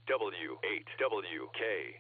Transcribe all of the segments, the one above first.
W8WKY.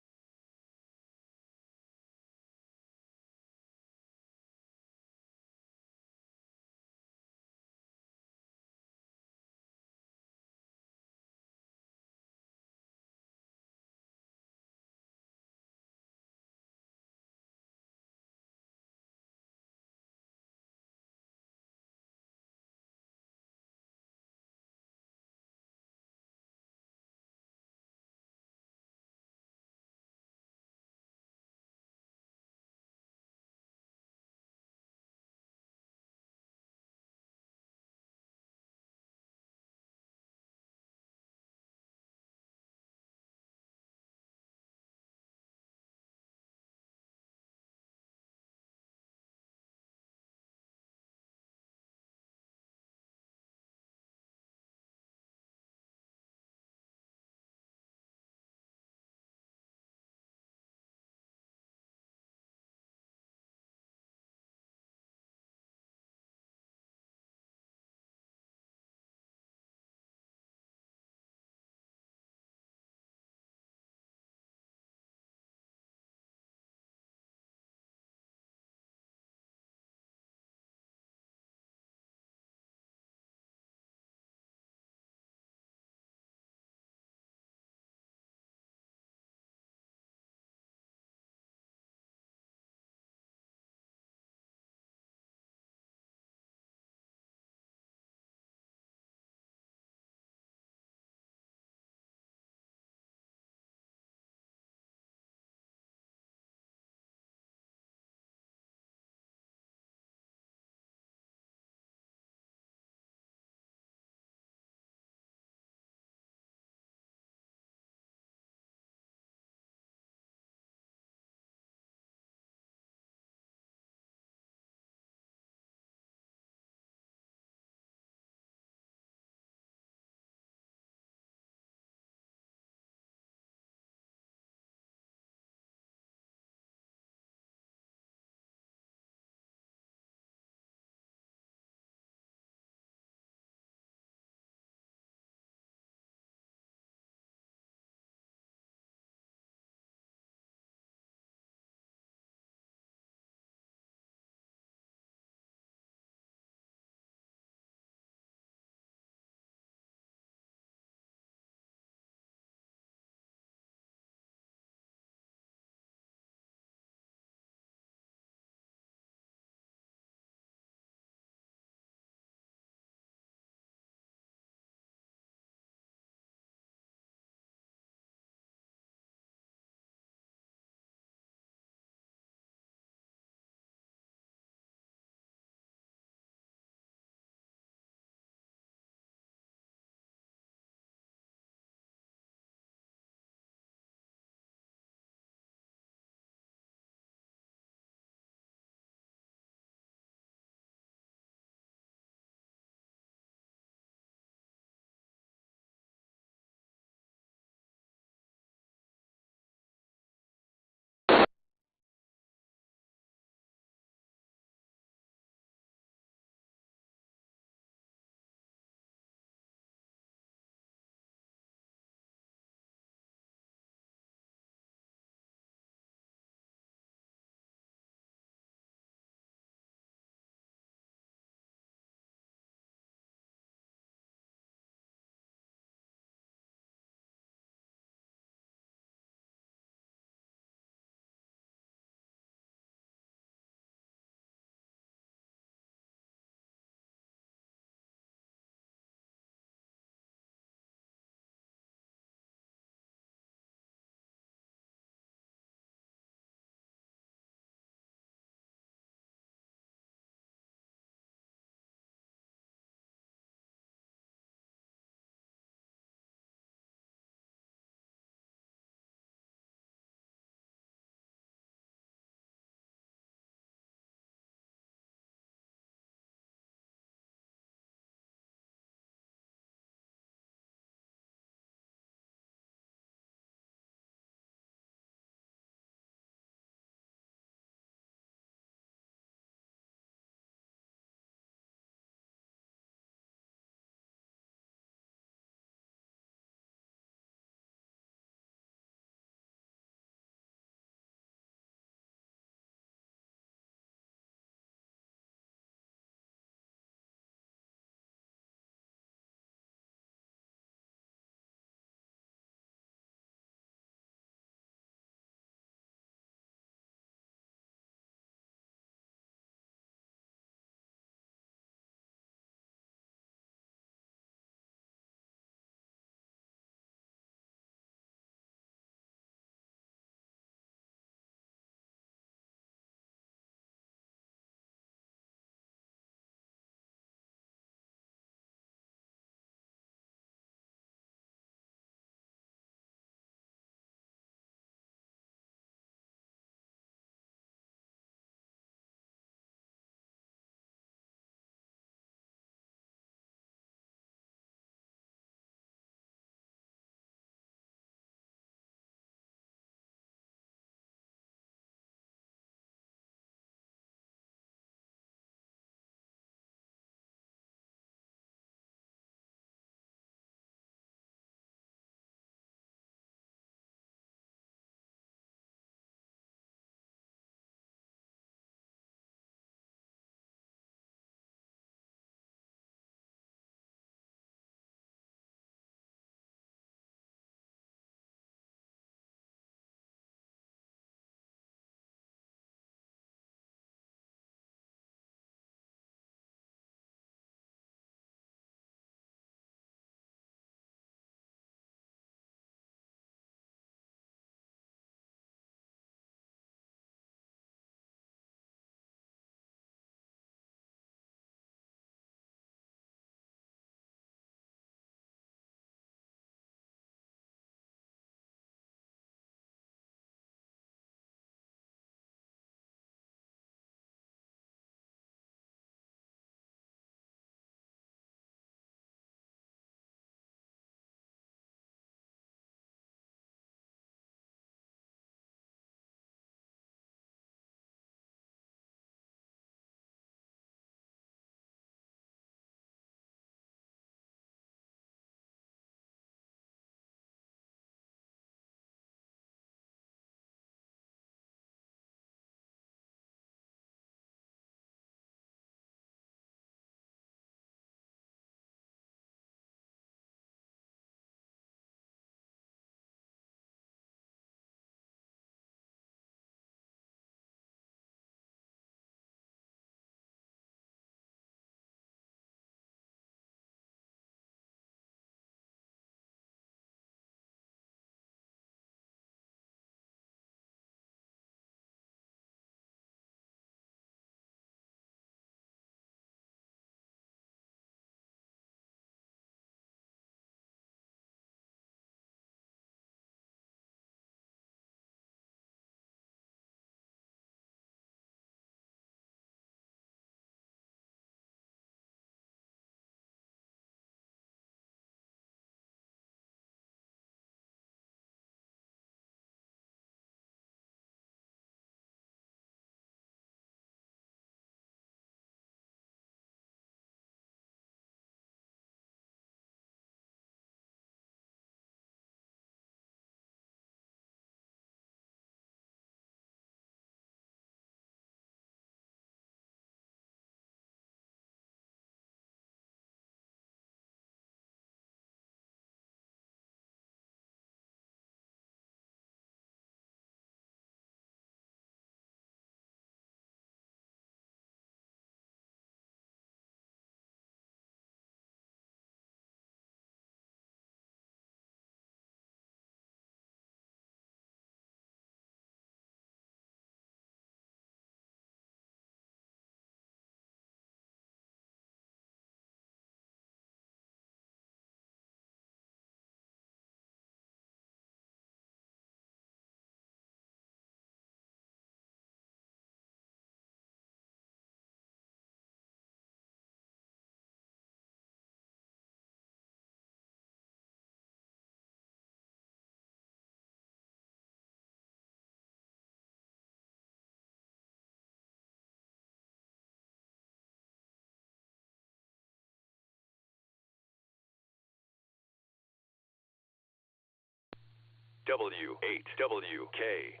W8WKY.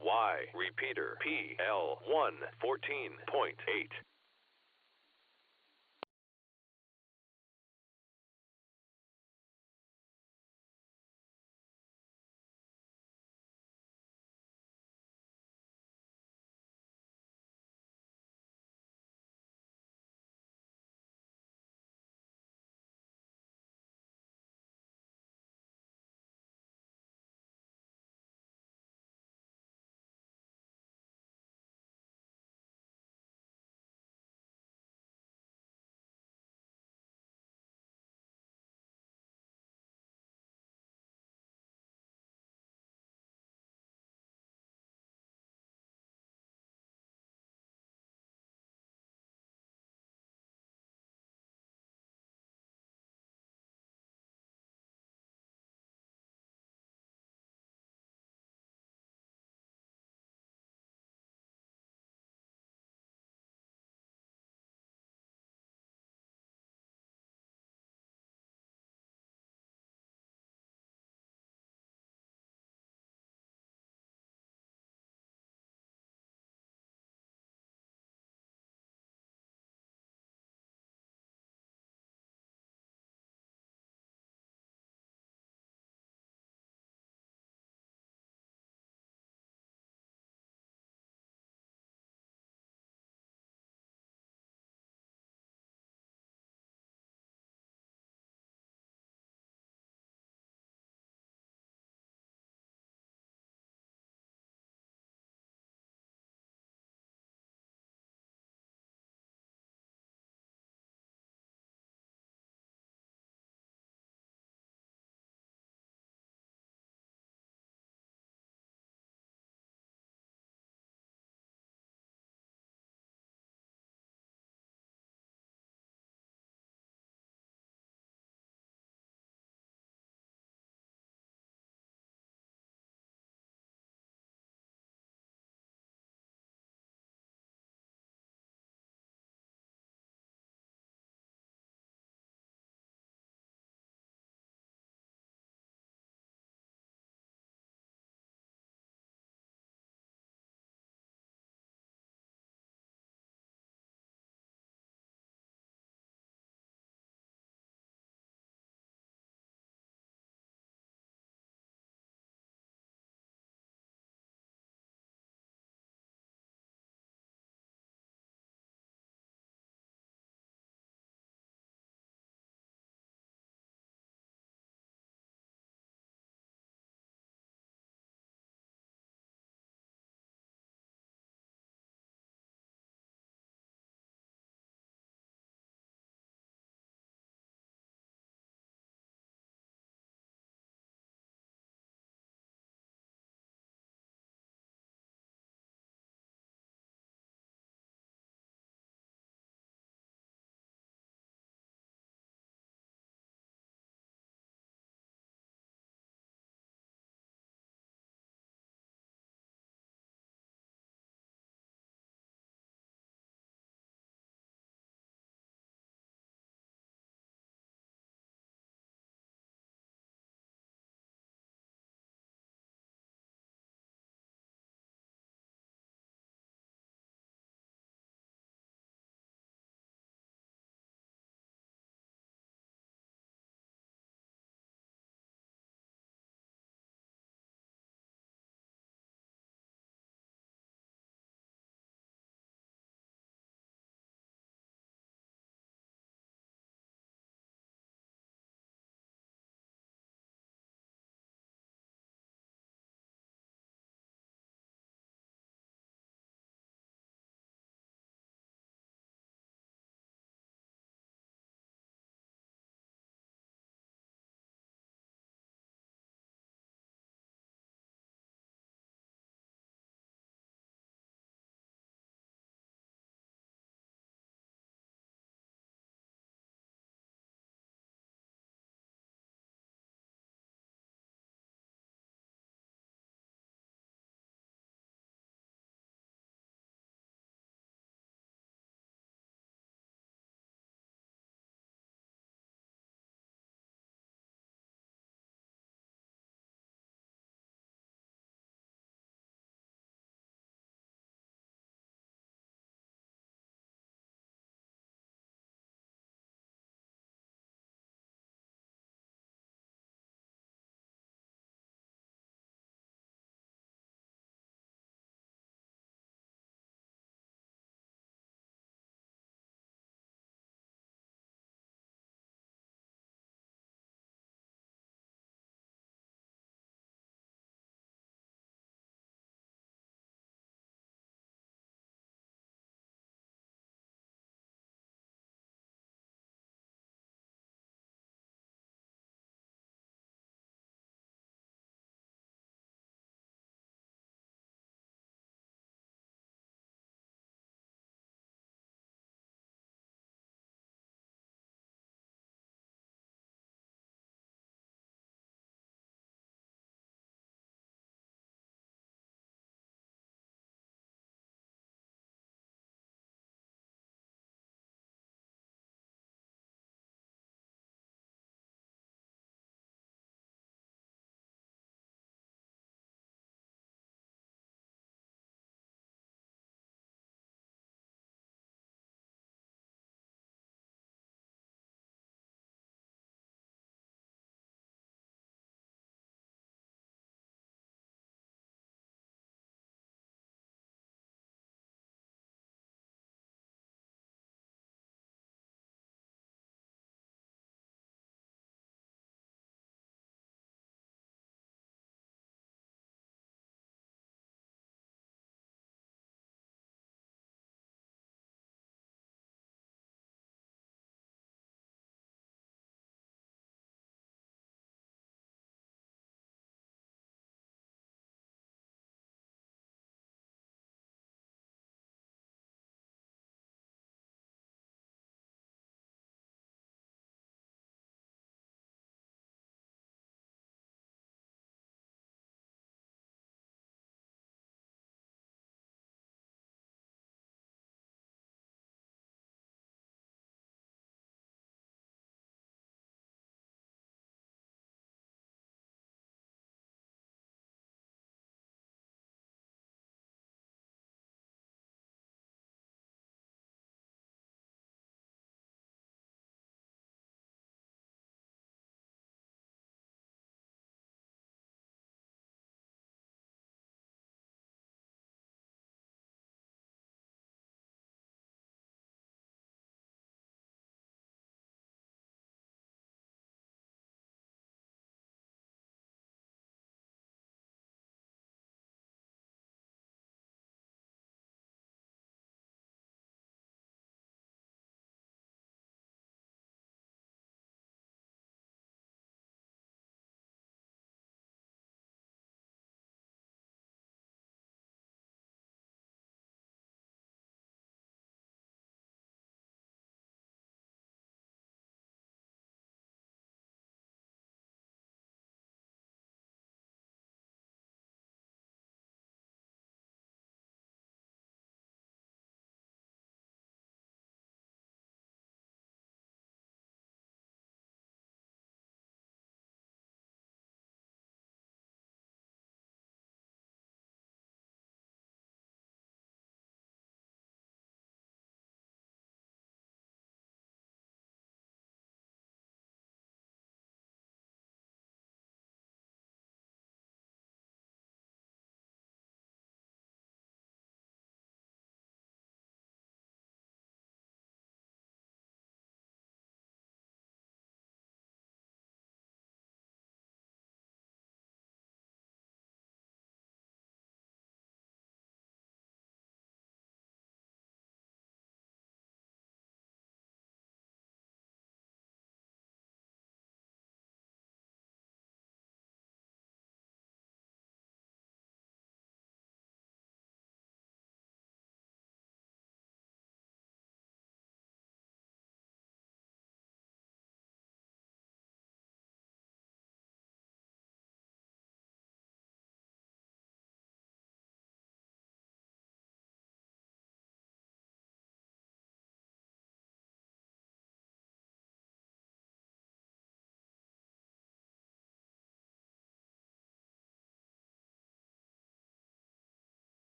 Repeater PL1 14.8.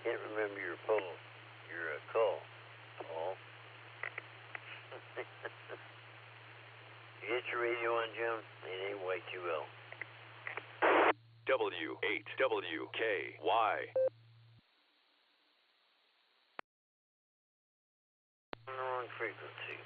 can't remember your poll. Your call. Paul. You get your radio on, Jim? It ain't Y2L. W8WKY. On the wrong frequency.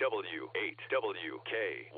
RCW8WKY.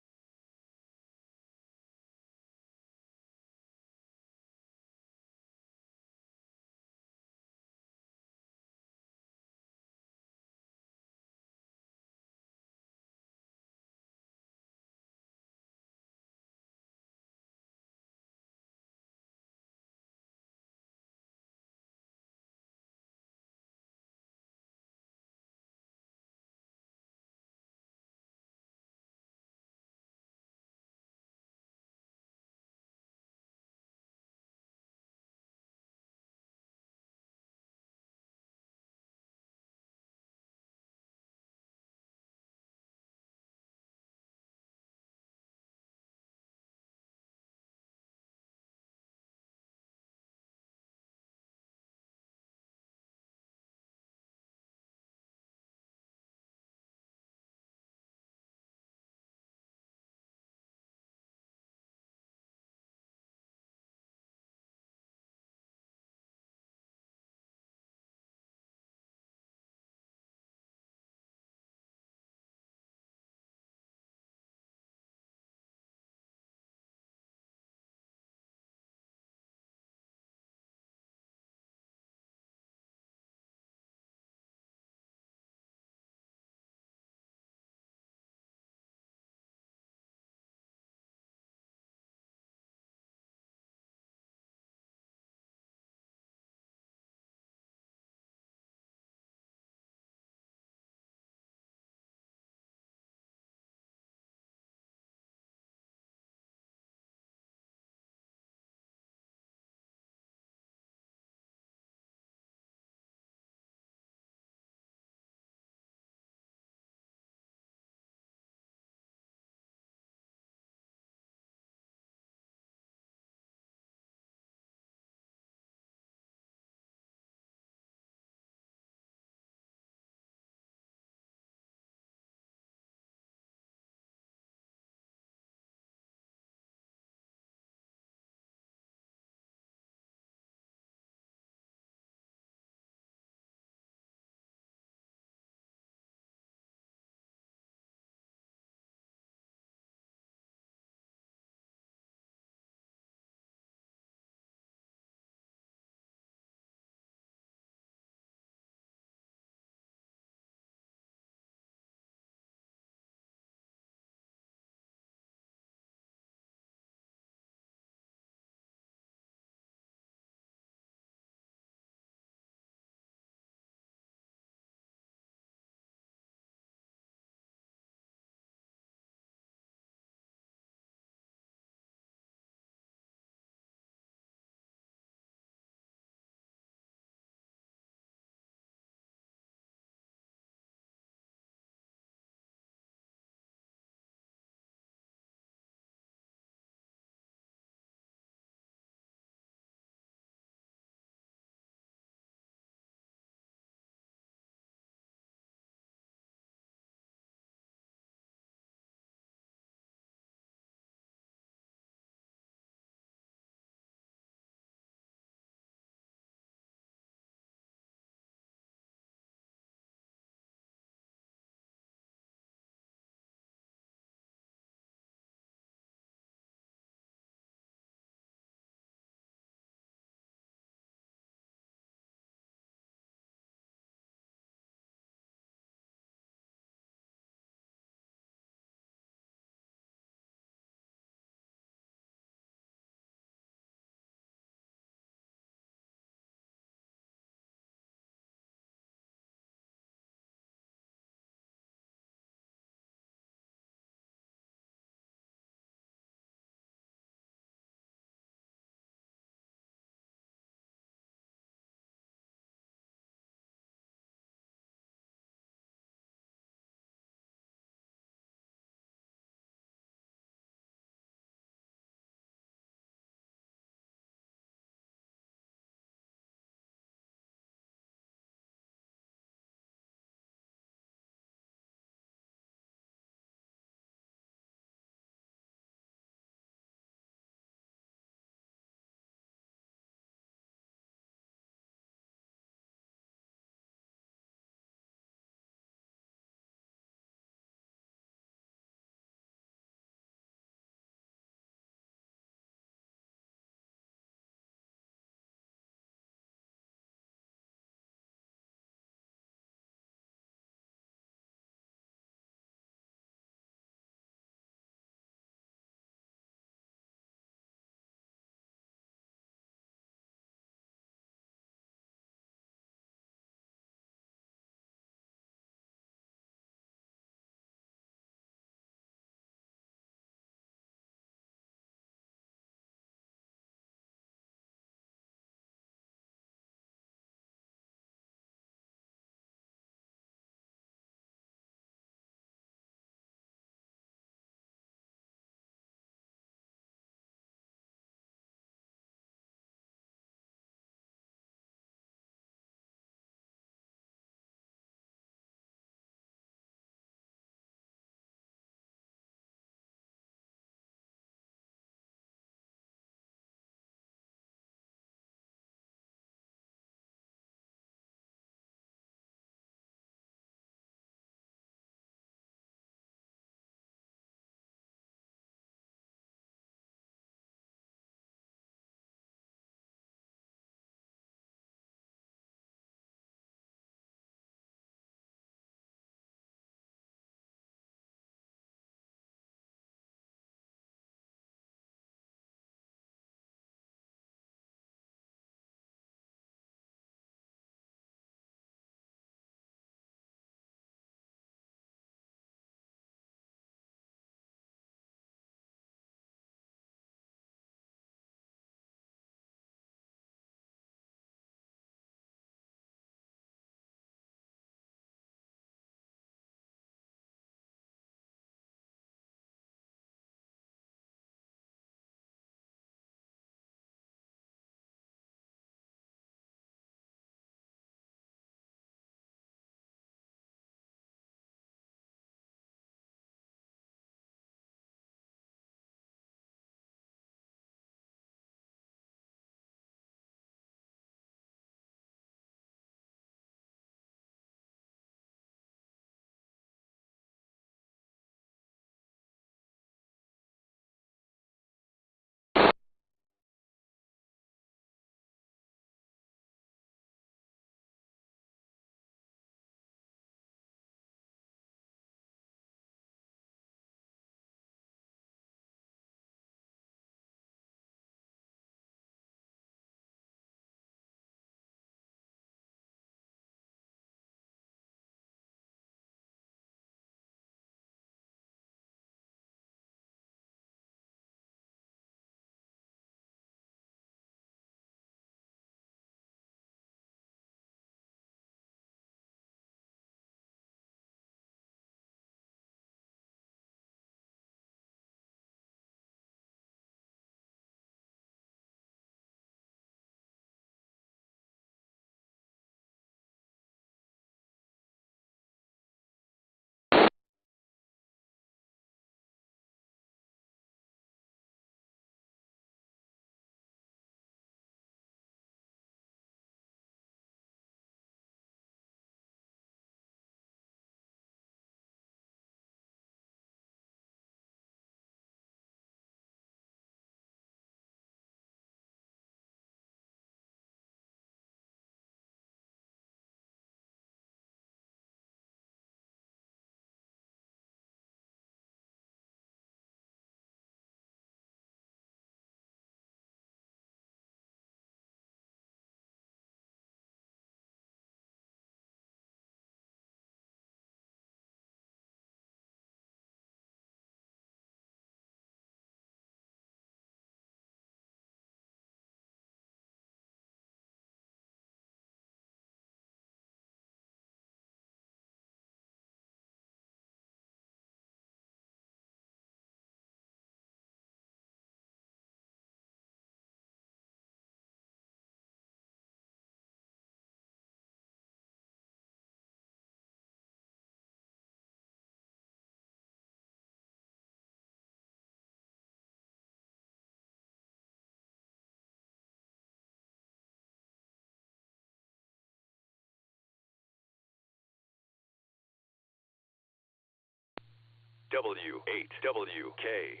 W8WKY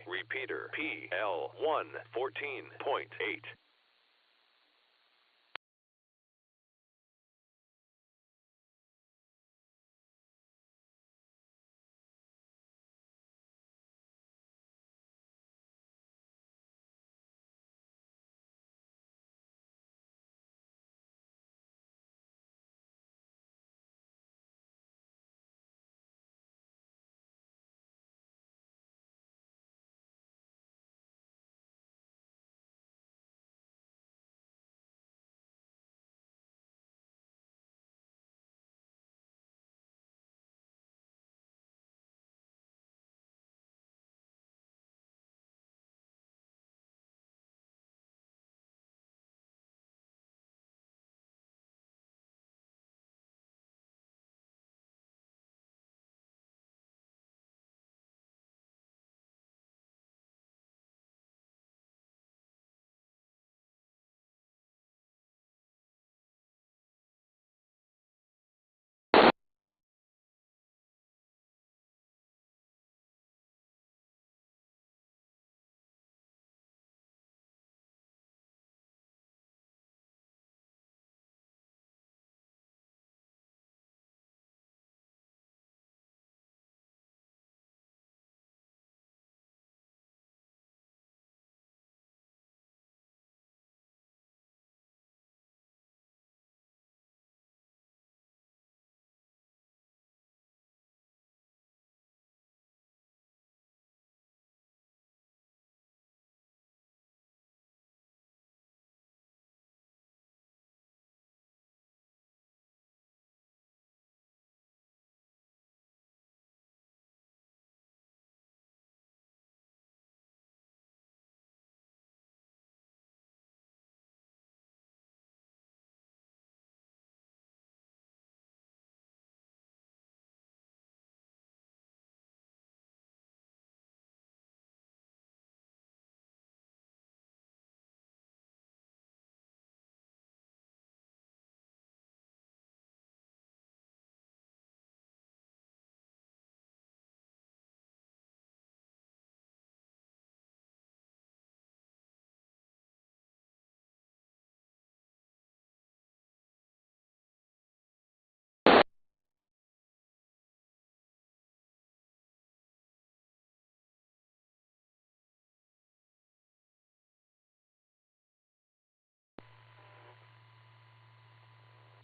repeater PL1 14.8.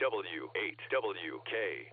W8WKY.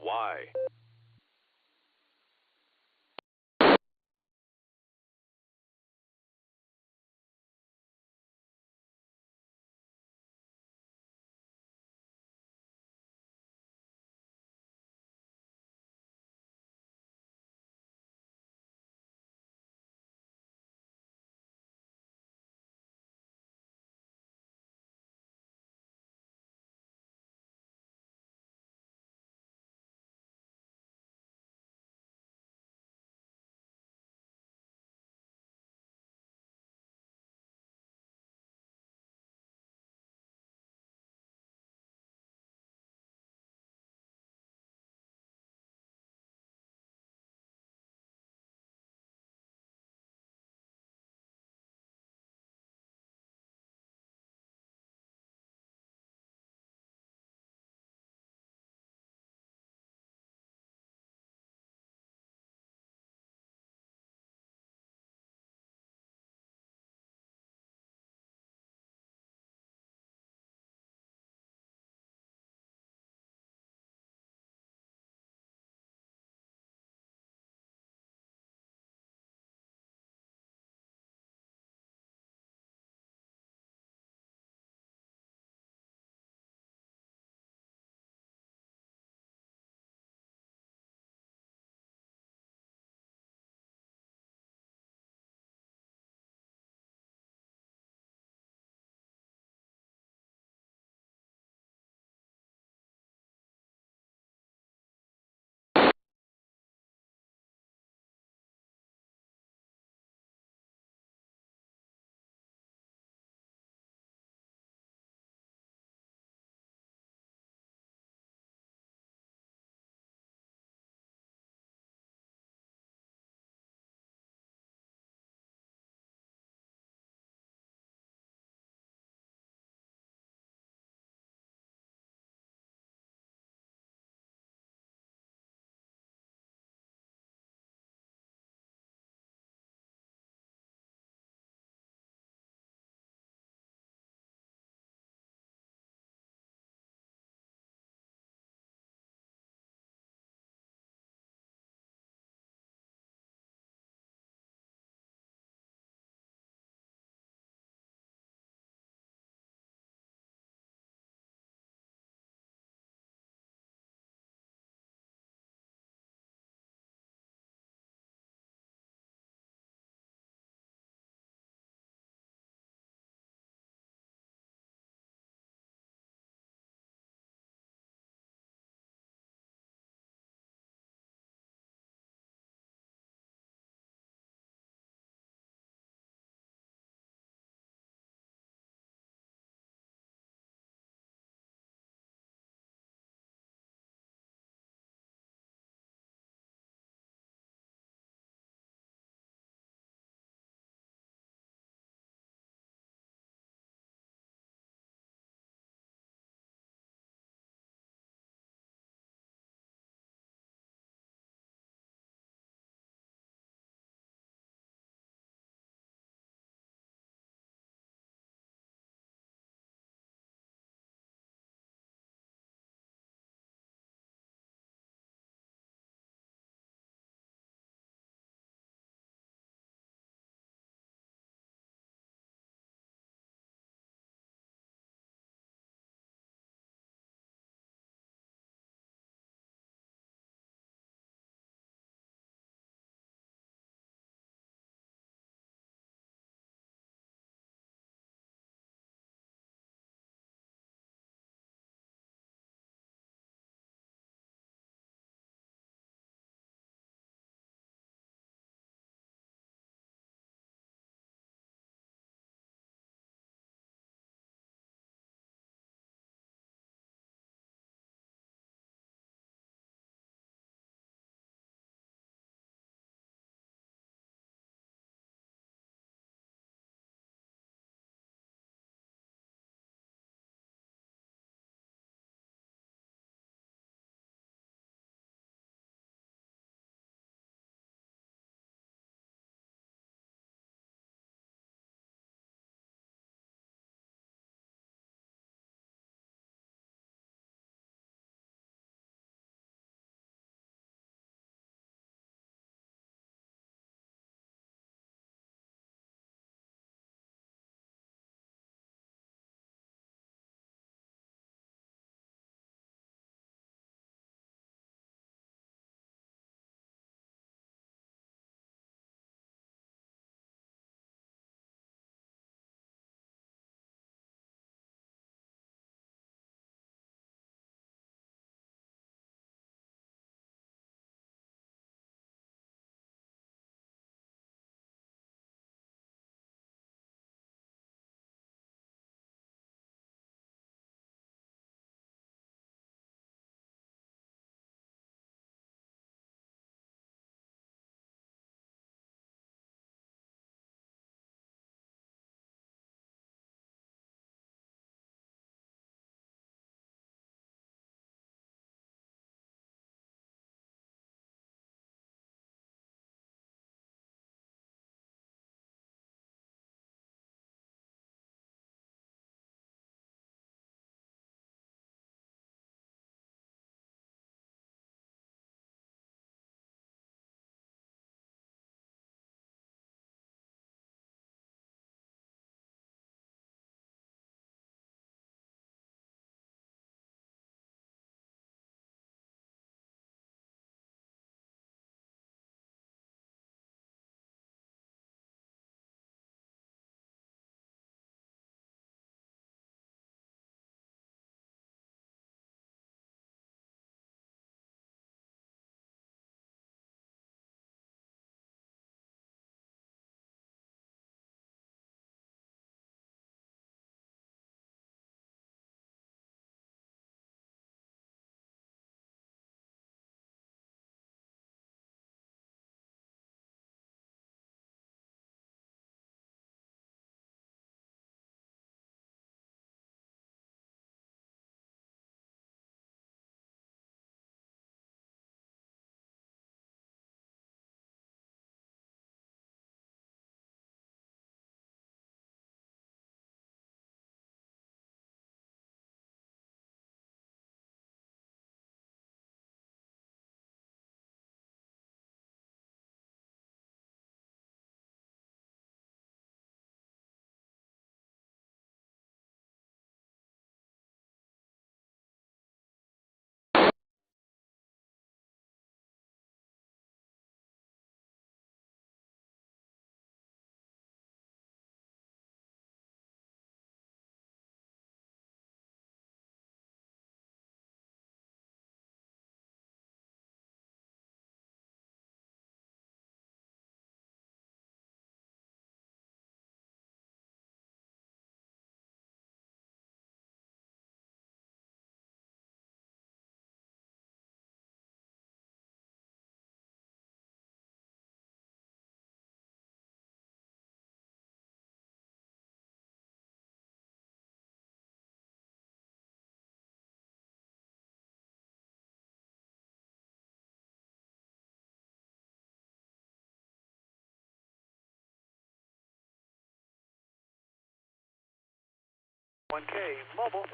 1K mobile.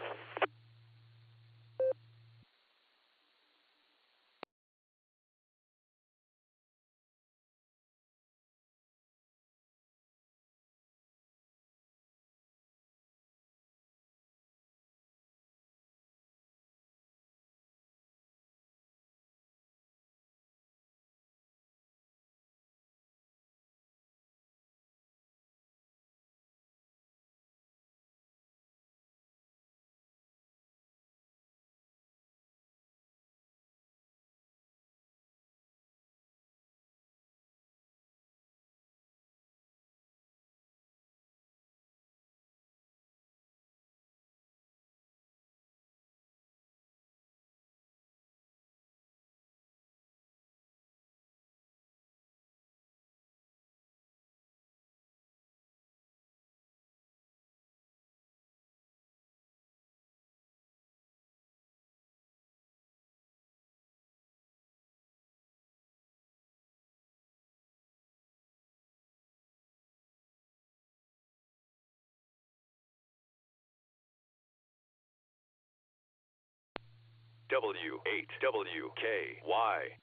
W8WKY.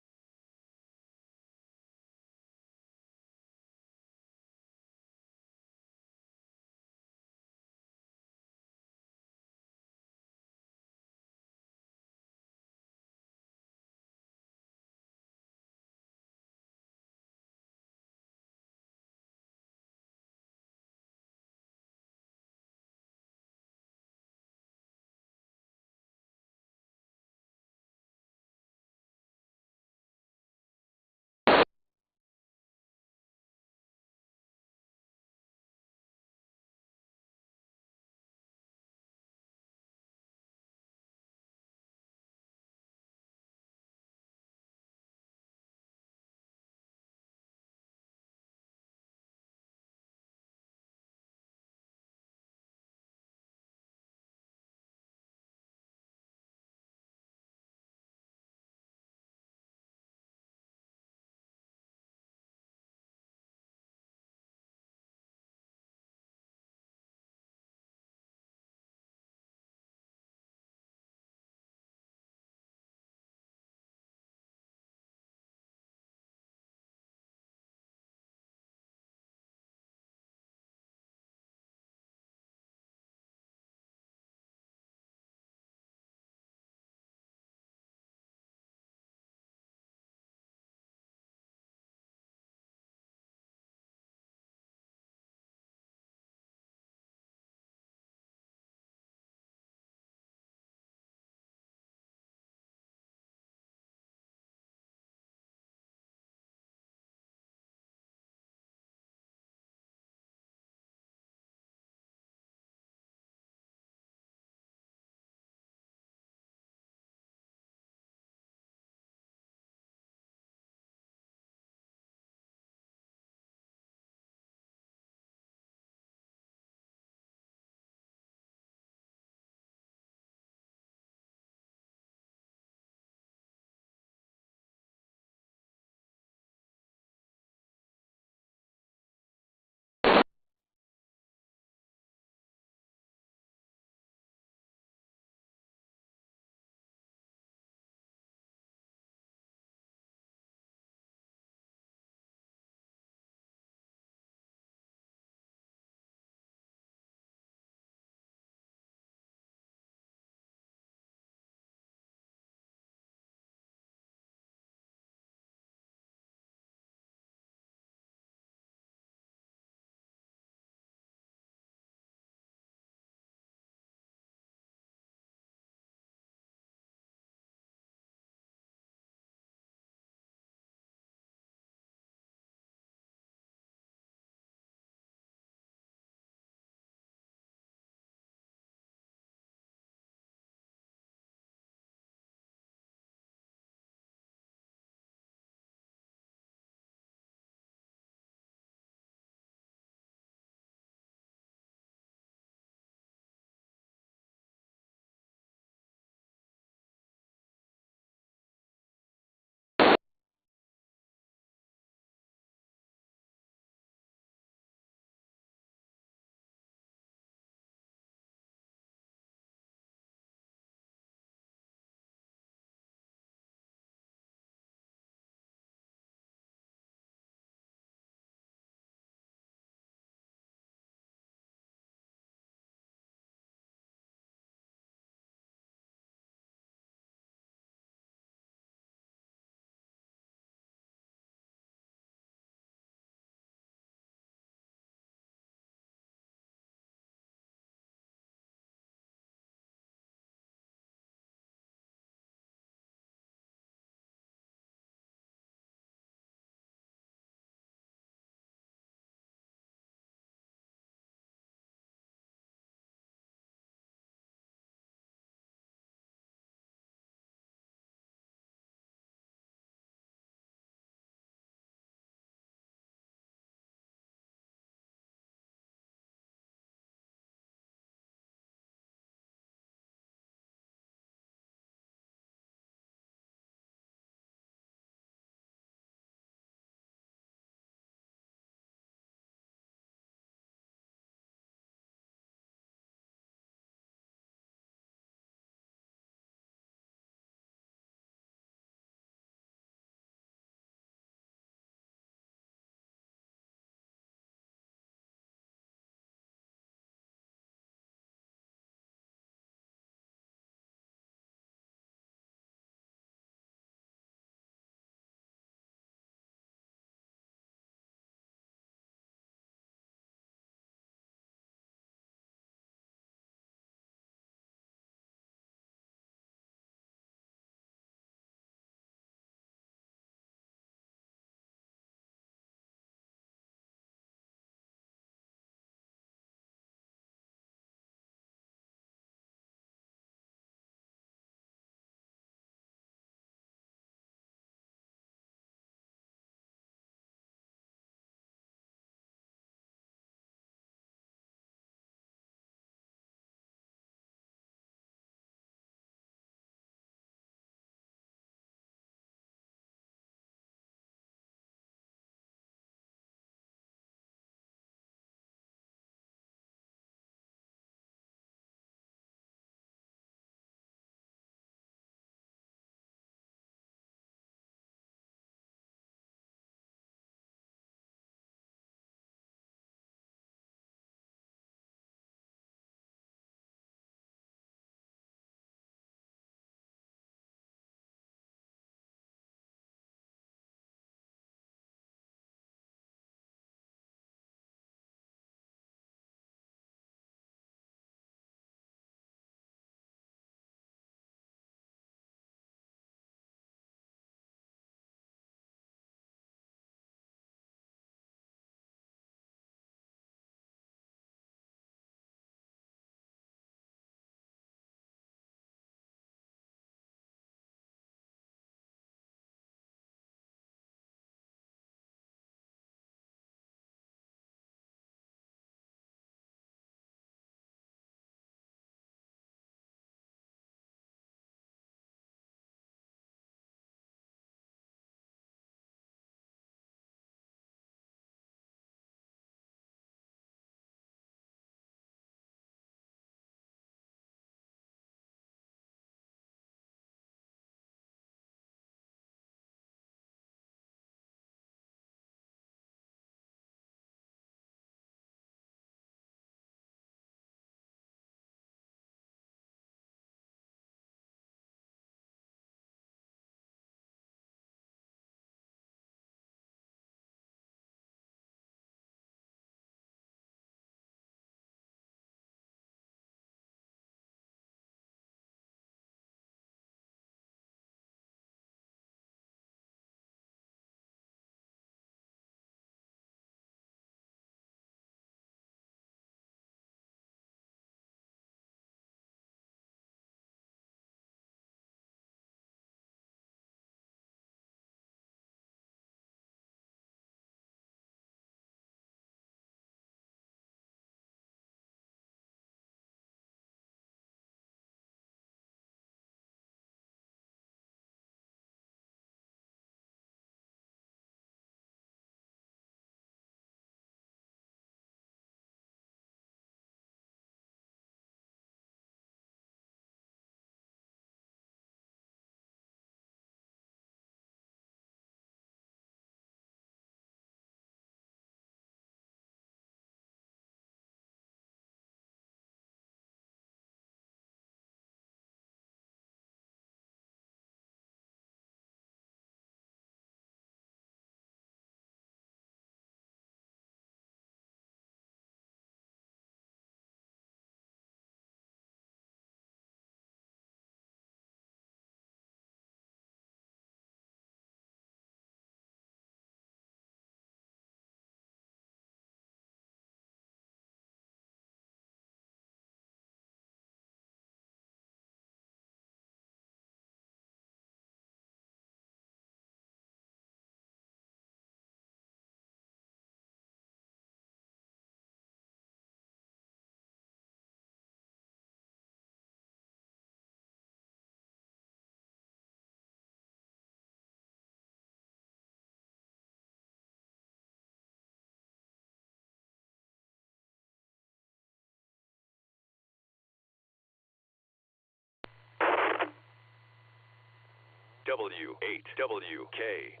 HW8WKY.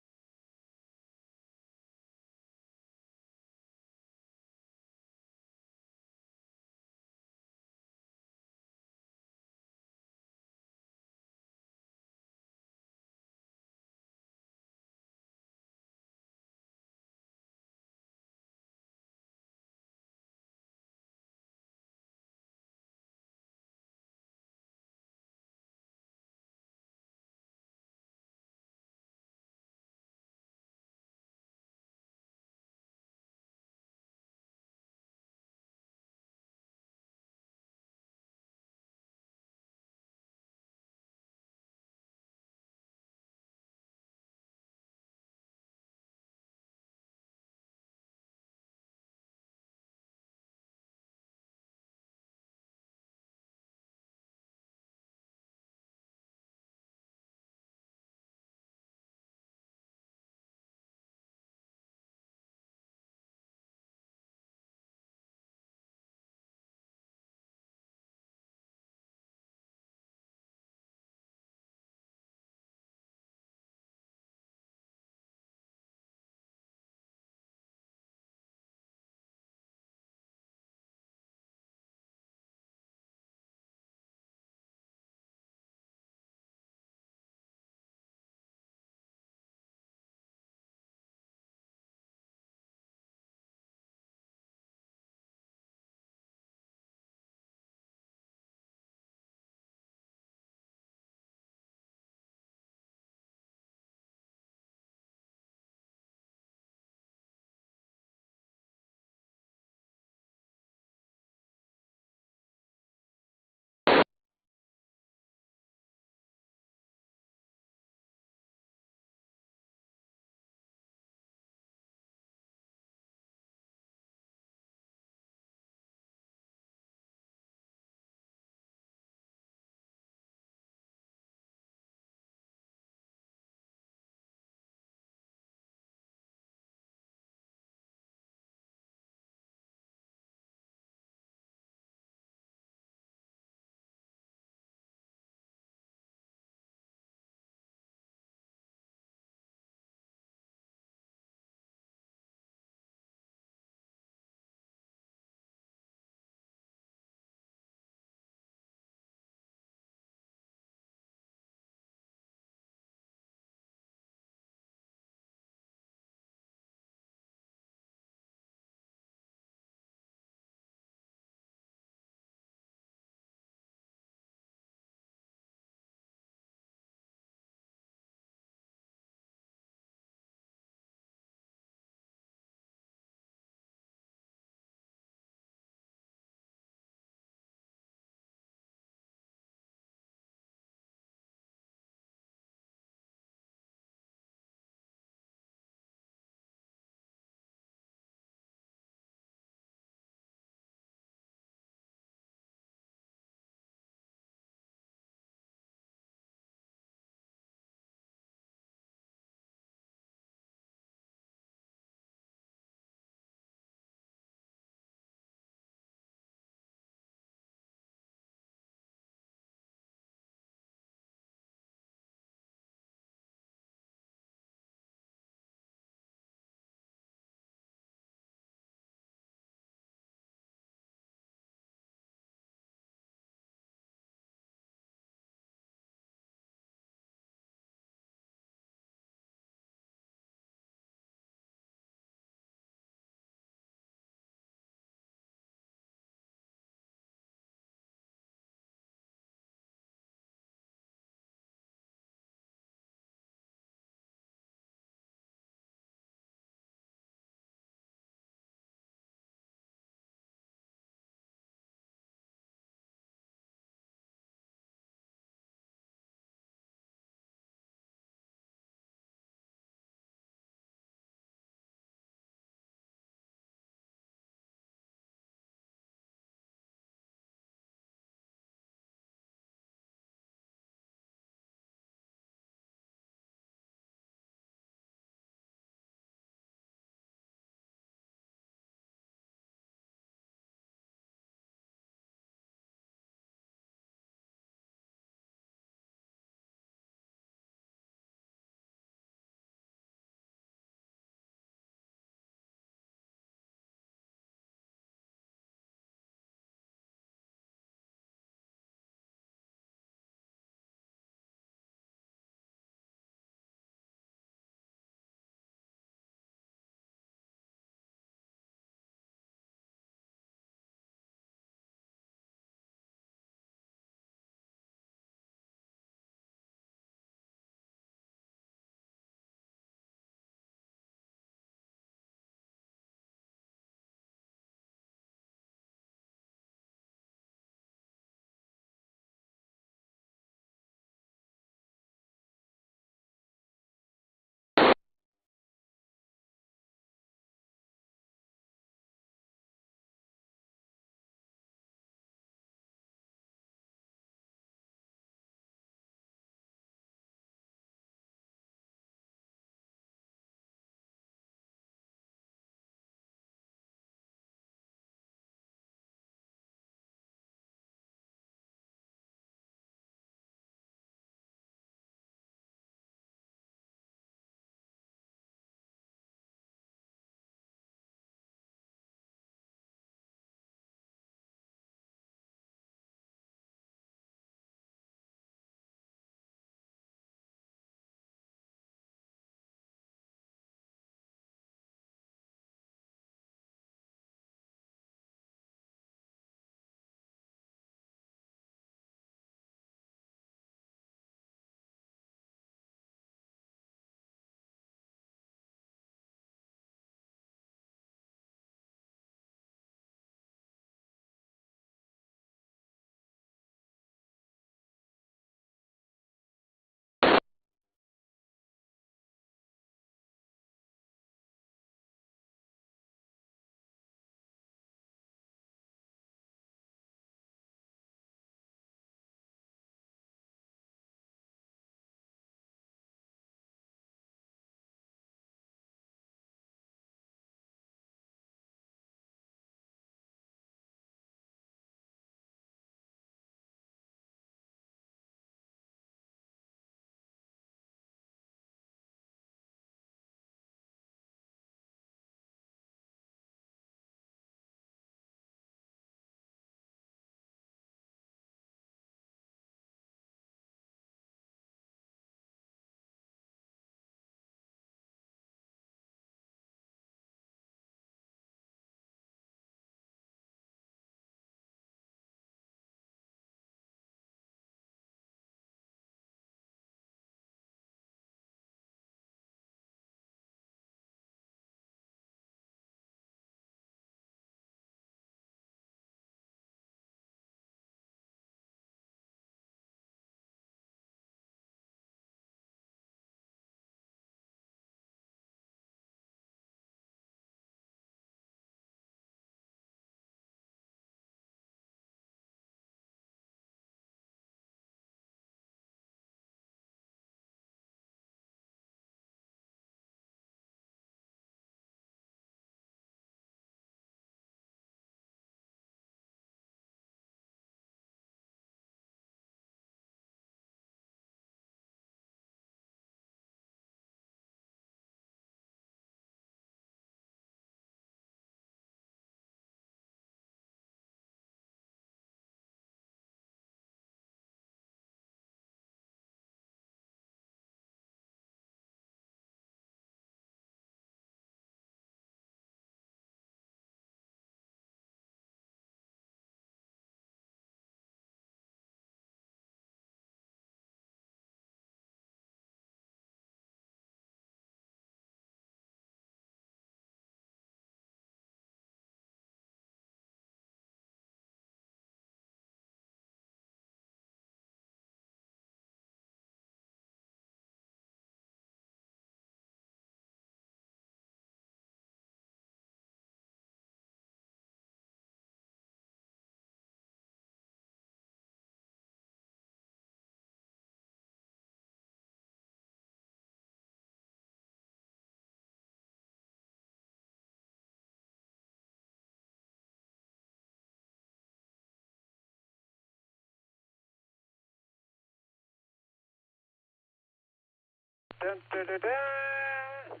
Dun, dun, dun, dun.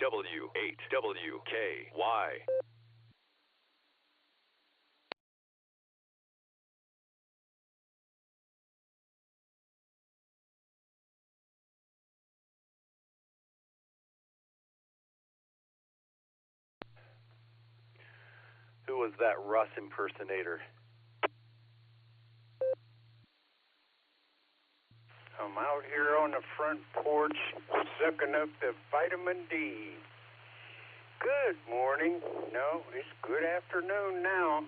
W8WKY. Who was that Russ impersonator? I'm out here on the front porch sucking up the vitamin D. Good morning. No, it's good afternoon now.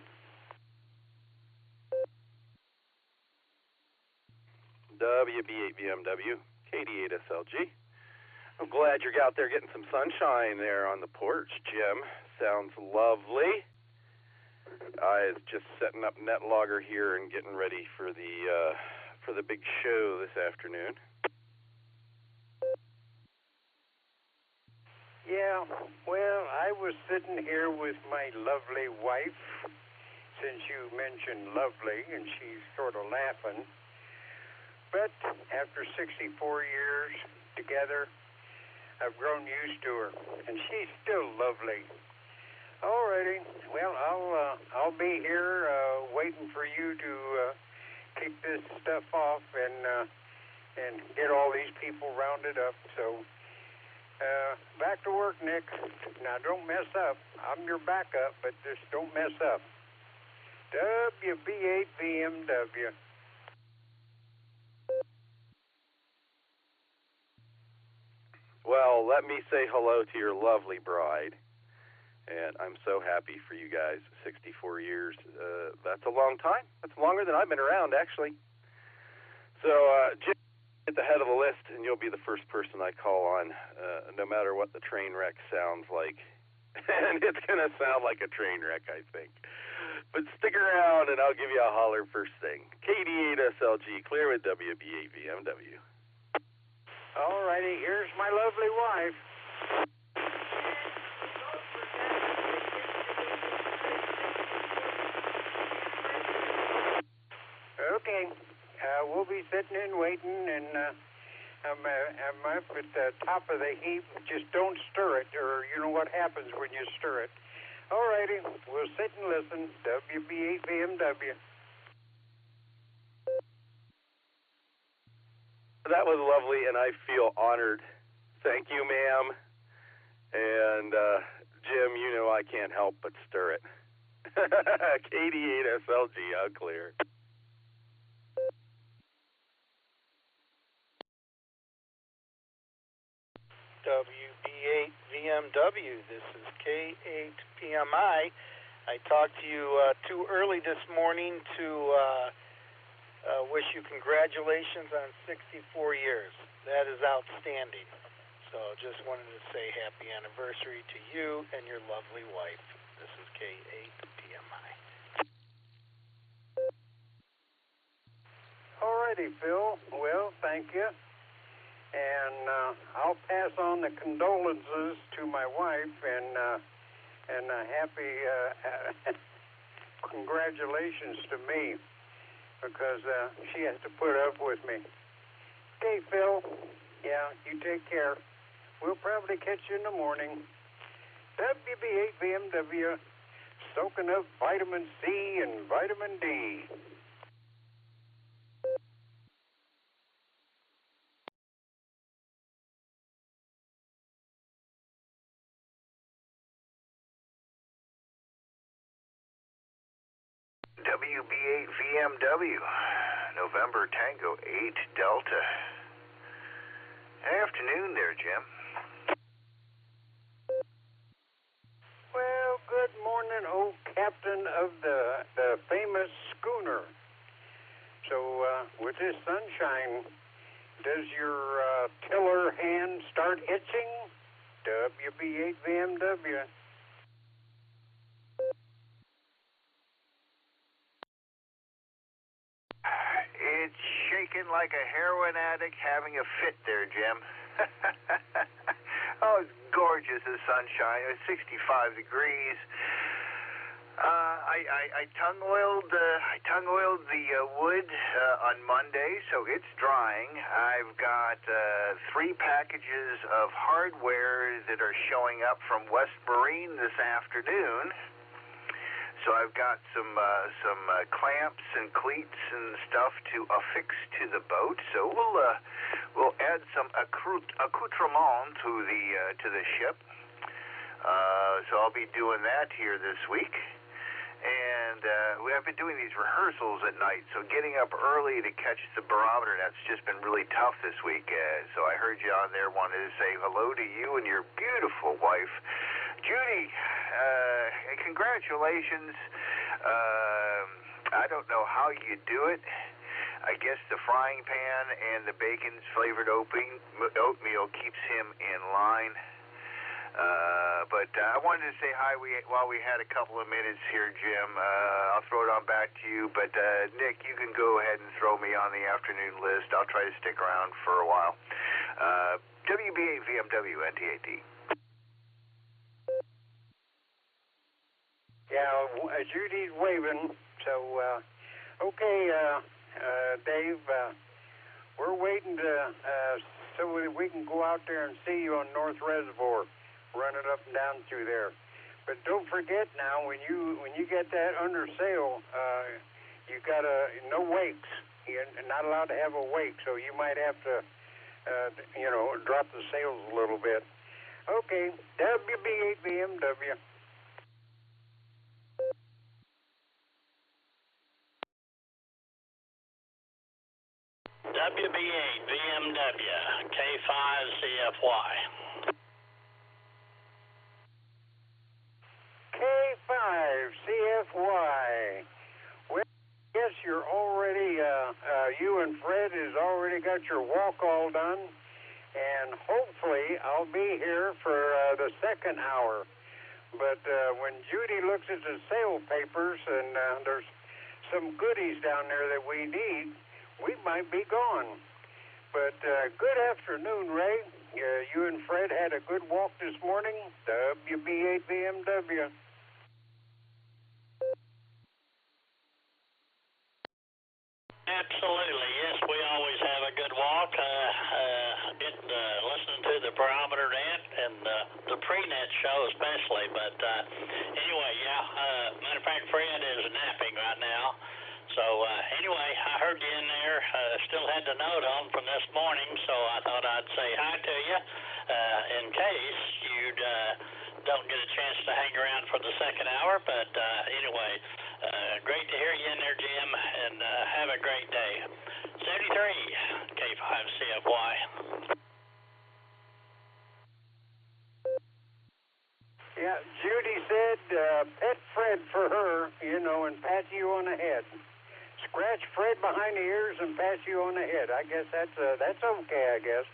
WB8VMW, KD8SLG. I'm glad you're out there getting some sunshine there on the porch, Jim. Sounds lovely. I was just setting up Netlogger here and getting ready for the big show this afternoon. Yeah, well, I was sitting here with my lovely wife, since you mentioned lovely, and she's sort of laughing. But after 64 years together, I've grown used to her, and she's still lovely. Alrighty, well, I'll be here waiting for you to kick this stuff off and get all these people rounded up. So back to work, Nick. Now don't mess up. I'm your backup, but just don't mess up. WB8VMW. Well, let me say hello to your lovely bride. And I'm so happy for you guys. 64 years. That's a long time. That's longer than I've been around, actually. So, Jim, at the head of the list, and you'll be the first person I call on, no matter what the train wreck sounds like. And it's going to sound like a train wreck, I think. But stick around, and I'll give you a holler first thing. KD8SLG, clear with WB8VMW. All righty, here's my lovely wife. Okay, we'll be sitting and waiting, and I'm up at the top of the heap. Just don't stir it, or you know what happens when you stir it. All righty, we'll sit and listen. WB8VMW. That was lovely, and I feel honored. Thank you, ma'am. And, Jim, you know I can't help but stir it. KD8SLG, I'm clear. WB8VMW, this is K8PMI. I talked to you too early this morning to wish you congratulations on 64 years. That is outstanding. So just wanted to say happy anniversary to you and your lovely wife. This is K8PMI. All righty, Phil. Well, thank you. And I'll pass on the condolences to my wife and happy congratulations to me, because she has to put up with me. Okay, Phil. Yeah, you take care. We'll probably catch you in the morning. WB8VMW, soaking up vitamin C and vitamin D. WB8VMW, November Tango 8 Delta. Afternoon there, Jim. Well, good morning, old captain of the famous schooner. So, with this sunshine, does your tiller hand start itching? WB8VMW. It's shaking like a heroin addict having a fit there, Jim. Oh, it's gorgeous, the sunshine. It's 65 degrees. I tongue oiled the wood on Monday, so it's drying. I've got 3 packages of hardware that are showing up from West Marine this afternoon. So I've got some clamps and cleats and stuff to affix to the boat. So we'll add some accoutrement to the ship. So I'll be doing that here this week. And I've been doing these rehearsals at night, so getting up early to catch the barometer, that's just been really tough this week. So I heard you on there, wanted to say hello to you and your beautiful wife. Judy, congratulations. I don't know how you do it. I guess the frying pan and the bacon's flavored oatmeal keeps him in line. But I wanted to say hi while we had a couple of minutes here, Jim. I'll throw it on back to you. But, Nick, you can go ahead and throw me on the afternoon list. I'll try to stick around for a while. WBA VMW NTAT. Yeah, Judy's waving. So, okay, Dave, we're waiting so that we can go out there and see you on North Reservoir. Run it up and down through there. But don't forget now, when you get that under sail, you got no wakes. You're not allowed to have a wake, so you might have to, drop the sails a little bit. Okay, WB8 BMW. WB8 BMW K5CFY. K5CFY. Well, I guess you're already, you and Fred has already got your walk all done, and hopefully I'll be here for the second hour. But when Judy looks at the sale papers and there's some goodies down there that we need, we might be gone. But good afternoon, Ray. You and Fred had a good walk this morning. WB8 BMW. Absolutely, yes. We always have a good walk. Listening to the barometer and the pre-net show especially. But anyway, yeah. Matter of fact, Fred is napping right now. So anyway, I heard you in there. Still had the note on from this morning, so I thought I'd say hi to you in case you don't get a chance to hang around for the second hour. But anyway, great to hear you in there, Jim, and have a great day. 73 K5CFY. Yeah, Judy said pet Fred for her, and pat you on the head. Scratch Fred behind the ears and pat you on the head. I guess that's okay, I guess.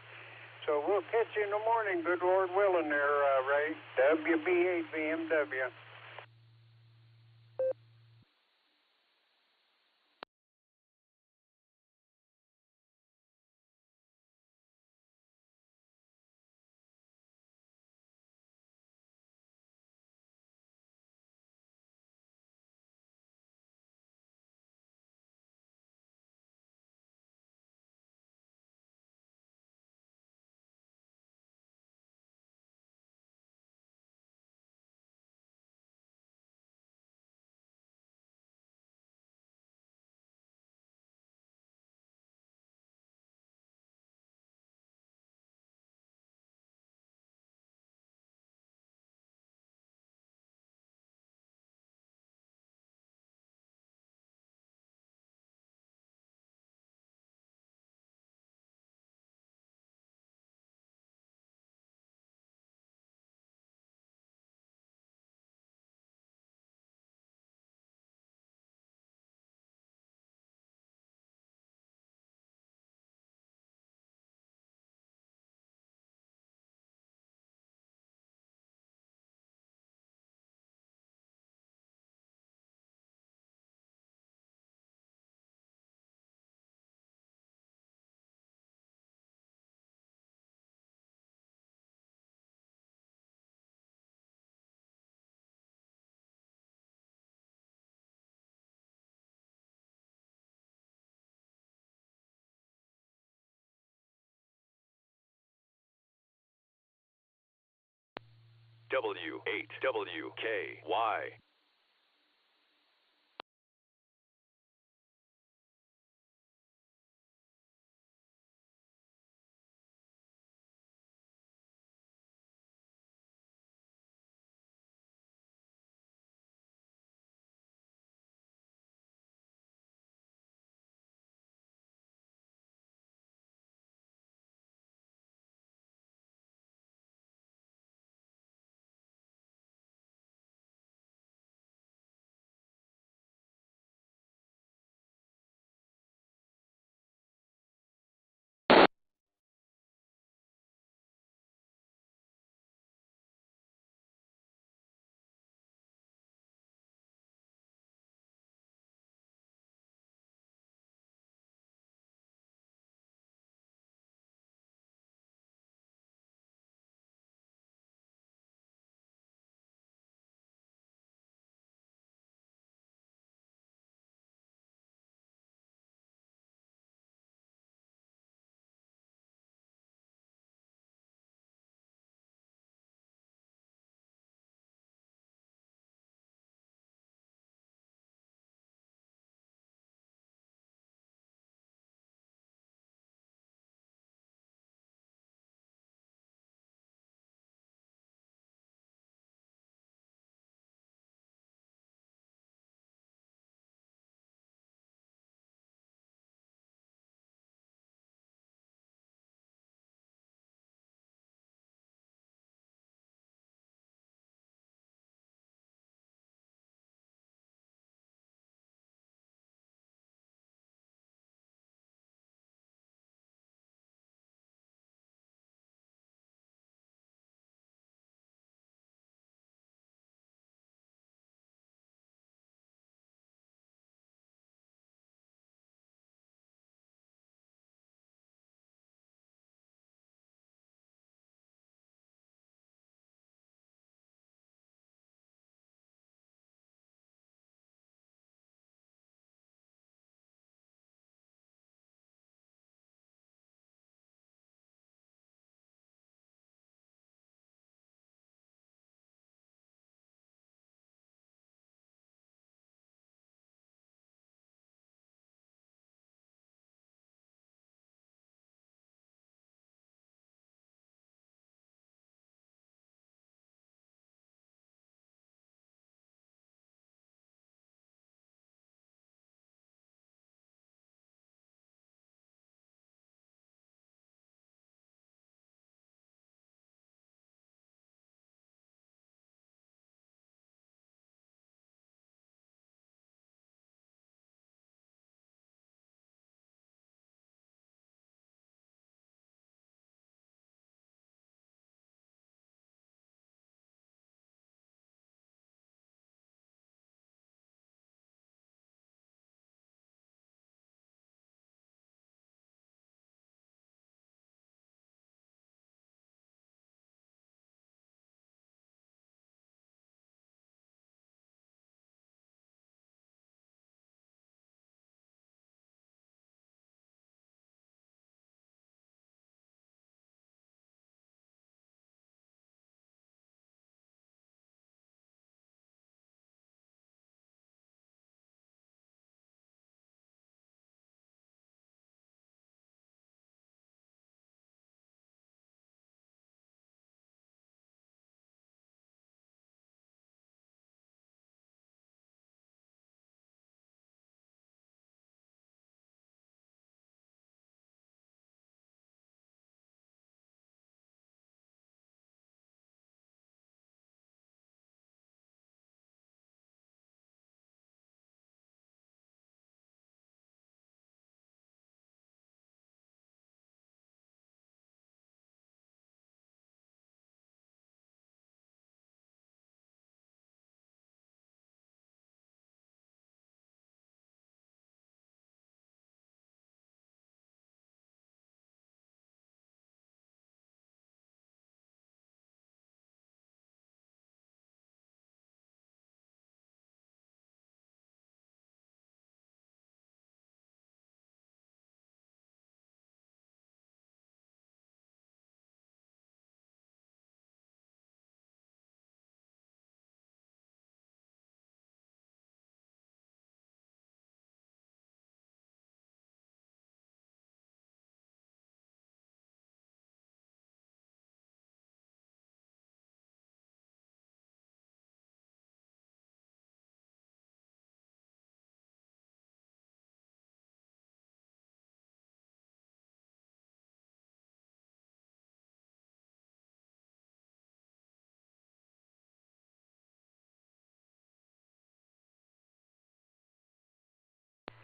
So we'll catch you in the morning, good Lord willing there, Ray. WB8 BMW. W8WKY.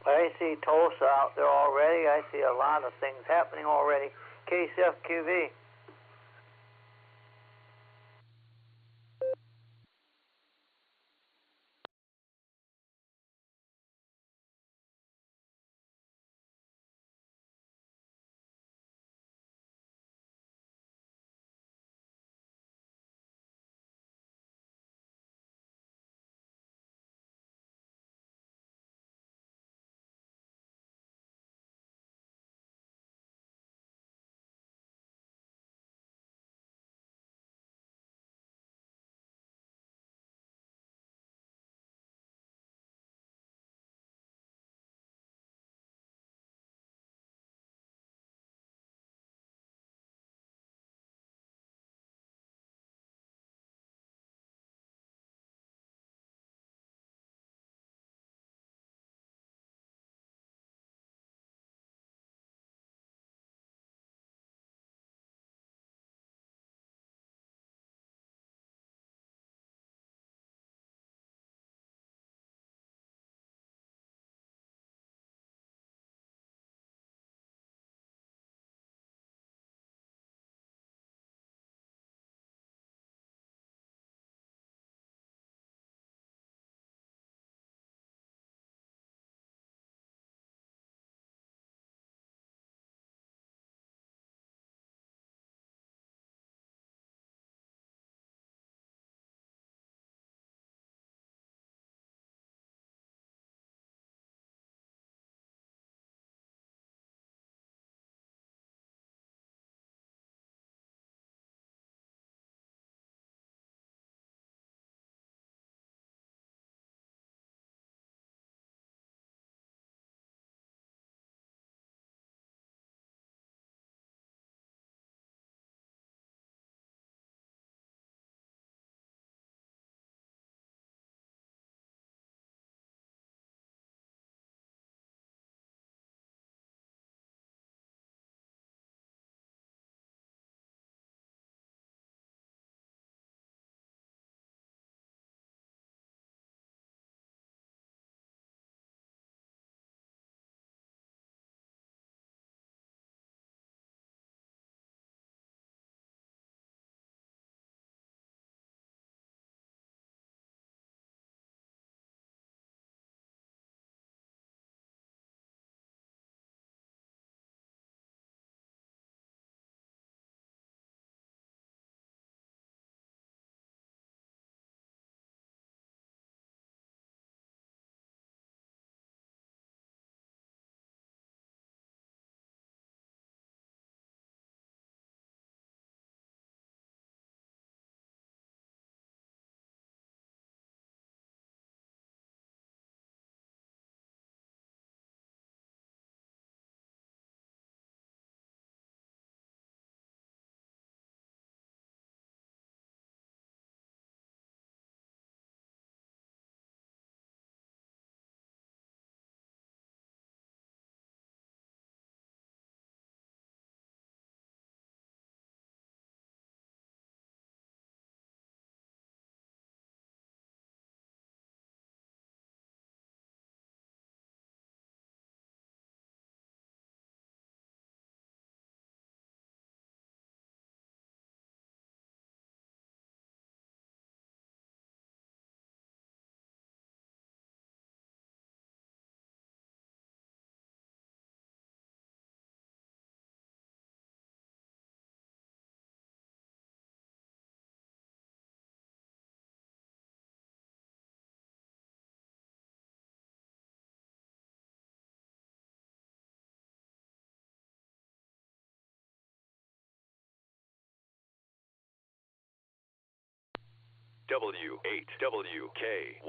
I see Tulsa out there already. I see a lot of things happening already. KCFQV. W8WKY.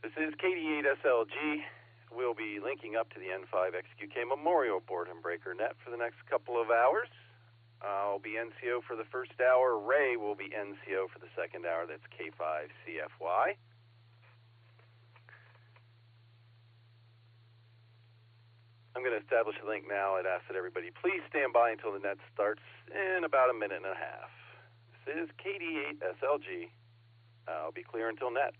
This is KD8SLG. We'll be linking up to the N5XQK Memorial Boredom Breaker net for the next couple of hours. I'll be NCO for the first hour. Ray will be NCO for the second hour. That's K5CFY. I'm going to establish a link now. I'd ask that everybody please stand by until the net starts in about a minute and a half. This is KD8SLG. I'll be clear until net.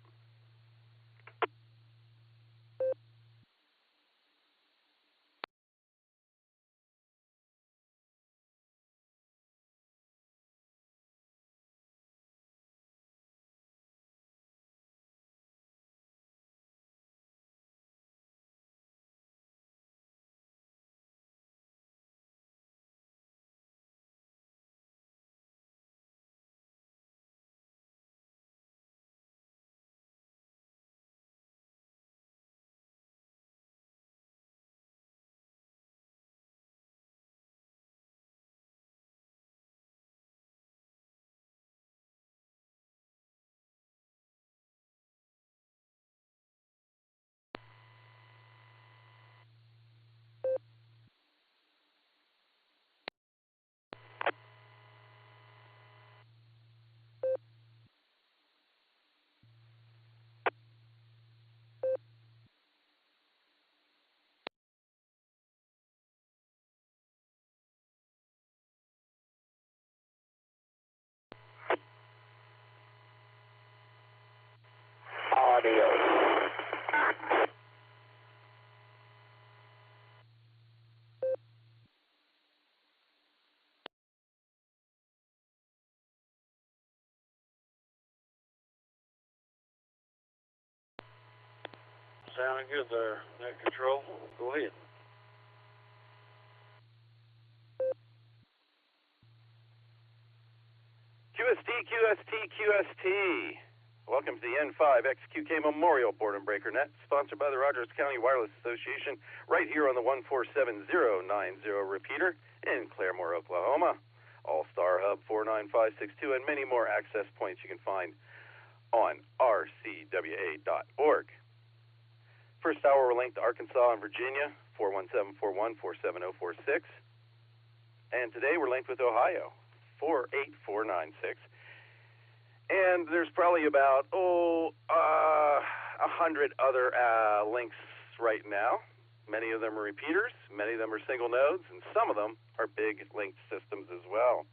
Audio. Sounding good there, net control. Go ahead. QST. Welcome to the N5XQK Memorial Boredom Breaker net, sponsored by the Rogers County Wireless Association, right here on the 147090 repeater in Claremore, Oklahoma. Allstar Hub 49562 and many more access points you can find on RCWA.org. First hour we're linked to Arkansas and Virginia, 41741-47046. And today we're linked with Ohio, 48496. And there's probably about, 100 other links right now. Many of them are repeaters, many of them are single nodes, and some of them are big linked systems as well.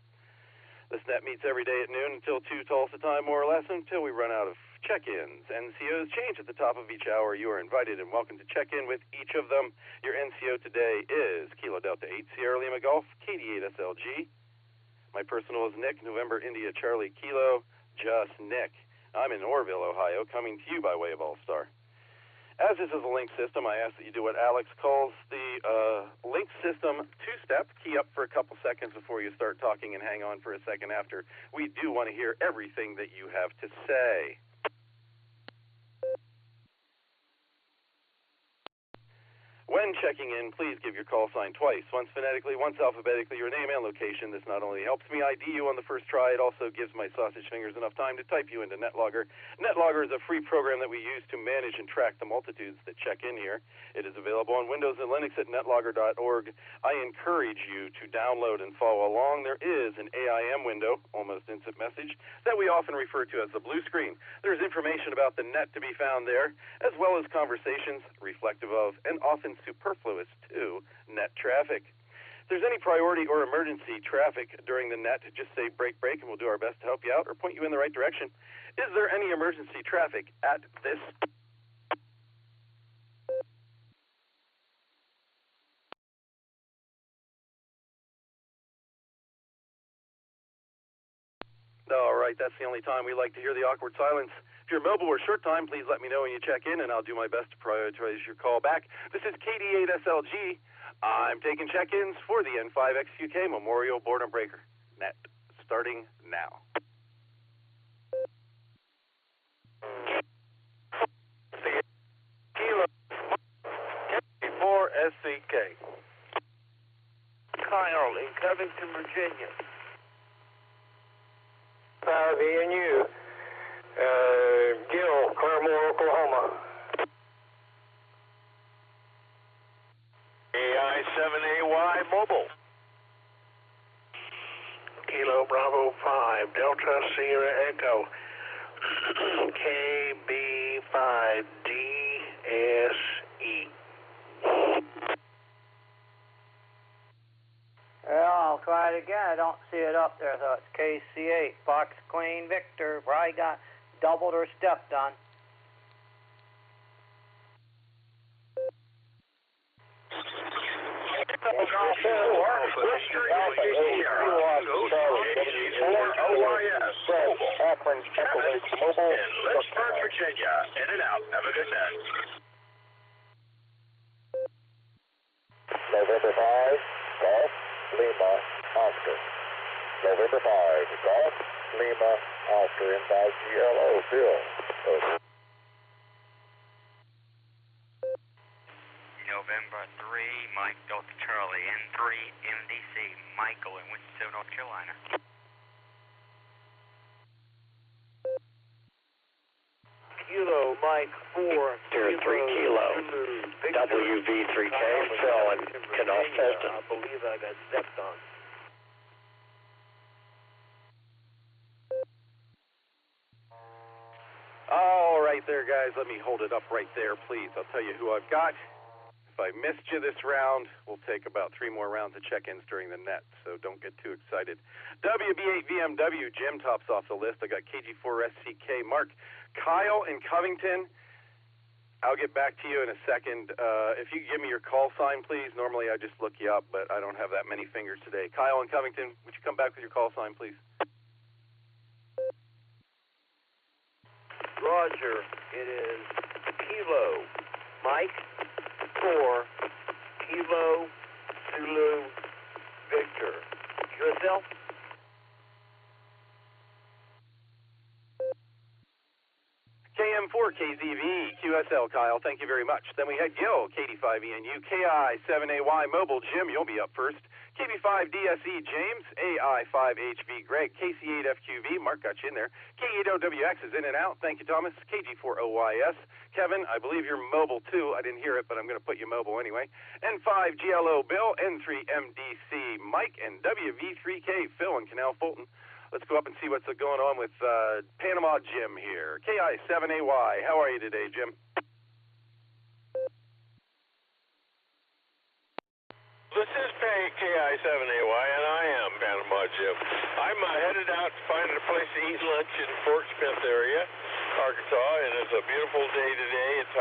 This net meets every day at noon until 2 Tulsa time, more or less, until we run out of check-ins. NCOs change at the top of each hour. You are invited and welcome to check in with each of them. Your NCO today is Kilo Delta 8 Sierra Lima Golf, KD8SLG. My personal is Nick, November India Charlie Kilo, just Nick. I'm in Orrville, Ohio, coming to you by way of Allstar. As this is a link system, I ask that you do what Alex calls the link system two-step. Key up for a couple seconds before you start talking and hang on for a second after. We do want to hear everything that you have to say. When checking in, please give your call sign twice, once phonetically, once alphabetically, your name and location. This not only helps me ID you on the first try, it also gives my sausage fingers enough time to type you into Netlogger. Netlogger is a free program that we use to manage and track the multitudes that check in here. It is available on Windows and Linux at netlogger.org. I encourage you to download and follow along. There is an AIM window, almost instant message, that we often refer to as the blue screen. There's information about the net to be found there, as well as conversations reflective of and often superfluous to net traffic. If there's any priority or emergency traffic during the net, just say break, break, and we'll do our best to help you out or point you in the right direction. Is there any emergency traffic at this? All right, that's the only time we like to hear the awkward silence. If you're mobile or short time, please let me know when you check in, and I'll do my best to prioritize your call back. This is KD8SLG. I'm taking check-ins for the N5XQK Memorial Boredom Breaker net, starting now. Kilo 4SCK. Kyle in Covington, Virginia. VNU. Gil, Claremore, Oklahoma. Delta Sierra Echo. KB5DSE. Well, I'll try it again. I don't see it up there, so it's KC8, Fox Queen Victor. Probably got doubled or stepped on. Lynchburg, Virginia. In and out. Have a good day. November 5, Golf, Lima, Oscar. November 5, Golf, Lima, Oscar, and 5GLO, Bill. Over. November 3, Mike Delta Charlie, N3, MDC, Michael in Winston, North Carolina. Kilo Mike 4, Tier 3 Kilo, WV3K, Phil in Canal Fulton. I believe I got stepped on. All right there, guys. Let me hold it up right there, please. I'll tell you who I've got. If I missed you this round, we'll take about 3 more rounds of check-ins during the net, so don't get too excited. WB8VMW, Jim tops off the list. I got KG4SCK, Mark, Kyle in Covington. I'll get back to you in a second. If you give me your call sign, please. Normally I just look you up, but I don't have that many fingers today. Kyle in Covington, would you come back with your call sign, please? Roger, it is Kilo Mike 4, Kilo Zulu Victor. QSL? KM4 KZV, QSL, Kyle, thank you very much. Then we had Gil, KD5ENU, KI7AY Mobile, Jim, you'll be up first. KB5DSE, James, AI5HV, Greg, KC8FQV, Mark got you in there. K8OWX is in and out, thank you, Thomas. KG4OYS, Kevin, I believe you're mobile too. I didn't hear it, but I'm going to put you mobile anyway. N5GLO, Bill, N3MDC, Mike, and WV3K, Phil in Canal Fulton. Let's go up and see what's going on with Panama Jim here. KI7AY, how are you today, Jim? This is KI7AY, and I am Panama Jim. I'm headed out to find a place to eat lunch in Fort Smith area, Arkansas, and it's a beautiful day today. It's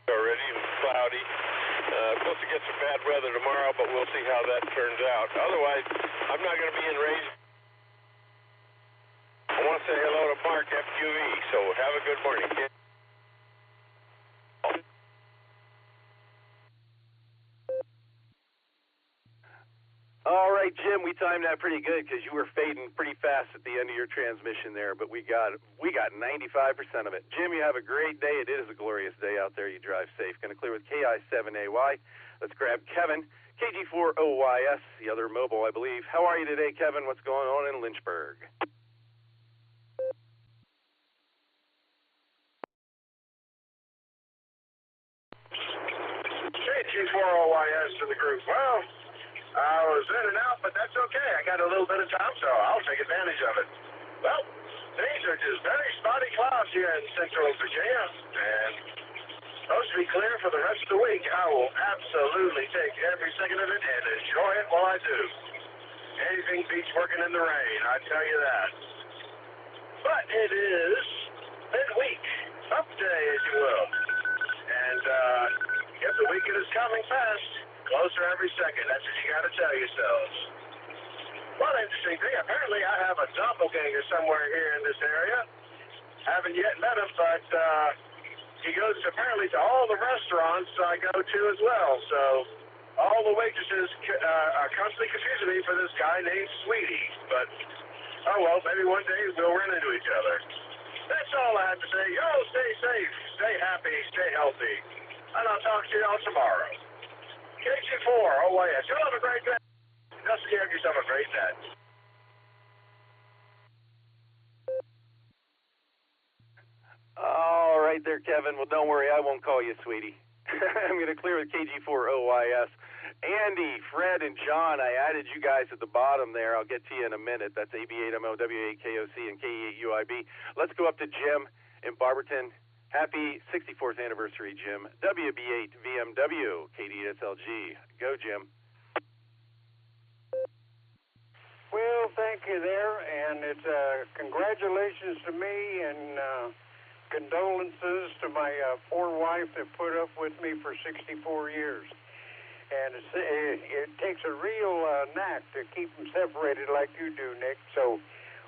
already cloudy. Supposed to get some bad weather tomorrow, but we'll see how that turns out. Otherwise, I'm not going to be in range. I want to say hello to Mark FQE, so have a good morning, kid. All right, Jim, we timed that pretty good because you were fading pretty fast at the end of your transmission there, but we got 95% of it. Jim, you have a great day. It is a glorious day out there. You drive safe. Going to clear with KI7AY. Let's grab Kevin, KG4OYS, the other mobile, I believe. How are you today, Kevin? What's going on in Lynchburg? KG4OYS to the group. Well, I was in and out, but that's okay. I got a little bit of time, so I'll take advantage of it. Well, things are just very spotty clouds here in central Virginia, and supposed to be clear for the rest of the week. I will absolutely take every second of it and enjoy it while I do. Anything beats working in the rain, I tell you that. But it is midweek, hump day, as you will. And guess the weekend is coming fast. Closer every second. That's what you got to tell yourselves. One interesting thing, apparently I have a doppelganger somewhere here in this area. Haven't yet met him, but he goes apparently to all the restaurants I go to as well. So all the waitresses are constantly confusing me for this guy named Sweetie. But, oh well, maybe one day we'll run into each other. That's all I have to say. Yo, stay safe, stay happy, stay healthy. And I'll talk to y'all tomorrow. KG4, OYS. You'll have a great day. Just give yourself a great day. All right there, Kevin. Well, don't worry. I won't call you Sweetie. I'm going to clear with KG4OYS. Andy, Fred, and John, I added you guys at the bottom there. I'll get to you in a minute. That's AB8MO, WA8KOC, and KE8UIB. Let's go up to Jim in Barberton. Happy 64th anniversary, Jim. WB8VMW, KD8SLG. Go, Jim. Well, thank you there, and it's congratulations to me and condolences to my poor wife that put up with me for 64 years. And it takes a real knack to keep them separated like you do, Nick. So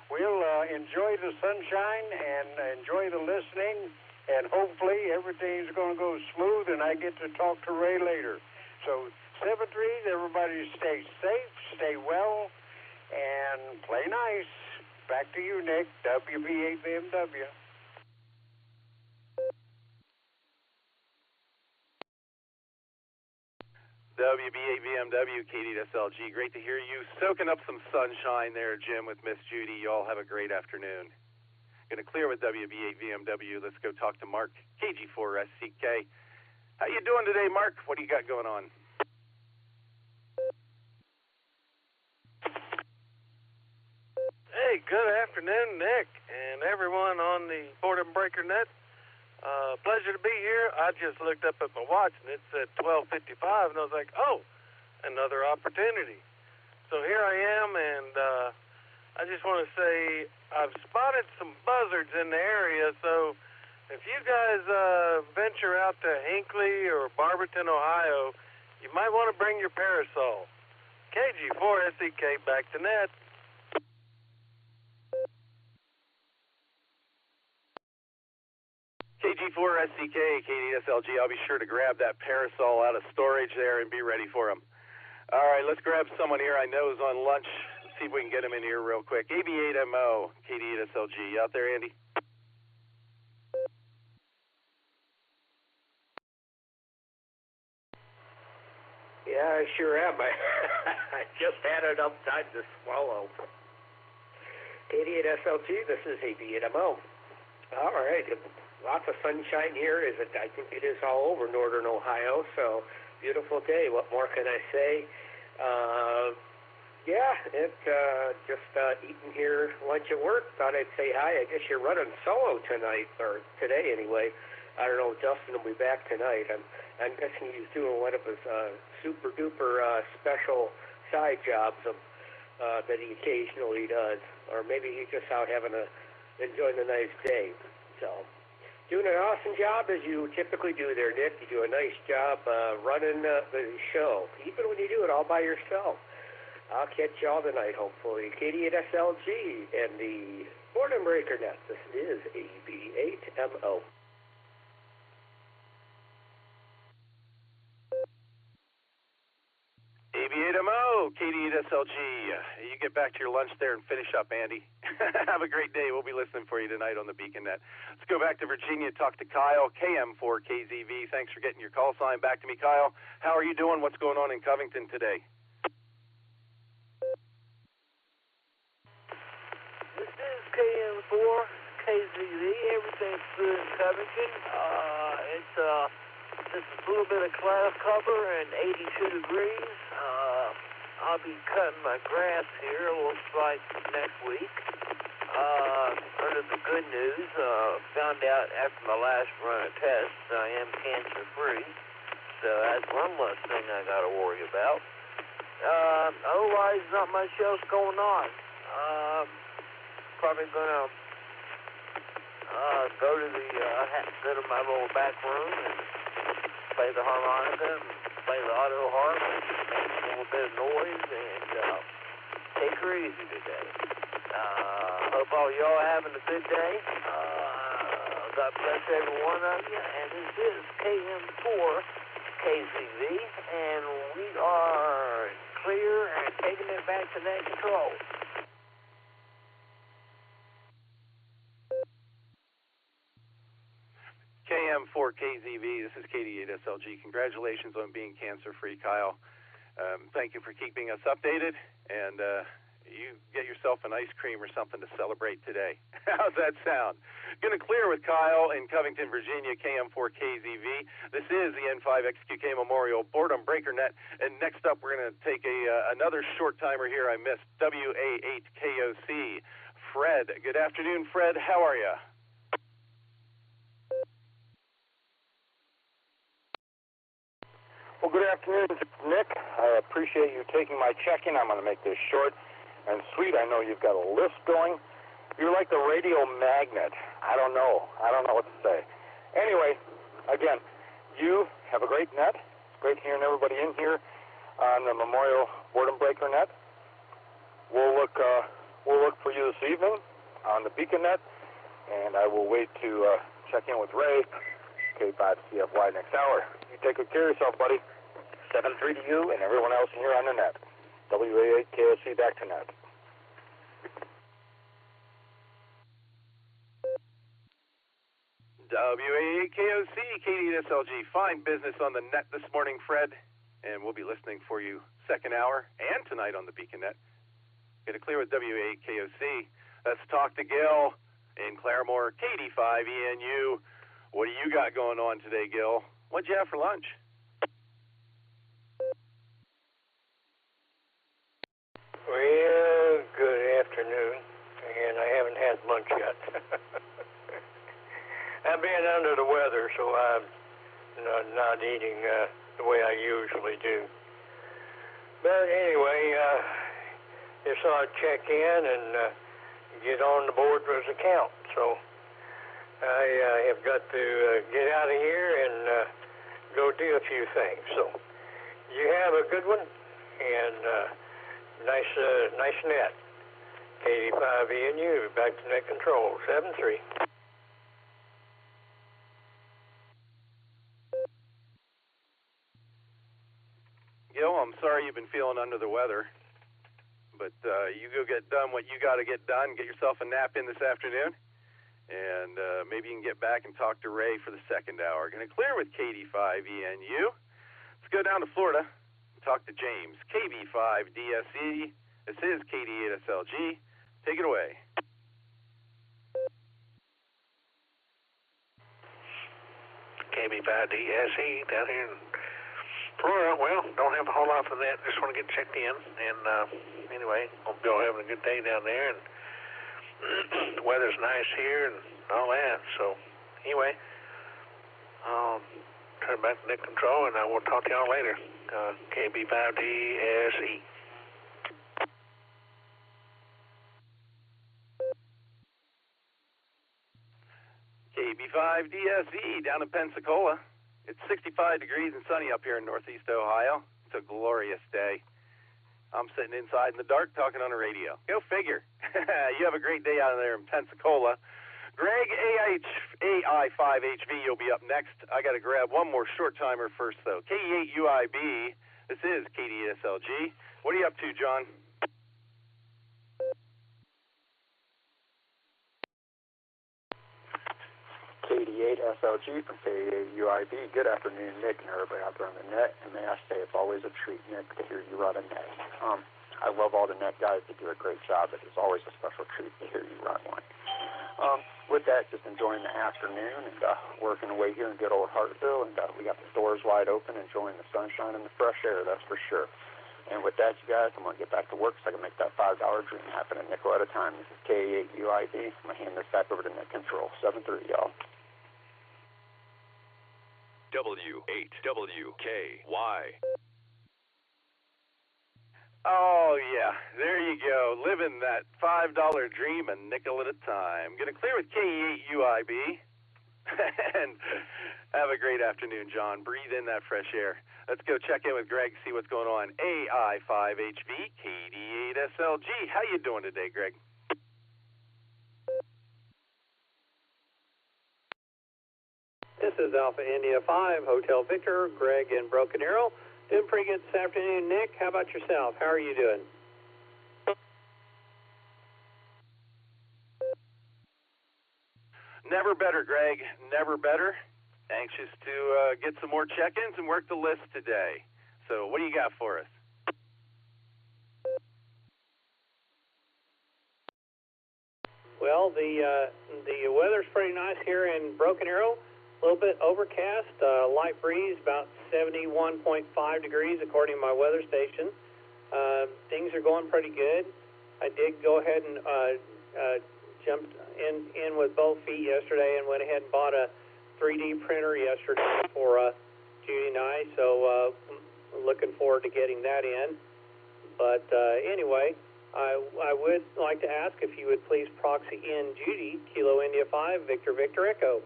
we'll enjoy the sunshine and enjoy the listening, and hopefully everything's going to go smooth and I get to talk to Ray later. So 7-3, everybody stay safe, stay well, and play nice. Back to you, Nick, WB8BMW. WB8VMW, KD8SLG. Great to hear you soaking up some sunshine there, Jim, with Miss Judy. You all have a great afternoon. Going to clear with WB8VMW. Let's go talk to Mark, KG4SCK. How you doing today, Mark? What do you got going on? Hey, good afternoon, Nick, and everyone on the Boredom Breaker Net. Pleasure to be here. I just looked up at my watch, and it said 12:55, and I was like, oh, another opportunity. So here I am, and I just want to say I've spotted some buzzards in the area, so if you guys venture out to Hinckley or Barberton, Ohio, you might want to bring your parasol. KG4SCK, back to net. KG4SCK, KD8SLG. I'll be sure to grab that parasol out of storage there and be ready for him. All right, let's grab someone here I know is on lunch. Let's see if we can get him in here real quick. AB8MO, KD8SLG. You out there, Andy? Yeah, I sure am. I just had it upside to swallow. KD8SLG, this is AB8MO. All right. Lots of sunshine here. I think it is all over northern Ohio, so beautiful day. What more can I say? Just eating here lunch at work. Thought I'd say hi. I guess you're running solo tonight, or today anyway. I don't know. Justin will be back tonight. I'm guessing he's doing one of his super duper special side jobs that he occasionally does, or maybe he's just out enjoying a nice day. So. Doing an awesome job as you typically do there, Nick. You do a nice job running the show, even when you do it all by yourself. I'll catch y'all tonight, hopefully. KD8SLG and the Boredom Breaker Net. This is AB8MO. AB8MO, KD8SLG. You get back to your lunch there and finish up, Andy. Have a great day. We'll be listening for you tonight on the Beacon Net. Let's go back to Virginia, talk to Kyle, KM4KZV. Thanks for getting your call sign back to me, Kyle. How are you doing? What's going on in Covington today? This is KM4KZV. Everything's good in Covington. It's just a little bit of cloud cover and 82 degrees. I'll be cutting my grass here, looks like next week. Under the good news, found out after my last run of tests I am cancer-free. So that's one less thing I got to worry about. Otherwise, not much else going on. Probably going to go to my little back room and play the harmonica and play the auto harp and make a little bit of noise and take her easy today. Hope all y'all are having a good day. God bless every one of you. And this is KM4KZV, and we are clear and taking it back to net control. KM4KZV, this is KD8SLG. Congratulations on being cancer-free, Kyle. Thank you for keeping us updated, and you get yourself an ice cream or something to celebrate today. How's that sound? Going to clear with Kyle in Covington, Virginia, KM4KZV. This is the N5XQK Memorial Boredom BreakerNet. And next up, we're going to take another short timer here I missed, WA8KOC. Fred. Good afternoon, Fred. How are you? Well, good afternoon, Nick. I appreciate you taking my check-in. I'm going to make this short and sweet. I know you've got a list going. You're like the radio magnet. I don't know what to say. Anyway, again, you have a great net. It's great hearing everybody in here on the Memorial Boredom Breaker Net. We'll look for you this evening on the Beacon Net, and I will wait to check in with Ray, K5CFY, next hour. You take good care of yourself, buddy. 7-3 to you and everyone else in here on the net. WA8KOC back to net. WA8KOC, KDSLG. Fine business on the net this morning, Fred. And we'll be listening for you second hour and tonight on the Beacon Net. Get it clear with WA8KOC. Let's talk to Gil in Claremore, KD5ENU. What do you got going on today, Gil? What'd you have for lunch? Well, good afternoon, and I haven't had lunch yet. I've been under the weather, so I'm not eating the way I usually do. But anyway, just thought I'd check in and get on the board's account. So I have got to get out of here and go do a few things. So you have a good one, and nice net. KD5ENU, back to net control, 7-3. Gil, I'm sorry you've been feeling under the weather, but you go get done what you got to get done. Get yourself a nap in this afternoon, and maybe you can get back and talk to Ray for the second hour. Going to clear with KD5ENU. Let's go down to Florida. Talk to James, KB5DSE. This is KD8SLG. Take it away. KB5DSE down here in Florida. Well, don't have a whole lot for that. Just want to get checked in. And anyway, hope you're all having a good day down there. And the weather's nice here and all that. So anyway, I'll turn back to net control, and I will talk to y'all later. KB5DSE. KB5DSE down in Pensacola. It's 65 degrees and sunny up here in Northeast Ohio. It's a glorious day. I'm sitting inside in the dark talking on the radio. Go figure. You have a great day out there in Pensacola. Greg, AI5HV, you'll be up next. I got to grab one more short timer first, though. KE8UIB. This is KDSLG. What are you up to, John? KD8SLG from KE8UIB. Good afternoon, Nick, and everybody out there on the net. And may I say, it's always a treat, Nick, to hear you run a net. I love all the net guys that do a great job. It is always a special treat to hear you run one. With that, just enjoying the afternoon and working away here in good old Hartville, and we got the doors wide open, enjoying the sunshine and the fresh air, that's for sure. And with that, you guys, I'm going to get back to work so I can make that $5 dream happen a nickel at a time. This is KE8UIB. I'm going to hand this back over to net control. 7-3, y'all. W8WKY. Oh, yeah, there you go. Living that $5 dream a nickel at a time. Going to clear with KE8UIB. And have a great afternoon, John. Breathe in that fresh air. Let's go check in with Greg, see what's going on. AI5HV, KD8SLG. How you doing today, Greg? This is Alpha India 5, Hotel Victor, Greg in Broken Arrow. Doing pretty good this afternoon, Nick. How about yourself? How are you doing? Never better, Greg. Never better. Anxious to get some more check-ins and work the list today. So what do you got for us? Well, the weather's pretty nice here in Broken Arrow. A little bit overcast, light breeze, about 71.5 degrees according to my weather station. Things are going pretty good. I did go ahead and jumped in with both feet yesterday and went ahead and bought a 3D printer yesterday for Judy and I, so looking forward to getting that in. But anyway, I would like to ask if you would please proxy in Judy, Kilo India 5, Victor Victor Echo.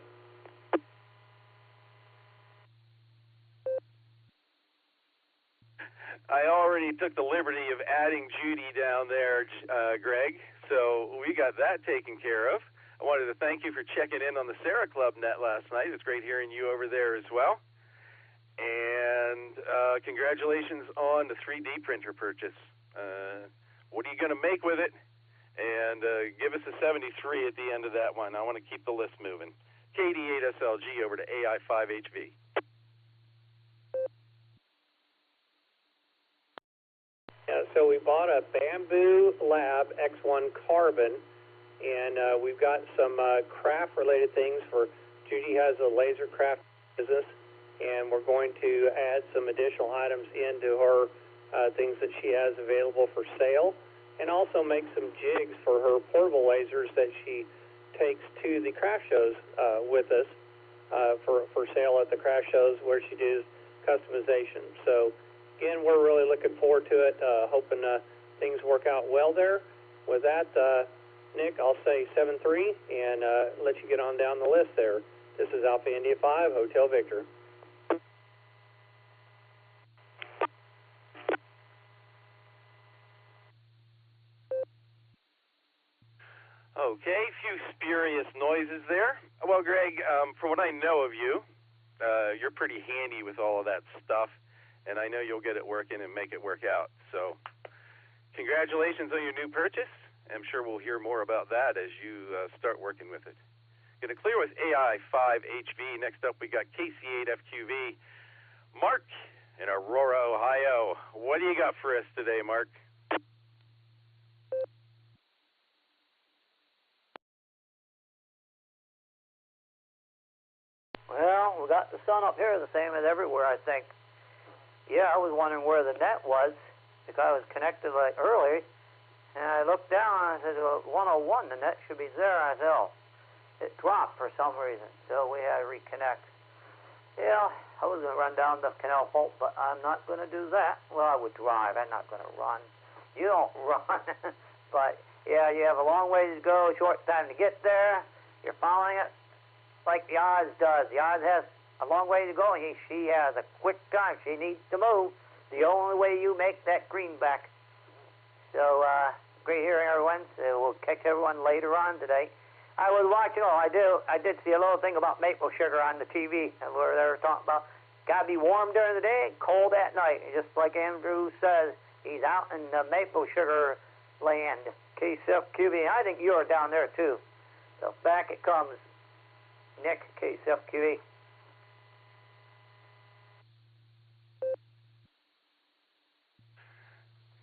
I already took the liberty of adding Judy down there, Greg, so we got that taken care of. I wanted to thank you for checking in on the SARA Club net last night. It's great hearing you over there as well. And congratulations on the 3D printer purchase. What are you going to make with it? And give us a 73 at the end of that one. I want to keep the list moving. KD8SLG over to AI5HV. Yeah, so we bought a Bamboo Lab X1 Carbon, and we've got some craft-related things for Judy has a laser craft business, and we're going to add some additional items into her things that she has available for sale, and also make some jigs for her portable lasers that she takes to the craft shows with us for sale at the craft shows where she does customization. So again, we're really looking forward to it, hoping things work out well there. With that, Nick, I'll say 7-3 and let you get on down the list there. This is Alpha India 5, Hotel Victor. Okay, a few spurious noises there. Well, Greg, from what I know of you, you're pretty handy with all of that stuff, and I know you'll get it working and make it work out. So congratulations on your new purchase. I'm sure we'll hear more about that as you start working with it. Going to clear with AI5HV. Next up, we got KC8FQV. Mark in Aurora, Ohio. What do you got for us today, Mark? Well, we got the sun up here the same as everywhere, I think. Yeah, I was wondering where the net was because I was connected like early, and I looked down and I said, well, 101, the net should be there. I said, oh, it dropped for some reason, so we had to reconnect. Yeah, I was going to run down the Canal Fault, but I'm not going to do that. Well, I would drive. I'm not going to run. You don't run. But, yeah, you have a long ways to go, short time to get there. You're following it like the Oz does. The Oz has a long way to go, and she has a quick time. She needs to move. The only way you make that greenback. So, great hearing, everyone. So we'll catch everyone later on today. I was watching, I did see a little thing about maple sugar on the TV, where they were talking about got to be warm during the day, cold at night. And just like Andrew says, he's out in the maple sugar land, KCFQV. I think you're down there, too. So back it comes. Nick, KCFQV.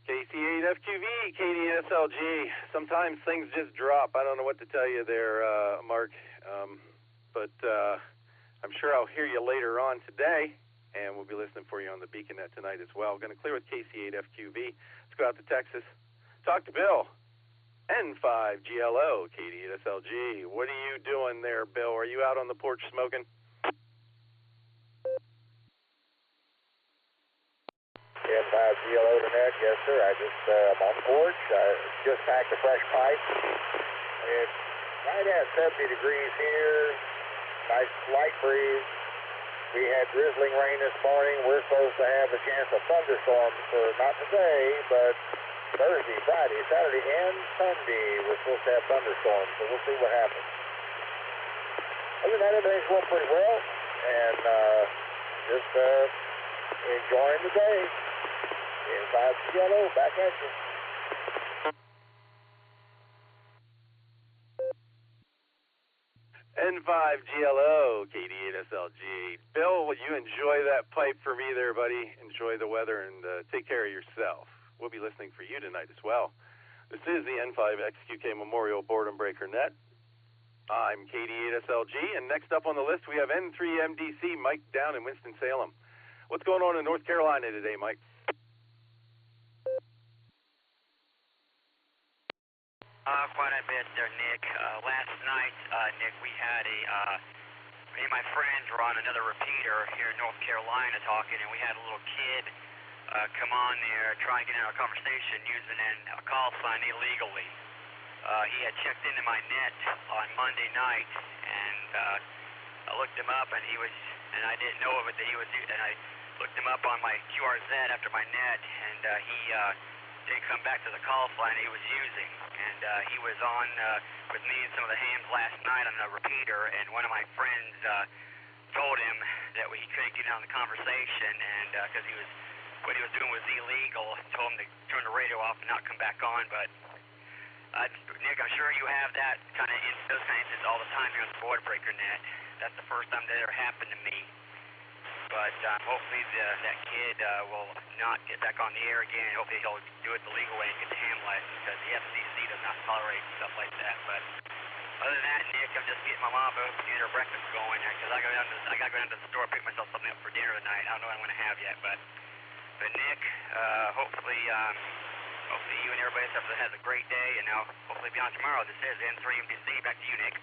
KC8FQV, KDSLG. Sometimes things just drop. I don't know what to tell you there, Mark. But I'm sure I'll hear you later on today, and we'll be listening for you on the BeaconNet tonight as well. Going to clear with KC8FQV. Let's go out to Texas. Talk to Bill. N5GLO, KDSLG. What are you doing there, Bill? Are you out on the porch smoking? N5GLO to net, yes sir. I'm on the porch. I just packed a fresh pipe. It's right at 70 degrees here. Nice light breeze. We had drizzling rain this morning. We're supposed to have a chance of thunderstorms for not today, but Thursday, Friday, Saturday, and Sunday, we're supposed to have thunderstorms, so we'll see what happens. Other than that, everything's going pretty well, and just enjoying the day. N5GLO, back at you. N5GLO, KD8SLG. Bill, will you enjoy that pipe for me there, buddy? Enjoy the weather and take care of yourself. We'll be listening for you tonight as well. This is the N5XQK Memorial Boredom Breaker Net. I'm KD8SLG, and next up on the list we have N3MDC, Mike down in Winston-Salem. What's going on in North Carolina today, Mike? Quite a bit there, Nick. Last night, Nick, we had me and my friends were on another repeater here in North Carolina talking, and we had a little kid come on there trying to get into a conversation using a call sign illegally. He had checked into my net on Monday night, and I looked him up, and I didn't know of it that he was, and I looked him up on my QRZ after my net, and he didn't come back to the call sign he was using, and he was on with me and some of the hams last night on a repeater, and one of my friends told him that he couldn't get on the conversation, and because what he was doing was illegal, told him to turn the radio off and not come back on. But Nick, I'm sure you have that those kind of instances all the time here on the Board Breaker Net. That's the first time that ever happened to me. But hopefully that kid will not get back on the air again. Hopefully he'll do it the legal way and get the ham license, because the FCC does not tolerate stuff like that. But other than that, Nick, I'm just getting my mom to get her breakfast going, because I got to go down to the store and pick myself something up for dinner tonight. I don't know what I'm going to have yet, but Nick, hopefully you and everybody else has a great day, and now hopefully beyond tomorrow. This is N3MDC. Back to you, Nick.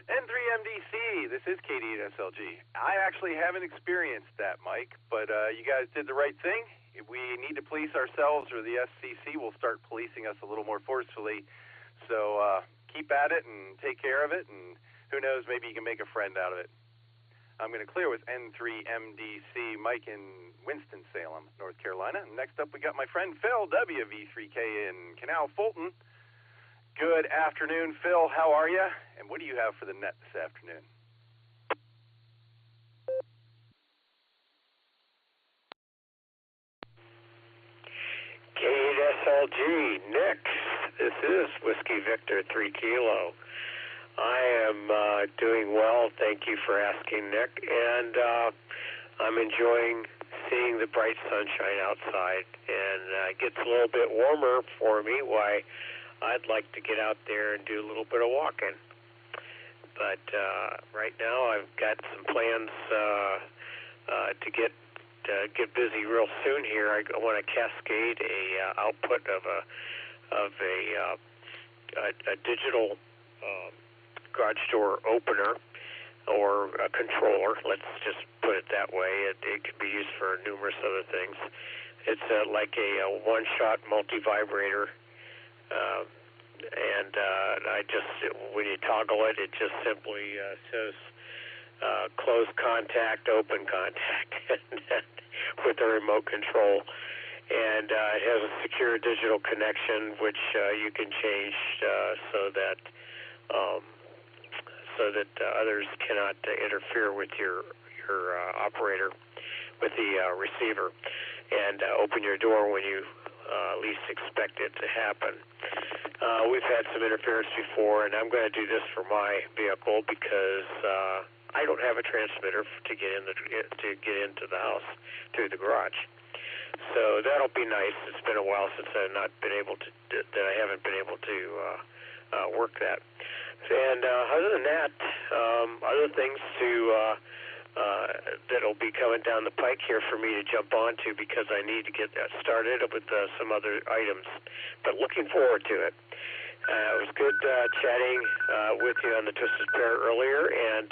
N3MDC, this is KD8SLG. I actually haven't experienced that, Mike, but you guys did the right thing. If we need to police ourselves, or the FCC will start policing us a little more forcefully. So keep at it and take care of it, and who knows, maybe you can make a friend out of it. I'm going to clear with N3MDC, Mike in Winston-Salem, North Carolina. Next up, we got my friend Phil, WV3K in Canal Fulton. Good afternoon, Phil. How are you? And what do you have for the net this afternoon? KSLG, Nick. This is Whiskey Victor 3 Kilo. I am doing well. Thank you for asking, Nick. And I'm enjoying seeing the bright sunshine outside. And it gets a little bit warmer for me. Why, I'd like to get out there and do a little bit of walking. But right now I've got some plans to get busy real soon here. I want to cascade a output of a digital garage door opener or a controller. Let's just put it that way. It could be used for numerous other things. It's like a one-shot multi-vibrator. And when you toggle it, it just simply says close contact, open contact with the remote control. And it has a secure digital connection, which you can change so that others cannot interfere with your operator, with the receiver, and open your door when you least expect it to happen. We've had some interference before, and I'm going to do this for my vehicle because I don't have a transmitter to get into the house through the garage. So that'll be nice. It's been a while since I haven't been able to work that. And other than that, other things that'll be coming down the pike here for me to jump onto, because I need to get that started with some other items. But looking forward to it. It was good chatting with you on the Twisted Pair earlier, and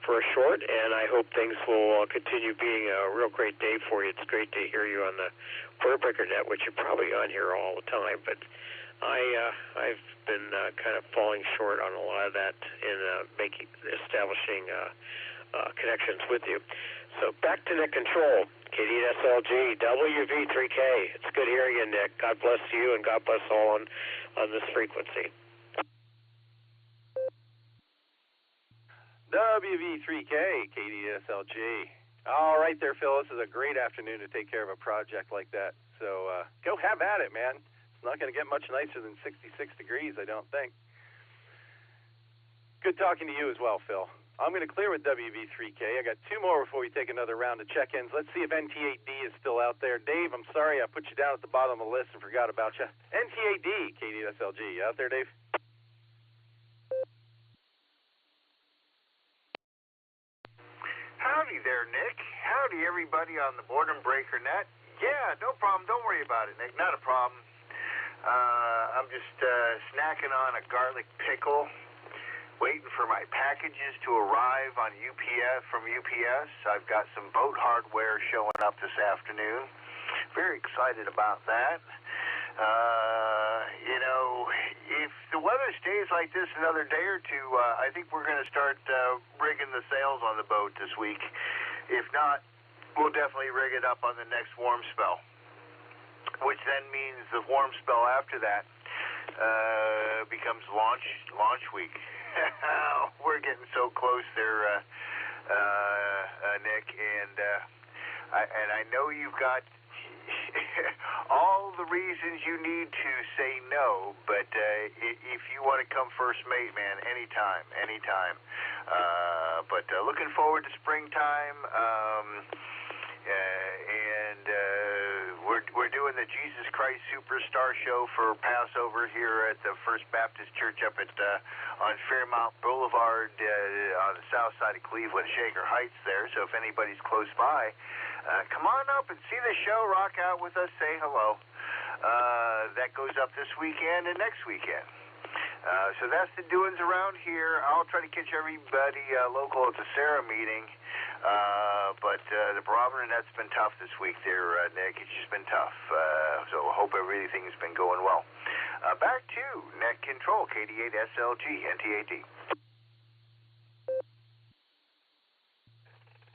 for a short, and I hope things will continue being a real great day for you. It's great to hear you on the Board Breaker Net, which you're probably on here all the time, but I've been kind of falling short on a lot of that in establishing connections with you. So back to Nick Control, KD8SLG, WV3K. It's good hearing you, Nick. God bless you, and God bless all on this frequency. WV3K, KD8SLG. All right there, Phil. This is a great afternoon to take care of a project like that. So go have at it, man. It's not going to get much nicer than 66 degrees, I don't think. Good talking to you as well, Phil. I'm going to clear with WV3K. I got two more before we take another round of check-ins. Let's see if NT8D is still out there. Dave, I'm sorry I put you down at the bottom of the list and forgot about you. NT8D, KD8SLG. You out there, Dave? Howdy there, Nick. Howdy, everybody on the Boredom Breaker Net. Yeah, no problem. Don't worry about it, Nick. Not a problem. I'm just snacking on a garlic pickle, waiting for my packages to arrive on UPS from UPS. I've got some boat hardware showing up this afternoon. Very excited about that. You know, if the weather stays like this another day or two, I think we're going to start rigging the sails on the boat this week. If not, we'll definitely rig it up on the next warm spell, which then means the warm spell after that becomes launch week. We're getting so close there, Nick, and I know you've got all the reasons you need to say no, but if you want to come first mate, man, anytime. But looking forward to springtime, and we're doing the Jesus Christ Superstar show for Passover here at the First Baptist Church up at on Fairmount Boulevard on the south side of Cleveland, Shaker Heights there. So if anybody's close by, come on up and see the show, rock out with us, say hello. That goes up this weekend and next weekend. So that's the doings around here. I'll try to catch everybody local at the SARA meeting. But the barometer net's been tough this week there, Nick. It's just been tough. So I hope everything's been going well. Back to Net Control, KD8SLG, NT8D.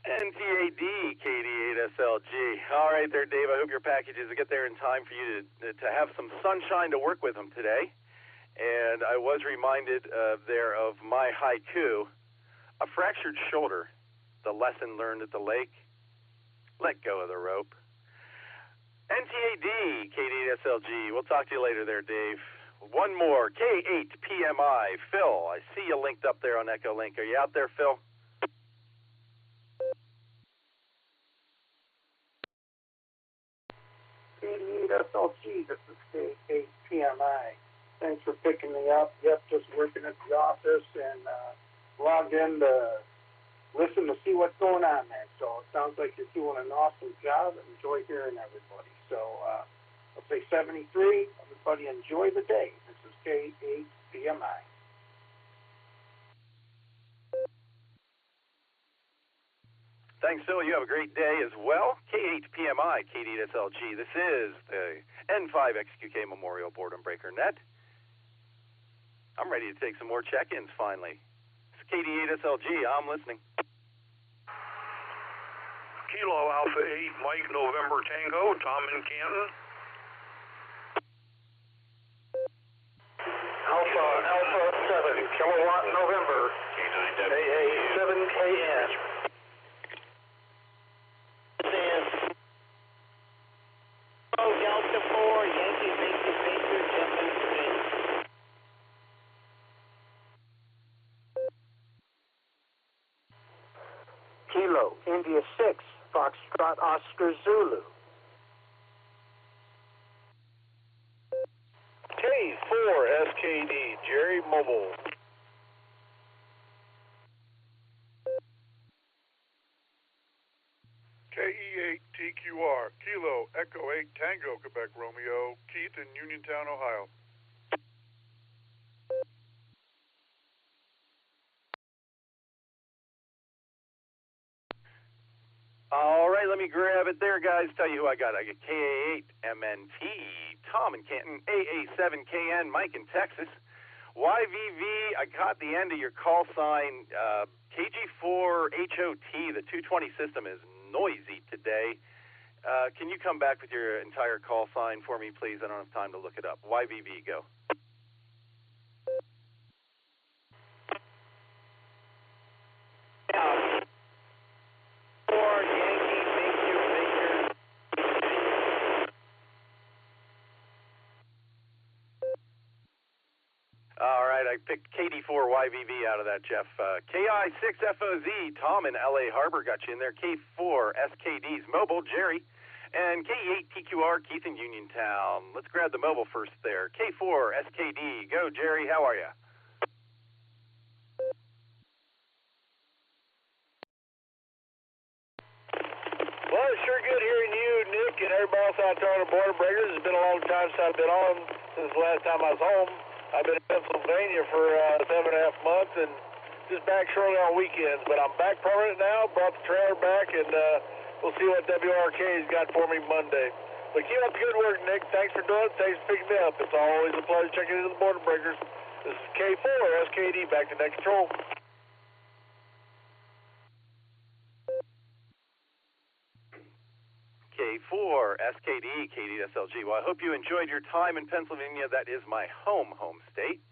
NT8D, KD8SLG. All right there, Dave. I hope your packages will get there in time for you to have some sunshine to work with them today. And I was reminded there of my haiku, a fractured shoulder, the lesson learned at the lake, let go of the rope. NT8D, KD8SLG. We'll talk to you later there, Dave. One more, K8PMI. Phil, I see you linked up there on Echolink. Are you out there, Phil? KD8SLG, this is K8PMI. Thanks for picking me up. Yep, just working at the office and logged in to listen to see what's going on there. So it sounds like you're doing an awesome job. Enjoy hearing everybody. So I'll say 73. Everybody enjoy the day. This is K8PMI. Thanks, Phil. You have a great day as well. K8PMI, KD8SLG. This is the N5XQK Memorial Boredom Breaker Net. I'm ready to take some more check-ins finally. It's KD8SLG. I'm listening. Kilo Alpha 8, Mike November Tango, Tom in Canton. Alpha 7, Kilowatt November, AA 7KN. Delta 4, Yankee Victor, Justin Smith. Kilo, India 6, Foxtrot Oscar Zulu. K4 SKD, Jerry Mobile. KE8 TQR, Kilo, Echo 8, Tango, Quebec, Romeo, Keith in Uniontown, Ohio. All right, let me grab it there, guys. Tell you who I got. I got KA8MNT, Tom in Canton, AA7KN, Mike in Texas, YVV. I caught the end of your call sign. KG4HOT, the 220 system is noisy today. Can you come back with your entire call sign for me, please? I don't have time to look it up. YVV, go. All right, I I picked KD4YVV out of that, Jeff. KI6FOZ, Tom in LA Harbor got you in there. K4SKD's Mobile, Jerry. And K8TQR, Keith in Uniontown. Let's grab the mobile first there. K4SKD. Go, Jerry. How are you? Well, it's sure good hearing you, Nick, and everybody else out there on the Border Breakers. It's been a long time since I've been on, since the last time I was home. I've been in Pennsylvania for 7.5 months and just back shortly on weekends. But I'm back permanent now, brought the trailer back, and we'll see what WRK's got for me Monday. But keep up the good work, Nick. Thanks for doing it. Thanks for picking me up. It's always a pleasure checking into the Border Breakers. This is K4SKD, back to Net Control. K4SKD, KDSLG. Well, I hope you enjoyed your time in Pennsylvania. That is my home state.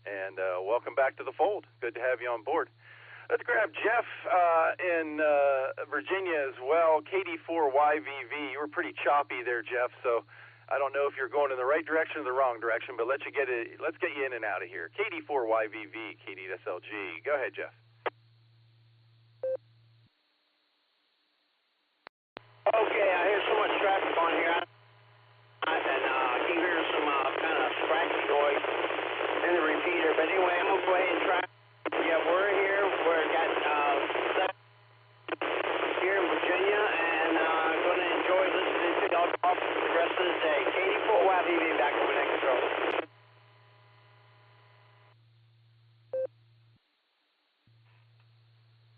And welcome back to the fold. Good to have you on board. Let's grab Jeff in Virginia as well. KD4YVV. You were pretty choppy there, Jeff, so I don't know if you're going in the right direction or the wrong direction, but let's get you in and out of here. KD4YVV, KDSLG. Go ahead, Jeff. Okay, I hear so much traffic on here, and I can hear some kind of scratchy noise in the repeater. But anyway, I'm gonna go ahead and try. Yeah, we're here. We're got here in Virginia, and gonna enjoy listening to y'all talk for the rest of the day. KD4YVV back over Net Control.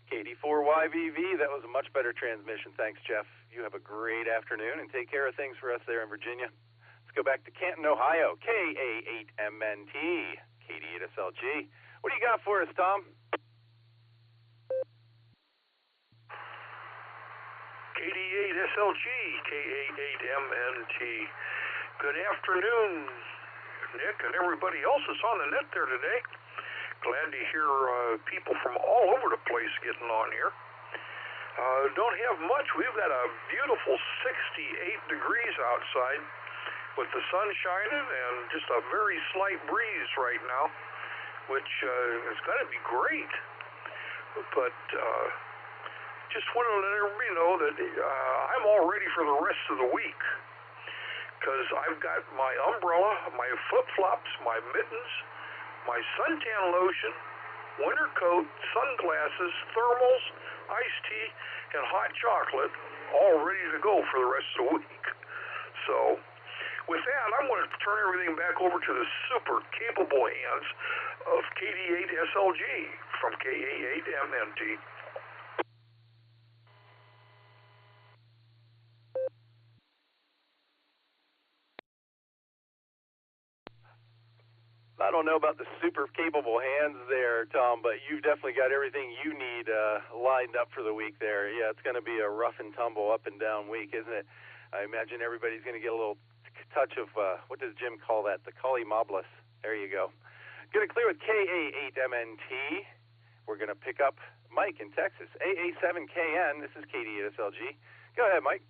KD4YVV, that was a much better transmission. Thanks, Jeff. You have a great afternoon, and take care of things for us there in Virginia. Let's go back to Canton, Ohio. KA8MNT, KD8SLG. What do you got for us, Tom? KD8SLG, KA8MNT. Good afternoon, Nick, and everybody else that's on the net there today. Glad to hear people from all over the place getting on here. Don't have much. We've got a beautiful 68 degrees outside with the sun shining and just a very slight breeze right now, which is going to be great. But just want to let everybody know that I'm all ready for the rest of the week because I've got my umbrella, my flip-flops, my mittens, my suntan lotion, winter coat, sunglasses, thermals, iced tea, and hot chocolate all ready to go for the rest of the week. So with that, I'm going to turn everything back over to the super capable hands of KD8SLG from KA8MNT. I don't know about the super capable hands there, Tom, but you've definitely got everything you need lined up for the week there. Yeah, it's going to be a rough and tumble, up and down week, isn't it? I imagine everybody's going to get a little touch of, what does Jim call that? The collimoblus. There you go. Going to clear with KA8MNT. We're going to pick up Mike in Texas. AA7KN. This is KD8SLG. Go ahead, Mike.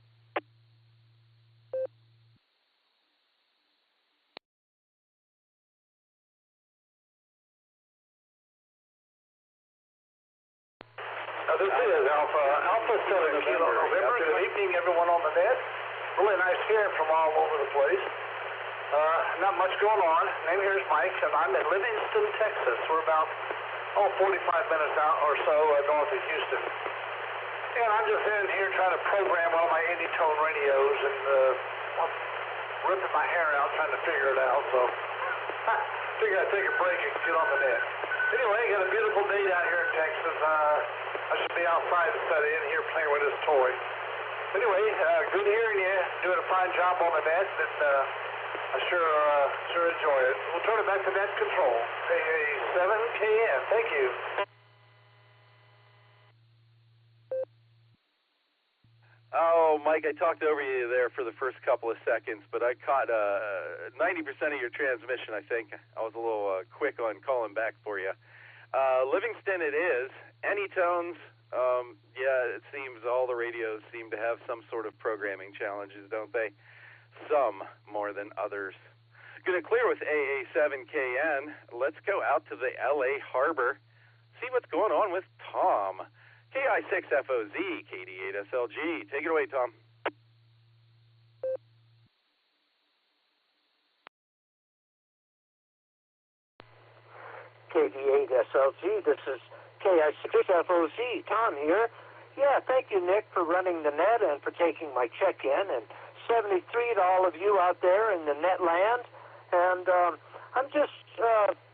This is Alpha 7 Kilo November. Good evening, everyone on the net. Really nice hearing from all over the place. Not much going on. Name here is Mike, and I'm in Livingston, Texas. We're about 45 minutes out or so north of Houston. And I'm just in here trying to program all my Anytone radios, and I'm ripping my hair out trying to figure it out. So I figured I'd take a break and get on the net. Anyway, got a beautiful day down here in Texas. I should be outside instead of in here playing with this toy. Anyway, good hearing you. Doing a fine job on the net, and I sure enjoy it. We'll turn it back to Net Control. AA7KN. Thank you. Oh, Mike, I talked over you there for the first couple of seconds, but I caught 90% of your transmission, I think. I was a little quick on calling back for you. Livingston it is. Anytones, yeah, it seems all the radios seem to have some sort of programming challenges, don't they? Some more than others. Going to clear with AA7KN. Let's go out to the LA Harbor, see what's going on with Tom. KI6FOZ, KD8SLG. Take it away, Tom. KD8SLG, this is KI6FOZ, Tom here. Yeah, thank you, Nick, for running the net and for taking my check-in, and 73 to all of you out there in the net land. And I'm just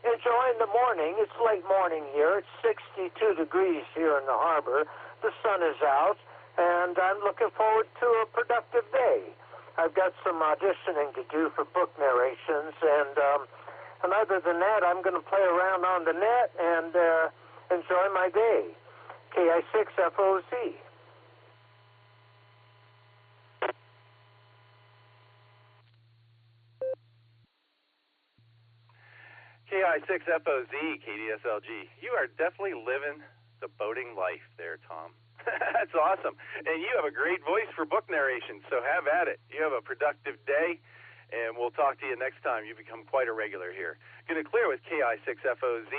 enjoying the morning. It's late morning here. It's 62 degrees here in the harbor. The sun is out, and I'm looking forward to a productive day. I've got some auditioning to do for book narrations, and other than that, I'm going to play around on the net and enjoy my day. KI6FOZ. KI6FOZ, KDSLG. You are definitely living the boating life there, Tom. That's awesome. And you have a great voice for book narration, so have at it. You have a productive day, and we'll talk to you next time. You become quite a regular here. Going to clear with KI6FOZ.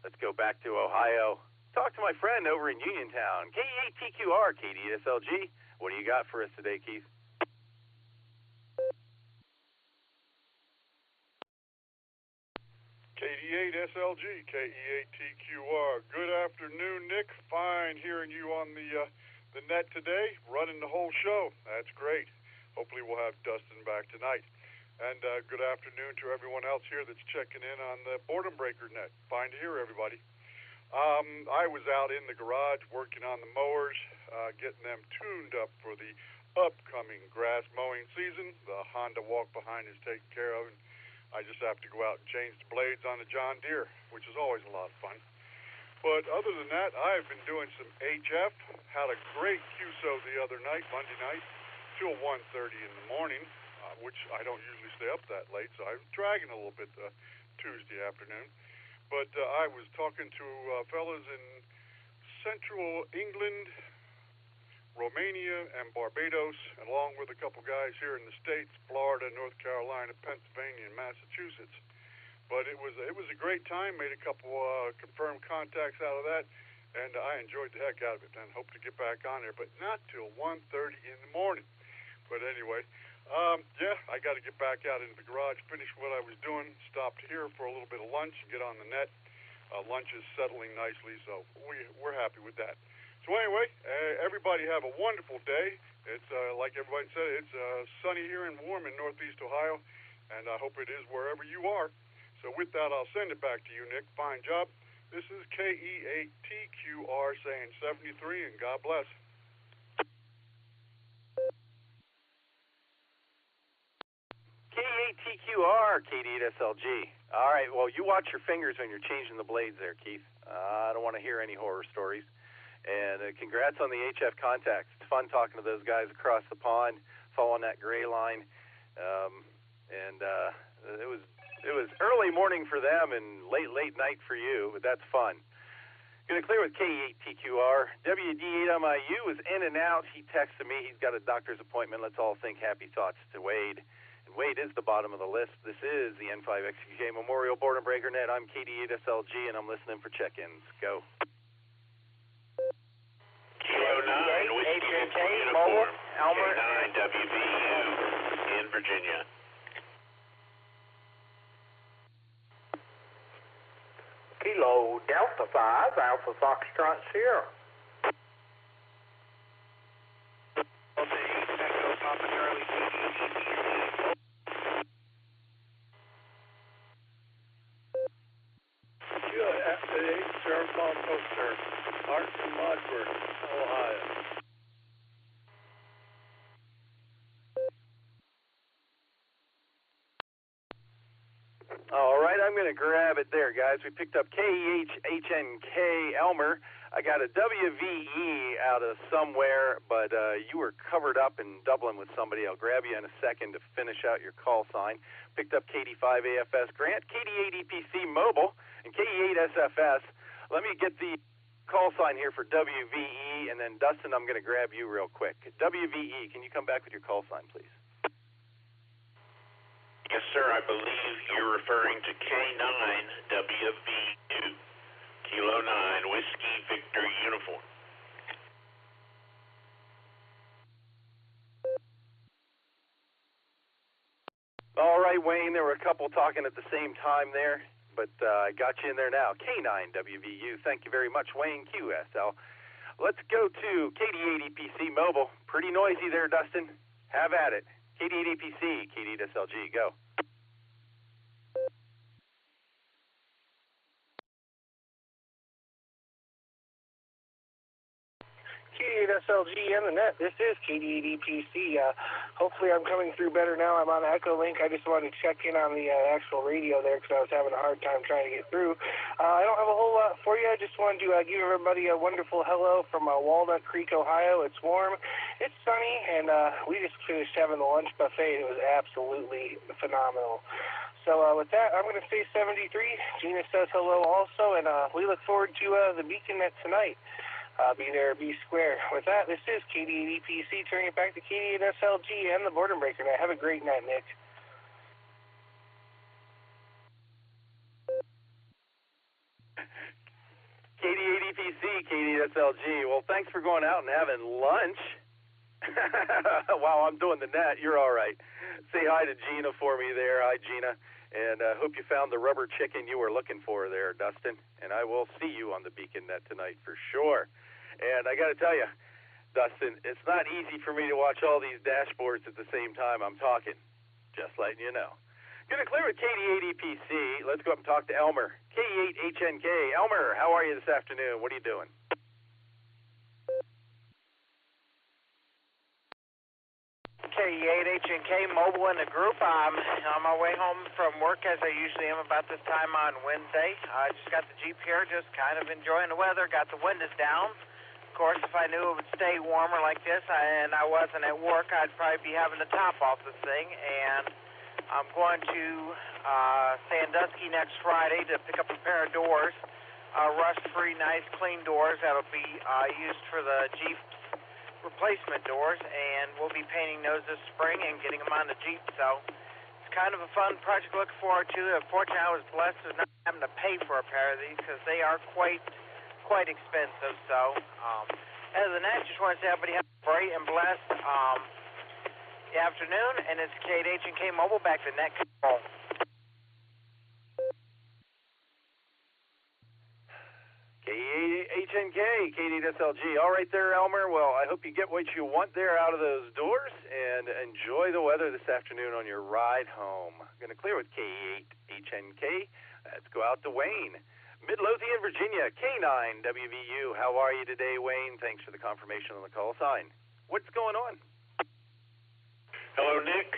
Let's go back to Ohio. Talk to my friend over in Uniontown. KE8TQR, KDSLG. What do you got for us today, Keith? KD8SLG, KE8TQR. Good afternoon, Nick. Fine hearing you on the net today, running the whole show. That's great. Hopefully we'll have Dustin back tonight. And good afternoon to everyone else here that's checking in on the Boredom Breaker net. Fine to hear everybody. I was out in the garage working on the mowers, getting them tuned up for the upcoming grass mowing season. The Honda walk behind is taken care of, and I just have to go out and change the blades on the John Deere, which is always a lot of fun. But other than that, I've been doing some HF. Had a great QSO the other night, Monday night, till 1:30 in the morning, which I don't usually stay up that late, so I'm dragging a little bit Tuesday afternoon. But I was talking to fellas in Central England, Romania, and Barbados, along with a couple guys here in the States, Florida, North Carolina, Pennsylvania, and Massachusetts. But it was a great time. Made a couple confirmed contacts out of that, and I enjoyed the heck out of it, and hope to get back on there, but not till 1:30 in the morning. But anyway, yeah, I got to get back out into the garage, finish what I was doing, stopped here for a little bit of lunch, and get on the net. Lunch is settling nicely, so we're happy with that. So anyway, everybody have a wonderful day. It's like everybody said, it's sunny here and warm in Northeast Ohio, and I hope it is wherever you are. So with that, I'll send it back to you, Nick. Fine job. This is KE8TQR saying 73, and God bless. KE8TQR, KD8SLG. All right, well, you watch your fingers when you're changing the blades there, Keith. I don't want to hear any horror stories. And congrats on the HF contacts. It's fun talking to those guys across the pond, following that gray line. It was early morning for them and late night for you, but that's fun. Going to clear with KE8TQR. WD8MIU is in and out. He texted me. He's got a doctor's appointment. Let's all think happy thoughts to Wade. And Wade is the bottom of the list. This is the N5XQK Memorial Boredom Breaker Net. I'm KD8SLG, and I'm listening for check-ins. Go. Kilo 9, Whiskey Uniform, K9 WVU in Virginia. Kilo Delta 5, Alpha Foxtrot Sierra. Good afternoon, sir. Bob Poster, Arts Modford, Ohio. All right, I'm going to grab it there, guys. We picked up KEHHNK Elmer. I got a WVE out of somewhere, but you were covered up in Dublin with somebody. I'll grab you in a second to finish out your call sign. Picked up KD5AFS Grant, KD8EPC Mobile, and KE8SFS. Let me get the call sign here for WVE, and then Dustin, I'm going to grab you real quick. WVE, can you come back with your call sign, please? Yes, sir. I believe you're referring to K9WVU, Kilo 9, Whiskey Victor Uniform. All right, Wayne, there were a couple talking at the same time there, but I got you in there now. K9WVU, thank you very much, Wayne, QSL. Let's go to KD8EPC Mobile. Pretty noisy there, Dustin. Have at it. KD8EPC, KD8SLG, go. KD8SLG and the net. This is KD8EPC. Hopefully I'm coming through better now. I'm on Echolink. I just wanted to check in on the actual radio there because I was having a hard time trying to get through. I don't have a whole lot for you. I just wanted to give everybody a wonderful hello from Walnut Creek, Ohio. It's warm. It's sunny, and we just finished having the lunch buffet. It was absolutely phenomenal. So with that, I'm going to say 73. Gina says hello also, and we look forward to the Beacon Net tonight. Be there, be square. With that, this is KD8EPC, turning it back to KD8SLG and the Boredom Breaker. Now, have a great night, Nick. KD8EPC, KD8SLG. Well, thanks for going out and having lunch. Wow, I'm doing the net. You're all right. Say hi to Gina for me there. Hi, Gina. And hope you found the rubber chicken you were looking for there, Dustin. And I will see you on the Beacon Net tonight for sure. And I got to tell you, Dustin, it's not easy for me to watch all these dashboards at the same time I'm talking. Just letting you know. Going to clear with KD8EPC. Let's go up and talk to Elmer. K8HNK. Elmer, how are you this afternoon? What are you doing? K8HNK Mobile in the group. I'm on my way home from work as I usually am about this time on Wednesday. I just got the Jeep here, just kind of enjoying the weather. Got the windows down. Of course, if I knew it would stay warmer like this and I wasn't at work, I'd probably be having the top off this thing. And I'm going to Sandusky next Friday to pick up a pair of doors, rust-free, nice, clean doors that'll be used for the Jeep replacement doors, and we'll be painting those this spring and getting them on the Jeep. So it's kind of a fun project to look forward to. Fortunately, I was blessed with not having to pay for a pair of these because they are quite expensive. So other than that, just want to say everybody have a great and blessed afternoon, and it's K8HNK Mobile back to net control. K8HNK, KD8SLG. All right there, Elmer. Well, I hope you get what you want there out of those doors and enjoy the weather this afternoon on your ride home. Going to clear with K8HNK. Let's go out to Wayne. Midlothian, Virginia, K9WVU. How are you today, Wayne? Thanks for the confirmation on the call sign. What's going on? Hello, Nick.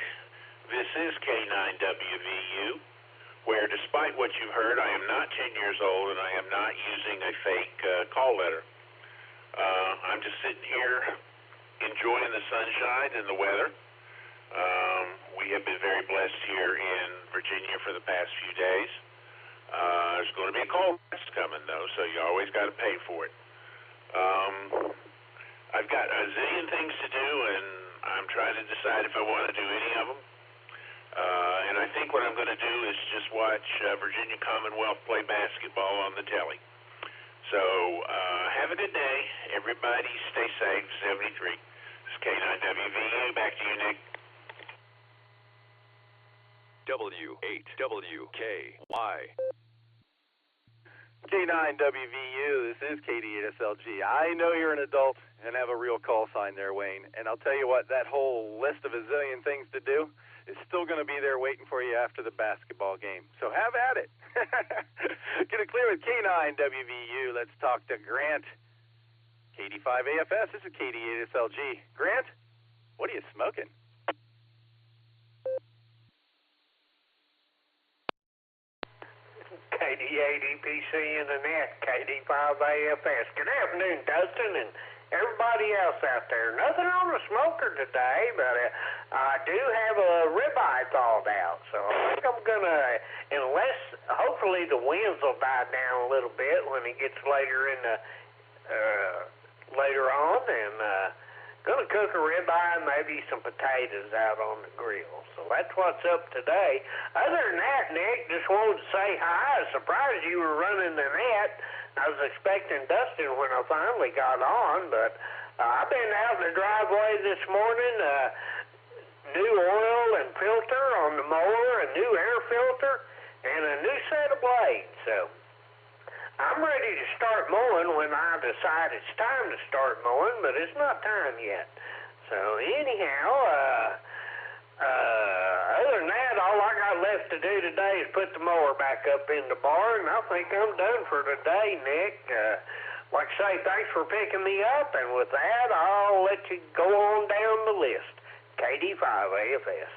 This is K9WVU, where despite what you've heard, I am not 10 years old and I am not using a fake call letter. I'm just sitting here enjoying the sunshine and the weather. We have been very blessed here in Virginia for the past few days. There's going to be a cold blast coming, though, so you always got to pay for it. I've got a zillion things to do, and I'm trying to decide if I want to do any of them. And I think what I'm going to do is just watch Virginia Commonwealth play basketball on the telly. So have a good day. Everybody stay safe. 73. This is K9WVU. Back to you, Nick. W8WKY. K9WVU, this is KD8SLG. I know you're an adult and have a real call sign there, Wayne. And I'll tell you what, that whole list of a zillion things to do is still going to be there waiting for you after the basketball game. So have at it. Get it clear with K9WVU. Let's talk to Grant. KD5AFS, this is KD8SLG. Grant, what are you smoking? KD8EPC in the net, KD5AFS. Good afternoon, Dustin, and everybody else out there. Nothing on the smoker today, but I do have a ribeye thawed out, so I think I'm gonna, unless hopefully the winds will die down a little bit when it gets later in the later on, and Gonna cook a ribeye and maybe some potatoes out on the grill. So that's what's up today. Other than that, Nick, just wanted to say hi. I was surprised you were running the net. I was expecting Dustin when I finally got on, but I've been out in the driveway this morning. New oil and filter on the mower, a new air filter, and a new set of blades. So I'm ready to start mowing when I decide it's time to start mowing, but it's not time yet. So anyhow, other than that, all I got left to do today is put the mower back up in the barn, and I think I'm done for today, Nick. Like I say, thanks for picking me up, and with that, I'll let you go on down the list. KD5AFS.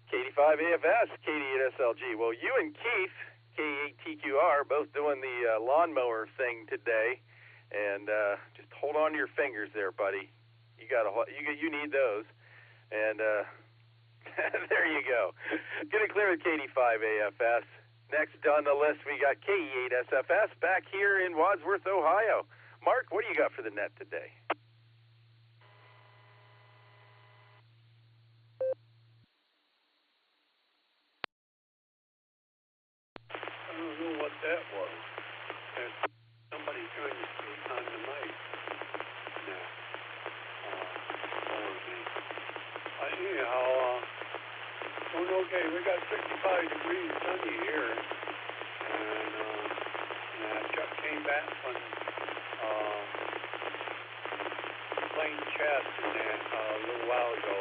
KD5AFS, KD8SLG. Well, you and Keith, K8TQR, both doing the lawnmower thing today, and just hold on to your fingers there, buddy. You need those, and there you go. Get it clear with KD5AFS. Next on the list, we got KE8SFS back here in Wadsworth, Ohio. Mark, what do you got for the net today? I don't know what that was. Somebody trying to speak on the mic. No. Anyhow, doing okay. We got 65 degrees sunny here. And Chuck came back from playing chess and that a little while ago.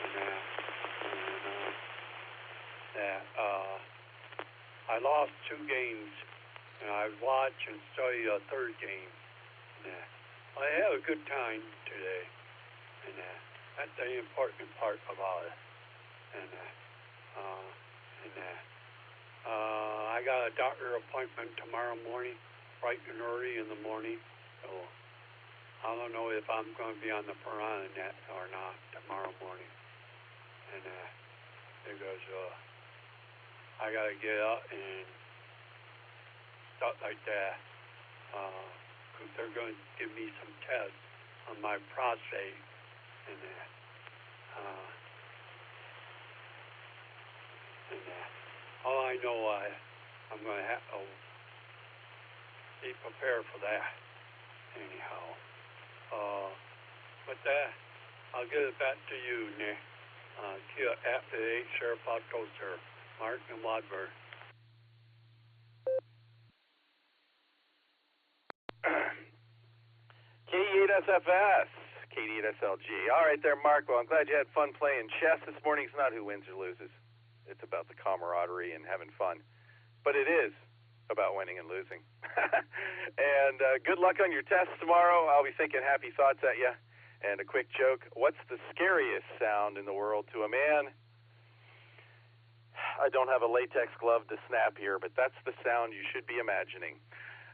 And I lost 2 games, and I watched and studied a 3rd game. And I had a good time today, and that's the important part about it. And I got a doctor appointment tomorrow morning, bright and early in the morning. So I don't know if I'm going to be on the piranha net or not tomorrow morning. And because I got to get up and stuff like that. Because they're going to give me some tests on my prostate and all I know, I'm going to have to be prepared for that. Anyhow, with that, I'll give it back to you, Nick. After the 8 Sheriff Coaster, Mark and Wadburn. K8SFS, KD8SLG. All right there, Mark. Well, I'm glad you had fun playing chess this morning. It's not who wins or loses. It's about the camaraderie and having fun. But it is about winning and losing. And good luck on your test tomorrow. I'll be thinking happy thoughts at you. And a quick joke. What's the scariest sound in the world to a man? I don't have a latex glove to snap here, but that's the sound you should be imagining.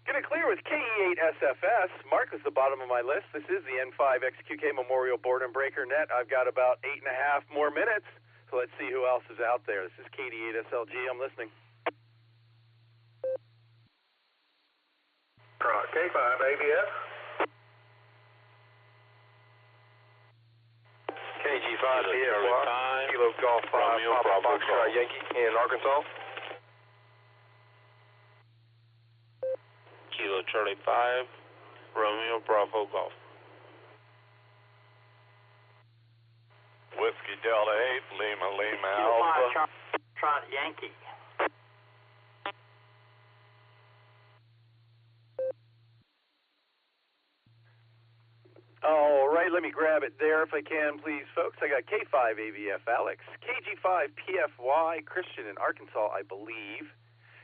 Get it clear with KE8SFS. Mark is the bottom of my list. This is the N5 XQK Memorial Boredom Breaker net. I've got about 8.5 more minutes. So let's see who else is out there. This is KD8SLG. I'm listening. K5 ABS. KG5 PFY, Kilo Golf 5, Papa Foxtrot Yankee in Arkansas. Kilo Charlie 5, Romeo Bravo Golf. Whiskey Delta 8, Lima Alpha. Trot Yankee. All right, let me grab it there if I can, please, folks. I got K5 AVF Alex, KG5 PFY Christian in Arkansas, I believe,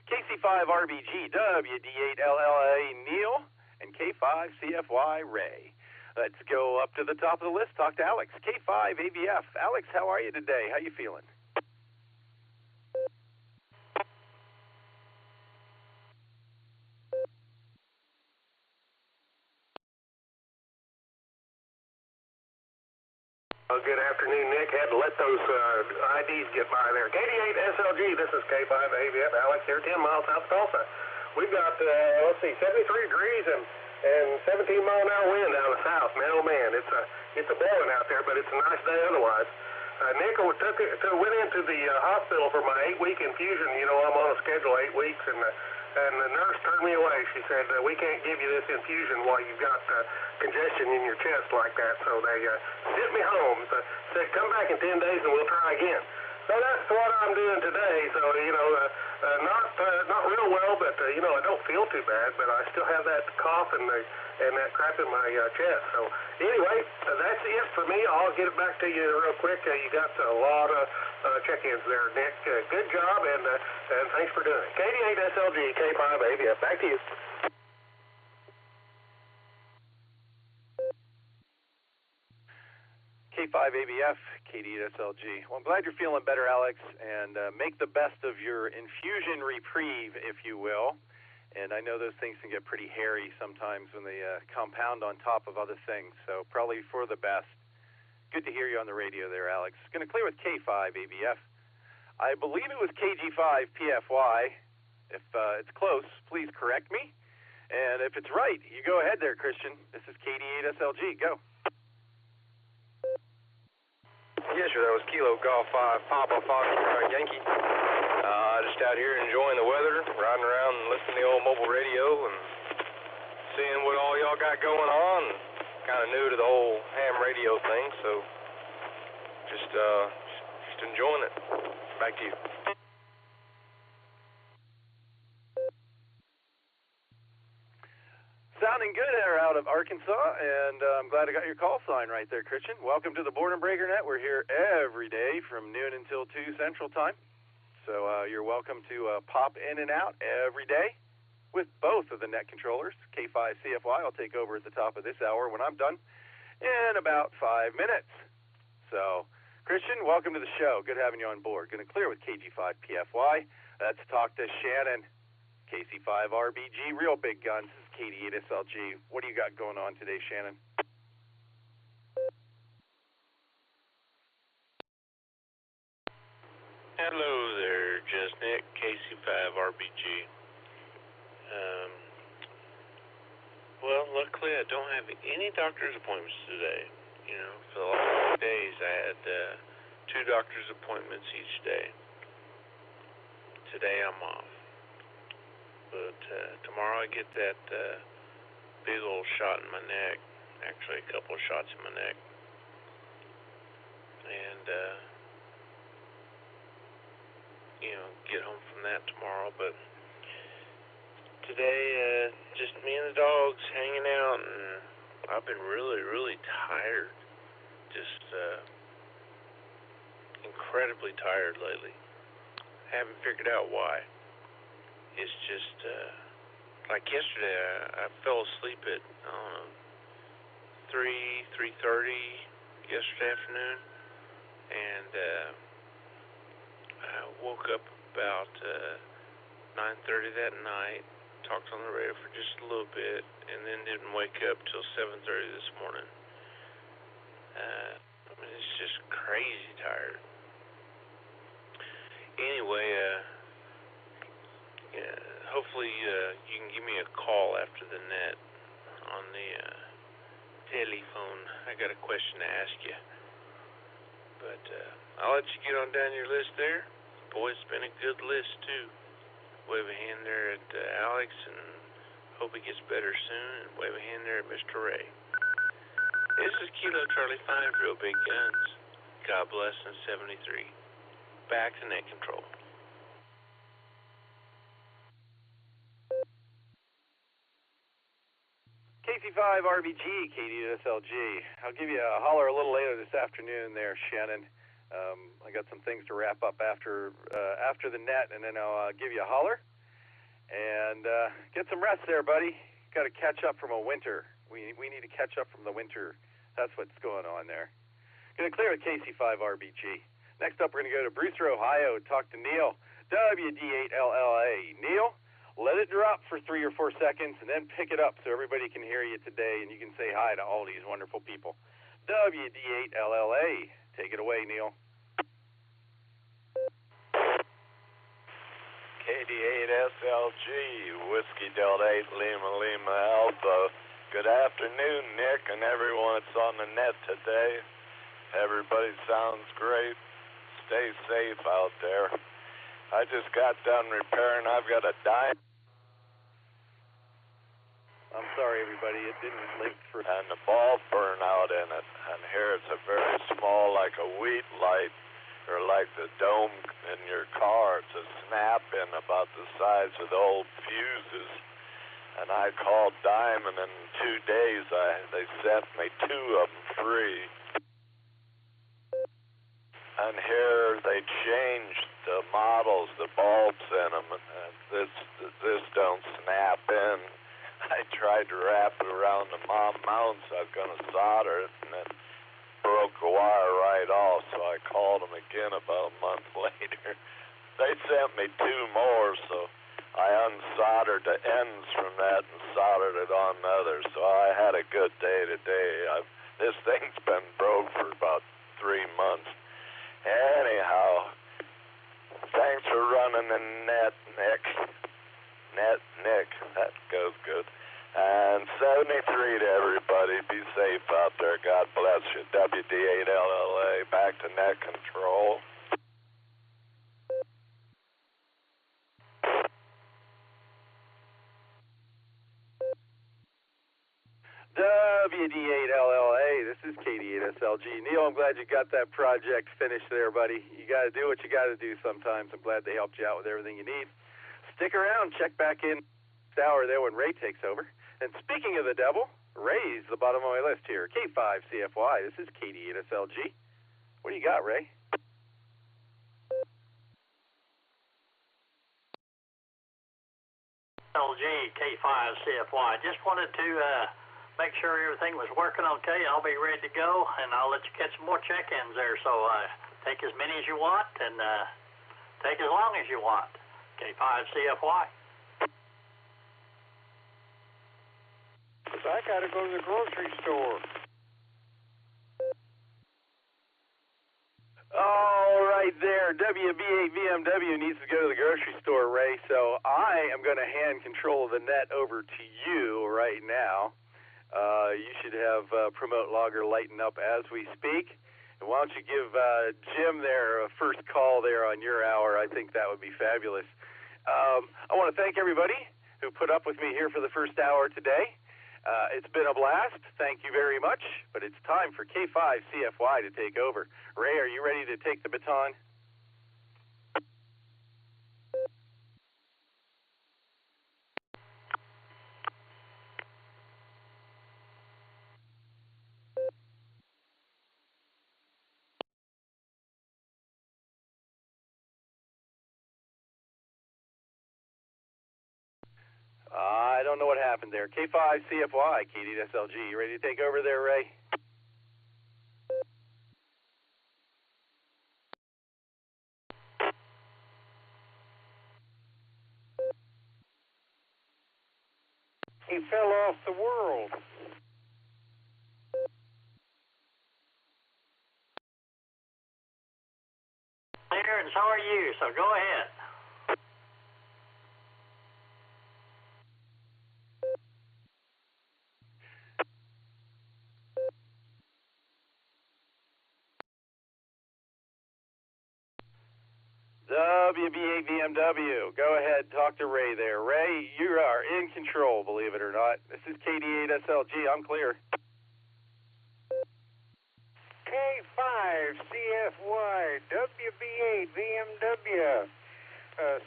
KC5 RBG WD8 LLA Neil, and K5 CFY Ray. Let's go up to the top of the list, talk to Alex, K5 AVF. Alex, how are you today? How you feeling? Good afternoon, Nick. Had to let those IDs get by there. 88 SLG, this is K5AVF, Alex here, 10 miles south of Tulsa. We've got, 73 degrees and 17-mile-an-hour wind down the south. Man, oh man, it's a blowing out there, but it's a nice day otherwise. Nick went into the hospital for my 8-week infusion. You know, I'm on a schedule 8 weeks, and the nurse turned me away. She said, we can't give you this infusion while you've got congestion in your chest like that. So they sent me home. Said, come back in 10 days and we'll try again. So that's what I'm doing today. So, you know, not real well, but, you know, I don't feel too bad, but I still have that cough and that crap in my chest. So anyway, that's it for me. I'll get it back to you real quick. You got a lot of check-ins there, Nick. Good job, and thanks for doing it. 88 SLG, K5AVF. Back to you. K5ABF, KD8SLG. Well, I'm glad you're feeling better, Alex, and make the best of your infusion reprieve, if you will. And I know those things can get pretty hairy sometimes when they compound on top of other things, so probably for the best. Good to hear you on the radio there, Alex. Going to clear with K5ABF. I believe it was KG5PFY. If it's close, please correct me. And if it's right, you go ahead there, Christian. This is KD8SLG. Go. Yes, sir. That was Kilo Golf 5 Papa Foxtrot Yankee. Just out here enjoying the weather, riding around and listening to the old mobile radio and seeing what all y'all got going on. Kind of new to the whole ham radio thing, so just enjoying it. Back to you. Sounding good there out of Arkansas, and I'm glad I got your call sign right there, Christian. Welcome to the Boredom Breaker Net. We're here every day from noon until 2 Central Time. So you're welcome to pop in and out every day with both of the net controllers. K5CFY, I'll take over at the top of this hour when I'm done in about 5 minutes. So, Christian, welcome to the show. Good having you on board. Going to clear with KG5PFY. Let's talk to Shannon. KC5RBG, real big guns. This is KD8SLG. What do you got going on today, Shannon? Hello there, just Nick, KC5RBG. Well, luckily I don't have any doctor's appointments today. You know, for the last 2 days I had 2 doctor's appointments each day. Today I'm off. But tomorrow I get that big old shot in my neck. Actually, a couple of shots in my neck. And, you know, get home from that tomorrow. But today, just me and the dogs hanging out, and I've been really, really tired. Just incredibly tired lately. Haven't figured out why. It's just, like yesterday, I fell asleep at, 3:30 yesterday afternoon, and I woke up about 9:30 that night, talked on the radio for just a little bit, and then didn't wake up till 7:30 this morning. I mean, it's just crazy tired. Anyway, hopefully you can give me a call after the net on the telephone. I got a question to ask you. But I'll let you get on down your list there. Boy, it's been a good list, too. Wave a hand there at Alex, and hope he gets better soon. And wave a hand there at Mr. Ray. This is Kilo Charlie 5, Real Big Guns. God bless in 73. Back to net control. KC5RBG, KD8SLG. I'll give you a holler a little later this afternoon there, Shannon. I got some things to wrap up after the net, and then I'll give you a holler. And get some rest there, buddy. Got to catch up from a winter. We need to catch up from the winter. That's what's going on there. Going to clear with KC5RBG. Next up, we're going to go to Brewster, Ohio, and talk to Neil, WD8LLA. Neil? Let it drop for 3 or 4 seconds and then pick it up so everybody can hear you today and you can say hi to all these wonderful people. WD8LLA. Take it away, Neil. KD8SLG, Whiskey Delta 8 Lima Lima Alpha. Good afternoon, Nick, and everyone that's on the net today. Everybody sounds great. Stay safe out there. I just got done repairing. I've got a dime. I'm sorry, everybody. It didn't link for... And the ball burn out in it. And here it's a very small, like a wheat light, or like the dome in your car. It's a snap-in about the size of the old fuses. And I called Diamond, and in 2 days they sent me 2 of them free. And here they changed the models, the bulbs in them, and this don't snap in. I tried to wrap it around the mounts. I was going to solder it, and it broke the wire right off, so I called them again about a month later. They sent me 2 more, so I unsoldered the ends from that and soldered it on the other, so I had a good day today. This thing's been broke for about 3 months. Anyhow, thanks for running the net, Nick. Nick, that goes good. And 73 to everybody. Be safe out there. God bless you. WD8LLA, back to net control. WD8LLA, this is KD8SLG. Neil, I'm glad you got that project finished there, buddy. You got to do what you got to do sometimes. I'm glad they helped you out with everything you need. Stick around. Check back in next hour there when Ray takes over. And speaking of the devil, Ray's the bottom of my list here. K5CFY, this is KD8SLG. What do you got, Ray? LG K5CFY. Just wanted to make sure everything was working okay. I'll be ready to go, and I'll let you catch some more check-ins there. So take as many as you want, and take as long as you want. K5CFY. I got to go to the grocery store. All right there. WB8BMW needs to go to the grocery store, Ray. So I am going to hand control of the net over to you right now. You should have Promote Logger lighten up as we speak. And why don't you give Jim there a first call there on your hour? I think that would be fabulous. I want to thank everybody who put up with me here for the first hour today. It's been a blast. Thank you very much. But it's time for K5CFY to take over. Ray, are you ready to take the baton? I don't know what happened there. K5CFY, KD8SLG. You ready to take over there, Ray? He fell off the world. Here, and so are you, so go ahead. WB8BMW, go ahead, talk to Ray there. Ray, you are in control, believe it or not. This is KD8SLG, I'm clear. K5CFY, WB8 BMW.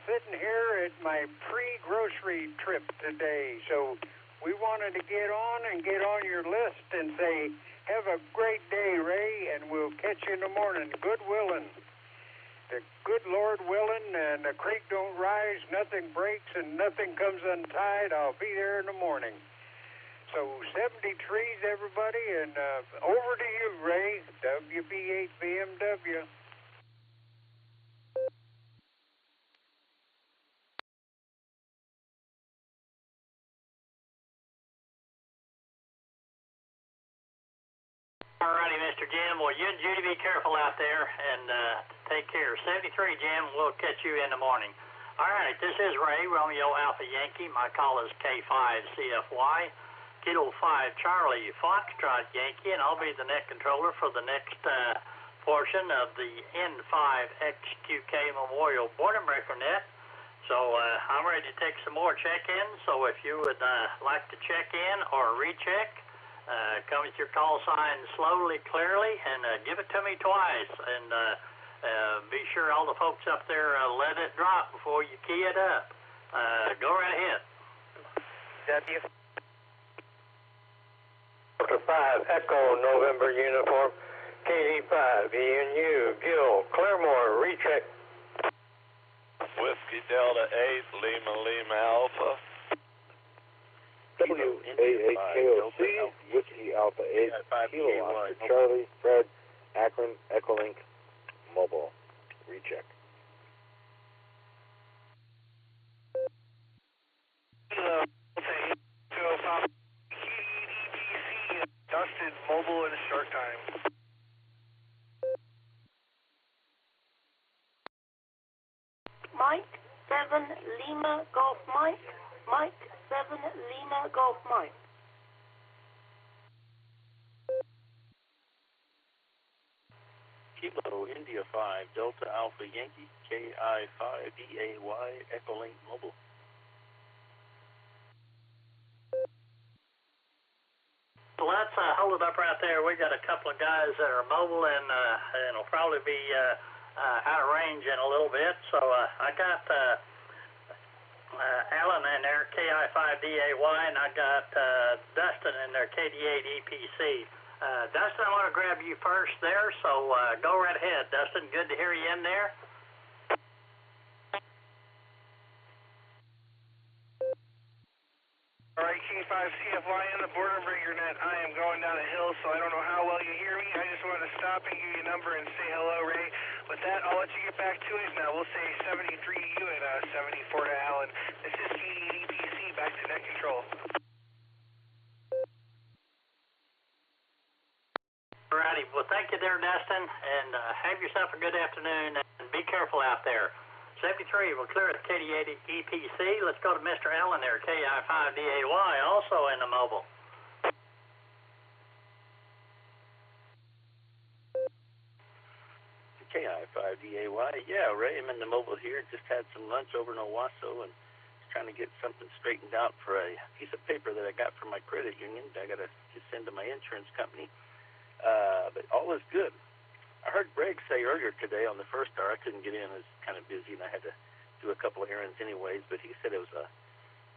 Sitting here at my pre-grocery trip today, so we wanted to get on your list and say, have a great day, Ray, and we'll catch you in the morning. Good willing. The good Lord willing, and the creek don't rise, nothing breaks, and nothing comes untied. I'll be there in the morning. So 70 trees, everybody, and over to you, Ray, WB8 BMW. All righty, Mr. Jim. Well, you and Judy be careful out there and take care. 73, Jim. We'll catch you in the morning. All right, this is Ray, Romeo Alpha Yankee. My call is K5CFY, Kilo 5 Charlie Foxtrot Yankee, and I'll be the net controller for the next portion of the N5XQK Memorial Boredom Breaker net. So I'm ready to take some more check-ins. So if you would like to check in or recheck, come with your call sign slowly, clearly, and give it to me twice. And be sure all the folks up there let it drop before you key it up. Go right ahead. W. Delta 5, Echo, November uniform, KD5, ENU, Gil, Claremore, recheck. Whiskey Delta 8, Lima Lima Alpha. WAAKOC, Whiskey Alpha 8, Kilo Oscar Charlie, Fred, Akron, Echolink, Mobile, recheck. Dusted mobile in a short time. Mike 7 Lima Golf Mike. Mike 7 Lima Golf Mike. Kilo India 5 Delta Alpha Yankee KI5 DAY Echolink Mobile. So let's hold it up right there. We got a couple of guys that are mobile and it'll probably be out of range in a little bit. So I got Alan in there, KI5DAY, and I got Dustin in there, KD8EPC. Dustin, I want to grab you first there, so go right ahead. Dustin, good to hear you in there. All right, K5CFY in the Boredom Breaker net. I am going down a hill, so I don't know how well you hear me. I just wanted to stop and give you a number and say hello, Ray. With that, I'll let you get back to it. Now, we'll say 73 to you and 74 to Alan. This is KD8EPC, back to net control. All righty. Well, thank you there, Dustin, and have yourself a good afternoon, and be careful out there. 73, we'll clear at KD8 EPC. Let's go to Mr. Allen there, KI5DAY, also in the mobile. KI5DAY, yeah, Ray, I'm in the mobile here. Just had some lunch over in Owasso and trying to get something straightened out for a piece of paper that I got from my credit union. I got to send to my insurance company. But all is good. I heard Greg say earlier today on the first hour, I couldn't get in, I was kind of busy and I had to do a couple of errands anyways, but he said it was a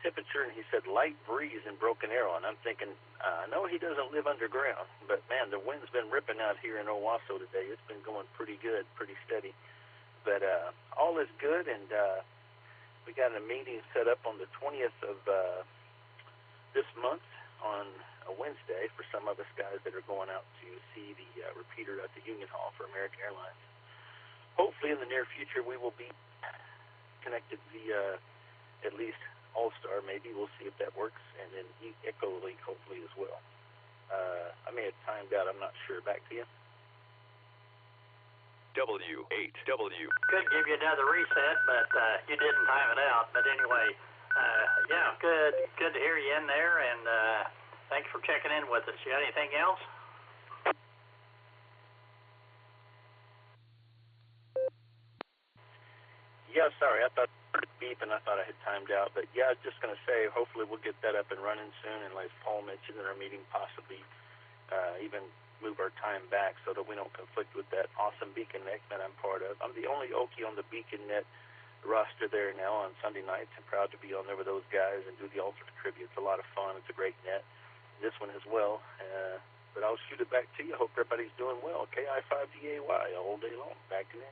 temperature and he said light breeze in Broken Arrow, and I'm thinking, I know he doesn't live underground, but man, the wind's been ripping out here in Owasso today. It's been going pretty good, pretty steady, but all is good, and we got a meeting set up on the 20th of this month on a Wednesday for some of us guys that are going out to see the repeater at the Union Hall for American Airlines. Hopefully in the near future we will be connected via at least Allstar. Maybe we'll see if that works, and then Echolink hopefully as well. I may have timed out, I'm not sure. Back to you. W8W. Could give you another reset, but you didn't time it out. But anyway, yeah, good to hear you in there, and thanks for checking in with us. You got anything else? Yeah, sorry, I thought beep and I thought I had timed out, but yeah, I was just going to say hopefully we'll get that up and running soon, and like Paul mentioned in our meeting, possibly even move our time back so that we don't conflict with that awesome Beacon Net that I'm part of. I'm the only Okie on the Beacon Net roster there now on Sunday nights. I'm proud to be on there with those guys and do the alternate tribute. It's a lot of fun. It's a great net. This one as well. But I'll shoot it back to you. Hope everybody's doing well. KI5DAY all day long. Back to you.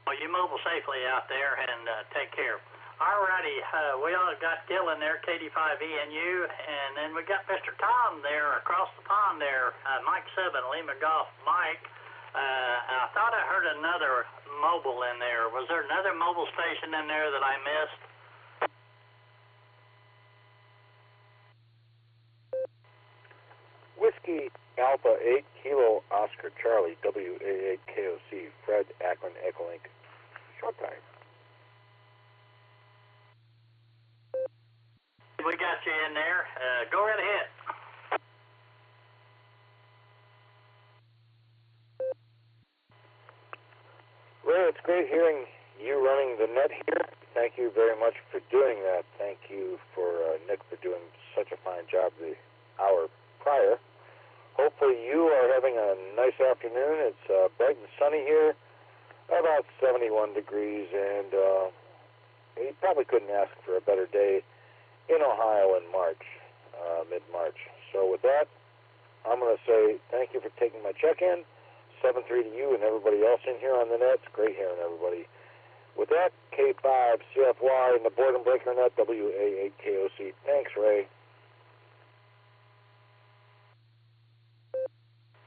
Well, you mobile safely out there and take care. Alrighty, we all got Gil in there, KD5ENU, and then we got Mr. Tom there across the pond there, Mike 7, Lima Golf Mike. I thought I heard another mobile in there. Was there another mobile station in there that I missed? Whiskey Alpha 8 Kilo Oscar Charlie WA8 KOC Fred Akron Echolink. Short time. We got you in there. Go right ahead. Ray, it's great hearing you running the net here. Thank you very much for doing that. Thank you for Nick for doing such a fine job the hour prior. Hopefully you are having a nice afternoon. It's bright and sunny here, about 71 degrees, and you probably couldn't ask for a better day in Ohio in March, mid-March. So with that, I'm going to say thank you for taking my check-in. 7-3 to you and everybody else in here on the net. It's great hearing everybody. With that, K5 CFY and the Boredom Breaker Net WA8 KOC. Thanks, Ray.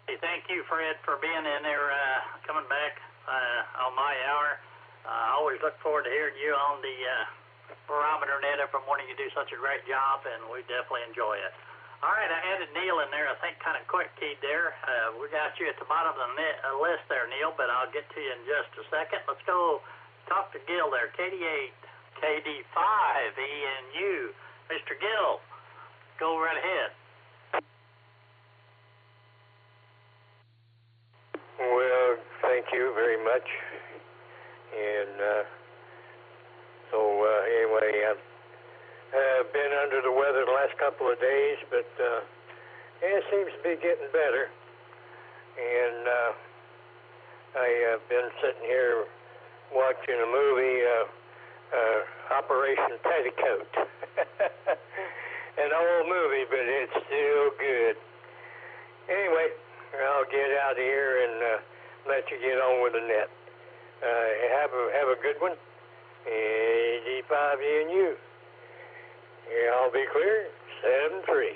Hey, thank you, Fred, for being in there, coming back on my hour. I always look forward to hearing you on the barometer net every morning. You do such a great job, and we definitely enjoy it. All right, I added Neil in there, I think kind of quick keyed there. We got you at the bottom of the list there, Neil, but I'll get to you in just a second. Let's go talk to Gil there, KD8, KD5, ENU. Mr. Gil, go right ahead. Well, thank you very much. And anyway, I've been under the weather the last couple of days, but it seems to be getting better. And I have been sitting here watching a movie, Operation Petticoat. An old movie, but it's still good. Anyway, I'll get out of here and let you get on with the net. Have a good one. AD5ENU. Yeah, I'll be clear. 7-3.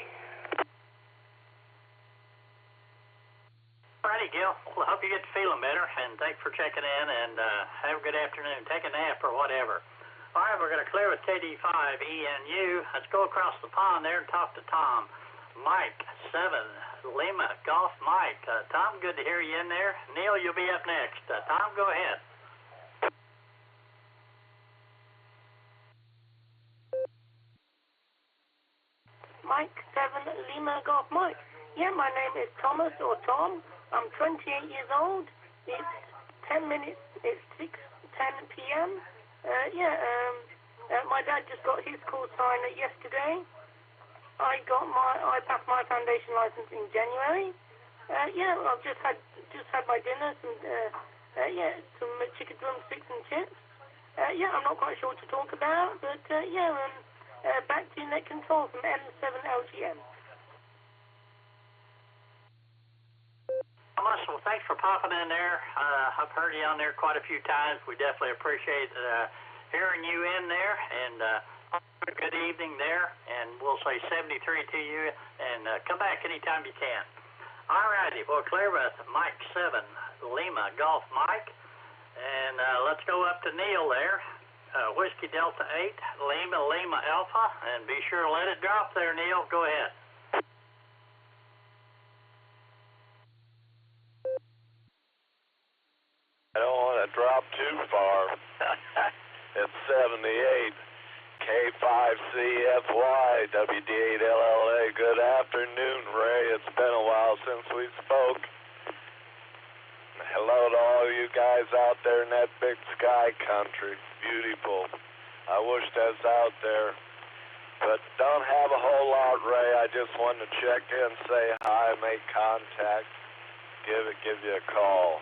Alrighty, Gil. Well, I hope you get to feeling better, and thanks for checking in, and have a good afternoon. Take a nap or whatever. All right, we're going to clear with KD5 ENU. Let's go across the pond there and talk to Tom. Mike 7 Lima Golf Mike. Tom, good to hear you in there. Neil, you'll be up next. Tom, go ahead. Mike 7 Lima Golf Mike. Yeah, my name is Thomas or Tom. I'm 28 years old. It's 10 minutes. It's 6:10 p.m. My dad just got his course sign yesterday. I passed my foundation license in January. I've just had my dinner, some chicken drumsticks and chips. I'm not quite sure what to talk about, but back to net control from M7LGM. Well, thanks for popping in there. I've heard you on there quite a few times. We definitely appreciate hearing you in there, and good evening there, and we'll say 73 to you, and come back anytime you can. All righty, we'll clear with Mike 7 Lima Golf Mike, and let's go up to Neil there. Whiskey Delta 8 Lima Alpha, and be sure to let it drop there, Neil. Go ahead. I don't want to drop too far. It's 78. K5CFY, WD8LLA. Good afternoon, Ray. It's been a while since we spoke. Hello to all you guys out there in that big sky country. Beautiful. I wish that's out there. But don't have a whole lot, Ray. I just wanted to check in, say hi, make contact, give you a call.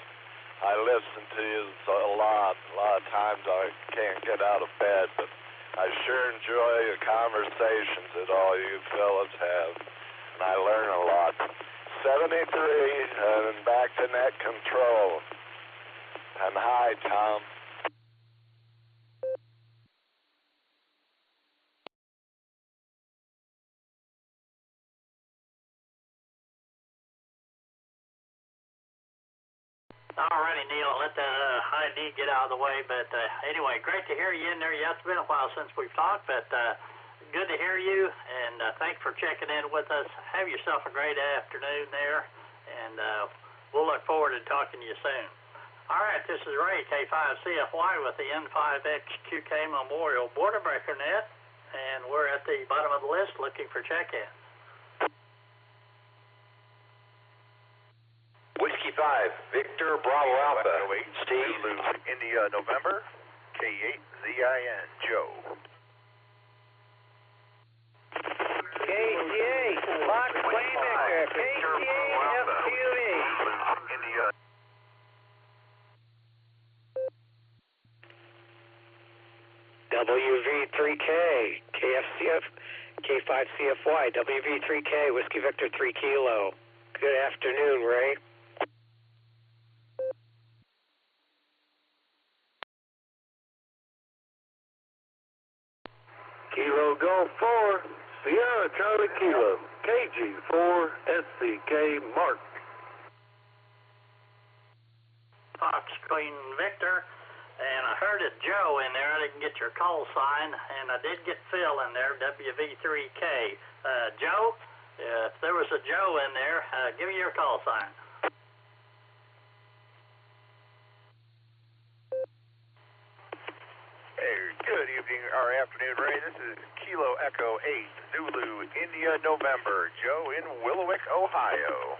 I listen to you a lot. A lot of times I can't get out of bed, but I sure enjoy the conversations that all you fellas have, and I learn a lot. 73, and back to net control. And hi, Tom. Alrighty, Neil, let the ID get out of the way, but anyway, great to hear you in there. Yeah, it's been a while since we've talked, but good to hear you, and thanks for checking in with us. Have yourself a great afternoon there, and we'll look forward to talking to you soon. All right, this is Ray, K5CFY with the N5XQK Memorial Border Breaker Net, and we're at the bottom of the list looking for check-ins. Whiskey 5, Victor Bravo Alpha, Steve. Zulu, India, November, K8ZIN, Joe. KC8, Fox Queen Victor, KC8 FQV. India. WV3K, KFCF, K5CFY, WV3K, Whiskey Victor 3 Kilo. Good afternoon, Ray. Kilo Golf 4, Sierra Charlie Kilo, KG4, SCK Mark. Fox Queen Victor, and I heard it Joe in there. I didn't get your call sign, and I did get Phil in there, WV3K. Joe, if there was a Joe in there, give me your call sign. Hey, good evening or afternoon, Ray. This is Kilo Echo 8, Zulu, India, November, Joe in Willowick, Ohio.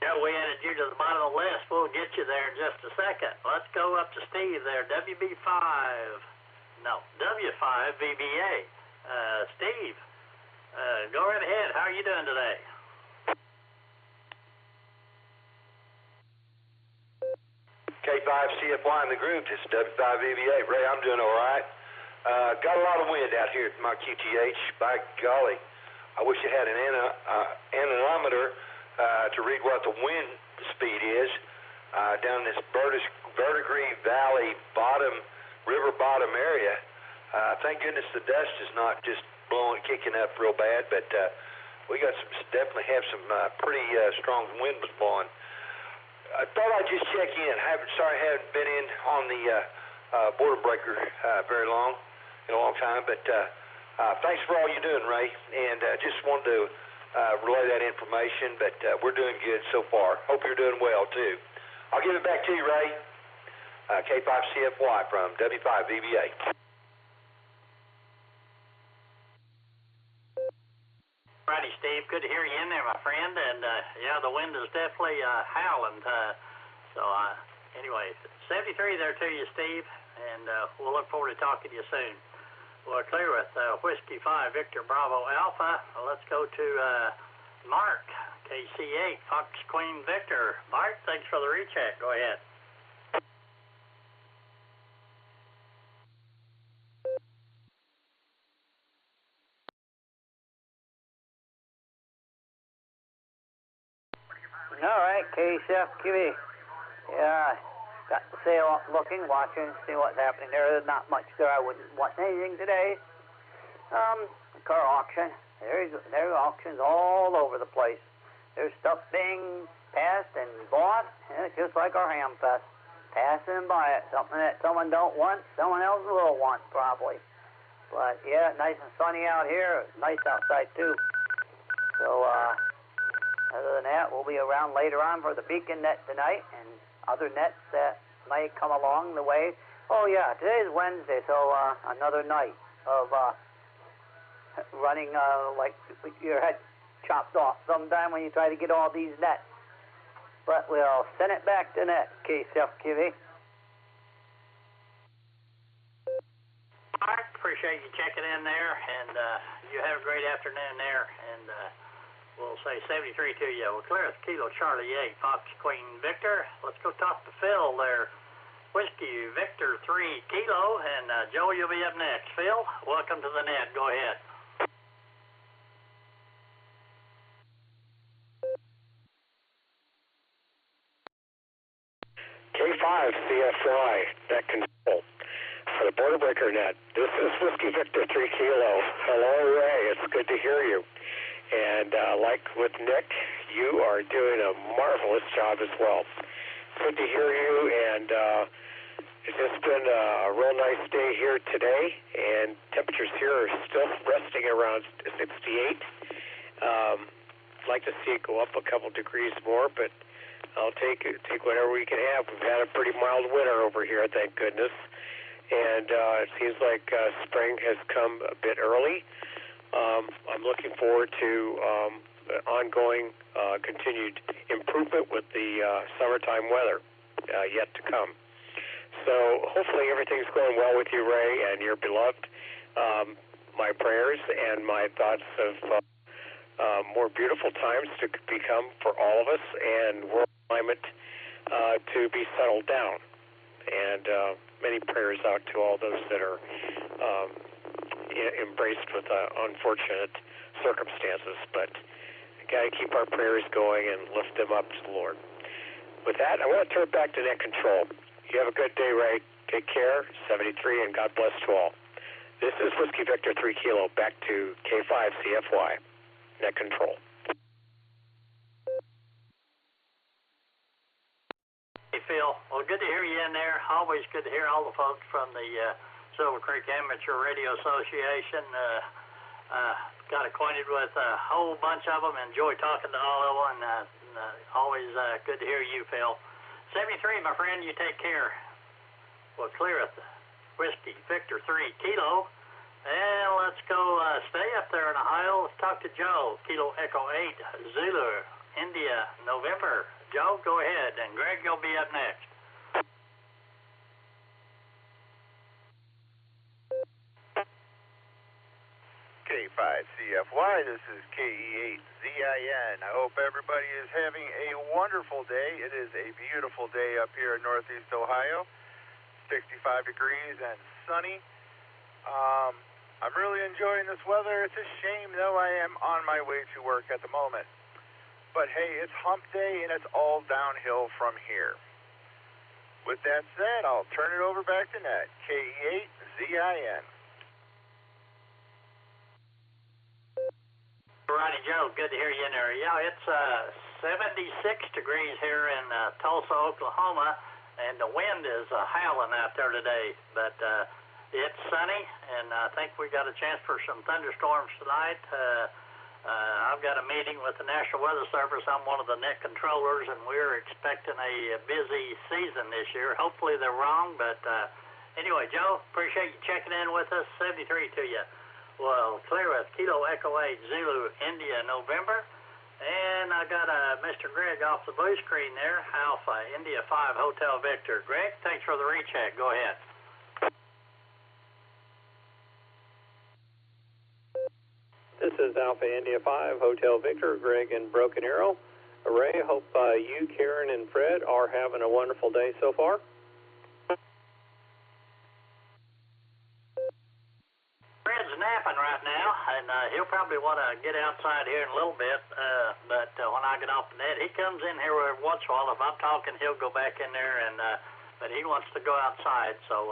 Joe, we added you to the bottom of the list. We'll get you there in just a second. Let's go up to Steve there, W5VBA. Steve, go right ahead. How are you doing today? K5CFY in the group, this is W5VBA. Ray, I'm doing all right. Got a lot of wind out here at my QTH. By golly, I wish I had an anemometer to read what the wind speed is down this Verdigris Valley river bottom area. Thank goodness the dust is not just kicking up real bad, but we got definitely have some pretty strong wind was blowing. I thought I'd just check in. Sorry I haven't been in on the border breaker very long, in a long time, but thanks for all you're doing, Ray, and just wanted to relay that information, but we're doing good so far. Hope you're doing well, too. I'll give it back to you, Ray. K5CFY from W5VBA. Righty, Steve. Good to hear you in there, my friend. And, yeah, the wind is definitely howling. Anyway, 73 there to you, Steve, and we'll look forward to talking to you soon. We're clear with Whiskey 5, Victor Bravo Alpha. Let's go to Mark, KC8, Fox Queen Victor. Mark, thanks for the recheck. Go ahead. All right, KCFQB. Yeah, got the sail up looking, watching, see what's happening there. There's not much there. I wouldn't want anything today. Car auction. There are auctions all over the place. There's stuff being passed and bought, and it's just like our ham fest. Pass and buy it. Something that someone don't want, someone else will want, probably. But, yeah, nice and sunny out here. Nice outside, too. So, other than that, we'll be around later on for the beacon net tonight and other nets that might come along the way. Oh, yeah, today's Wednesday, so another night of running like your head chopped off sometime when you try to get all these nets. But we'll send it back to net, KCFQV. All right, appreciate you checking in there, and you have a great afternoon there, and we'll say 73 to you. We'll clear with Kilo Charlie 8, Fox Queen Victor. Let's go talk to Phil there. Whiskey Victor 3 Kilo, and Joe, you'll be up next. Phil, welcome to the net. Go ahead. K5CFY, net control for the Border Breaker net. This is Whiskey Victor 3 Kilo. Hello, Ray. It's good to hear you. And like with Nick, you are doing a marvelous job as well. Good to hear you, and It's just been a real nice day here today, and temperatures here are still resting around 68. I'd like to see it go up a couple degrees more, but I'll take whatever we can have. We've had a pretty mild winter over here, thank goodness, and it seems like spring has come a bit early. I'm looking forward to ongoing continued improvement with the summertime weather yet to come. So hopefully everything's going well with you, Ray, and your beloved. My prayers and my thoughts of more beautiful times to become for all of us, and world climate to be settled down. And many prayers out to all those that are embraced with unfortunate circumstances. But we got to keep our prayers going and lift them up to the Lord. With that, I want to turn it back to Net Control. You have a good day, Ray. Take care, 73, and God bless to all. This is Whiskey Victor 3 Kilo, back to K5CFY, Net Control. Hey, Phil. Well, good to hear you in there. Always good to hear all the folks from the Silver Creek Amateur Radio Association. Got acquainted with a whole bunch of them. Enjoy talking to all of them. Always good to hear you, Phil. 73, my friend, you take care. Well, Cleareth, Whiskey Victor 3 Kilo. And let's go stay up there in Ohio. Let's talk to Joe. Kilo Echo 8 Zulu India November. Joe, go ahead. And Greg, you'll be up next. K5CFY, this is KE8ZIN. I hope everybody is having a wonderful day. It is a beautiful day up here in Northeast Ohio, 65 degrees and sunny. I'm really enjoying this weather. It's a shame, though, I am on my way to work at the moment. But hey, it's hump day and it's all downhill from here. With that said, I'll turn it over back to Net, KE8ZIN. Righty, Joe, good to hear you in there. Yeah, it's 76 degrees here in Tulsa, Oklahoma, and the wind is howling out there today. But it's sunny, and I think we got a chance for some thunderstorms tonight. I've got a meeting with the National Weather Service. I'm one of the net controllers, and we're expecting a busy season this year. Hopefully they're wrong, but anyway, Joe, appreciate you checking in with us. 73 to you. Well, Cleareth, Kilo Echo 8 Zulu India November. And I got Mr. Greg off the blue screen there, Alpha India 5 Hotel Victor. Greg, thanks for the recheck. Go ahead. This is Alpha India 5 Hotel Victor, Greg in Broken Arrow. Ray, hope you, Karen, and Fred are having a wonderful day so far. Fred's napping right now, and he'll probably want to get outside here in a little bit, but when I get off the net, he comes in here every once in a while. If I'm talking, he'll go back in there, and but he wants to go outside. So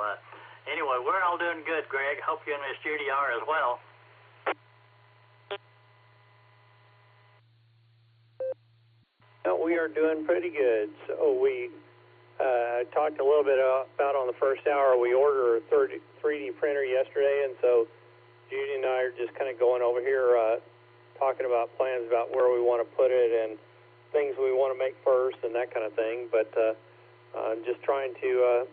anyway, we're all doing good, Greg. Hope you and Miss Judy are as well. No, we are doing pretty good. So we talked a little bit about on the first hour. We ordered a 3D printer yesterday, and so Judy and I are just kind of going over here talking about plans about where we want to put it and things we want to make first and that kind of thing. But just trying to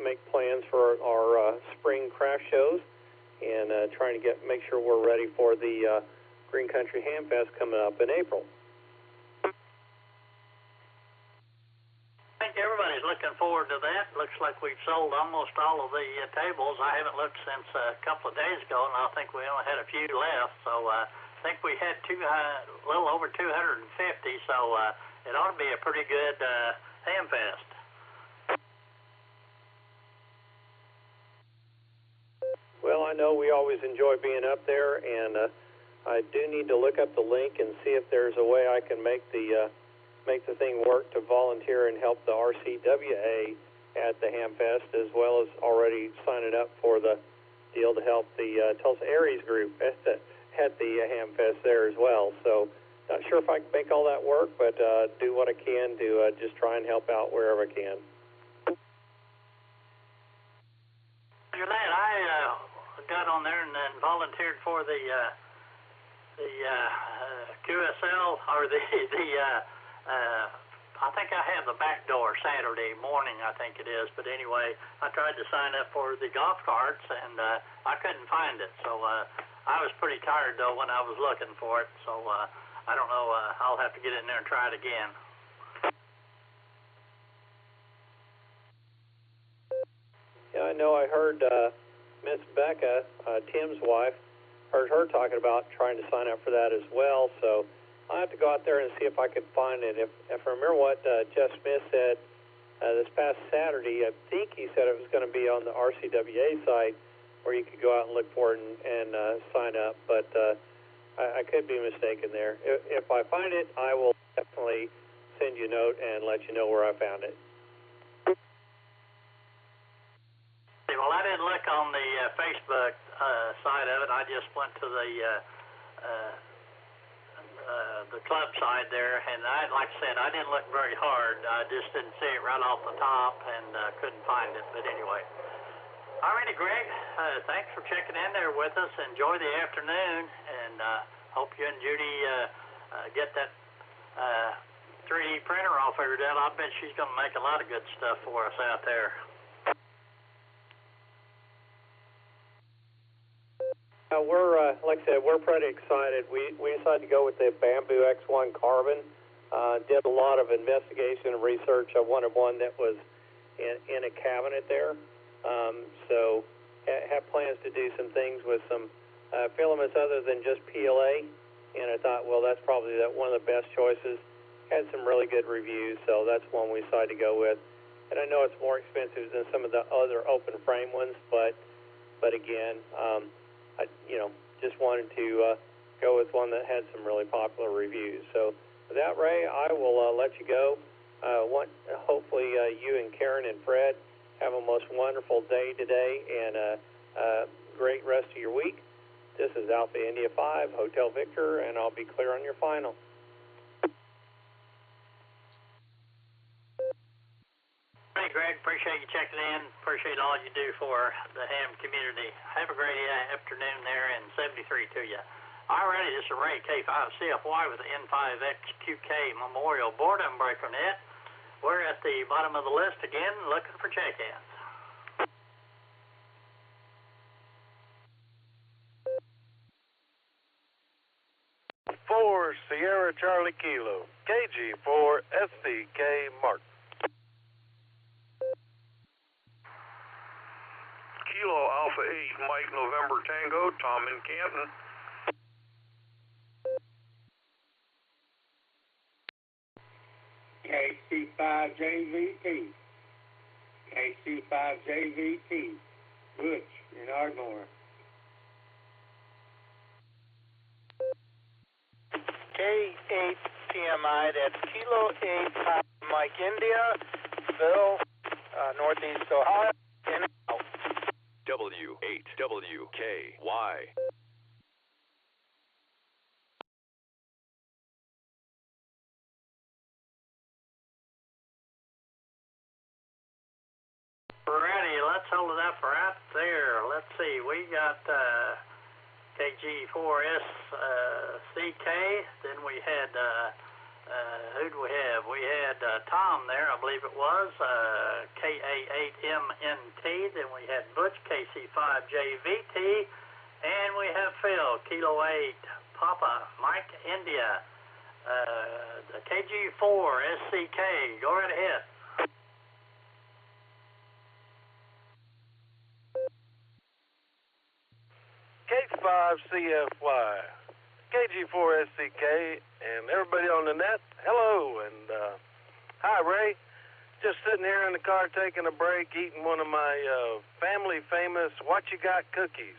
make plans for our spring craft shows and trying to make sure we're ready for the Green Country Ham Fest coming up in April. I think everybody's looking forward to that. Looks like we've sold almost all of the tables. I haven't looked since a couple of days ago, and I think we only had a few left. So I think we had a little over 250, so it ought to be a pretty good ham fest. Well, I know we always enjoy being up there, and I do need to look up the link and see if there's a way I can make the thing work to volunteer and help the RCWA at the Ham Fest, as well as already signing up for the deal to help the Tulsa Aries group at the Ham Fest there as well. So not sure if I can make all that work, but do what I can to just try and help out wherever I can. got on there and then volunteered for the QSL or I think I have the back door Saturday morning, I think it is. But anyway, I tried to sign up for the golf carts, and I couldn't find it. So I was pretty tired, though, when I was looking for it. So I don't know. I'll have to get in there and try it again. Yeah, I know. I heard Miss Becca, Tim's wife, heard her talking about trying to sign up for that as well. So I have to go out there and see if I could find it. If I remember what Jeff Smith said this past Saturday, I think he said it was going to be on the RCWA site where you could go out and look for it and sign up. But I could be mistaken there. If I find it, I will definitely send you a note and let you know where I found it. Well, I didn't look on the Facebook side of it. I just went to the club side there, and like I said, I didn't look very hard. I just didn't see it right off the top and couldn't find it. But anyway, all righty, Greg, thanks for checking in there with us. Enjoy the afternoon, and hope you and Judy get that 3D printer all figured out. I bet she's going to make a lot of good stuff for us out there. We're, like I said, we're pretty excited. We decided to go with the Bamboo X1 Carbon. Did a lot of investigation and research. I wanted one that was in a cabinet there. So have plans to do some things with some filaments other than just PLA. And I thought, well, that's probably one of the best choices. Had some really good reviews, so that's one we decided to go with. And I know it's more expensive than some of the other open frame ones, but again, I just wanted to go with one that had some really popular reviews. So with that, Ray, I will let you go. Hopefully you and Karen and Fred have a most wonderful day today and a great rest of your week. This is Alpha India 5, Hotel Victor, and I'll be clear on your final. Hey, Greg, appreciate you checking in. Appreciate all you do for the ham community. Have a great afternoon there, and 73 to you. All righty, this is Ray, K5CFY with the N5XQK Memorial Boredom Breaker Net. We're at the bottom of the list again, looking for check-ins. 4 Sierra Charlie Kilo, KG4 SCK Mark. Kilo Alpha 8 Mike November Tango, Tom in Canton. KC5JVT, KC5JVT, Butch in Ardmore. K8PMI, that's Kilo 8 Mike India, Phil, Northeast Ohio, in and out. W8WKY. Ready, let's hold it up right there. Let's see, we got KG4SCK, then we had, who do we have? We had Tom there, I believe it was, KA8MNT, then we had Butch, KC5JVT, and we have Phil, Kilo 8, Papa, Mike India, the KG4SCK, go right ahead. K5CFY, KG4SCK, and everybody on the net, hello, and hi, Ray. Just sitting here in the car taking a break, eating one of my family famous What You Got cookies.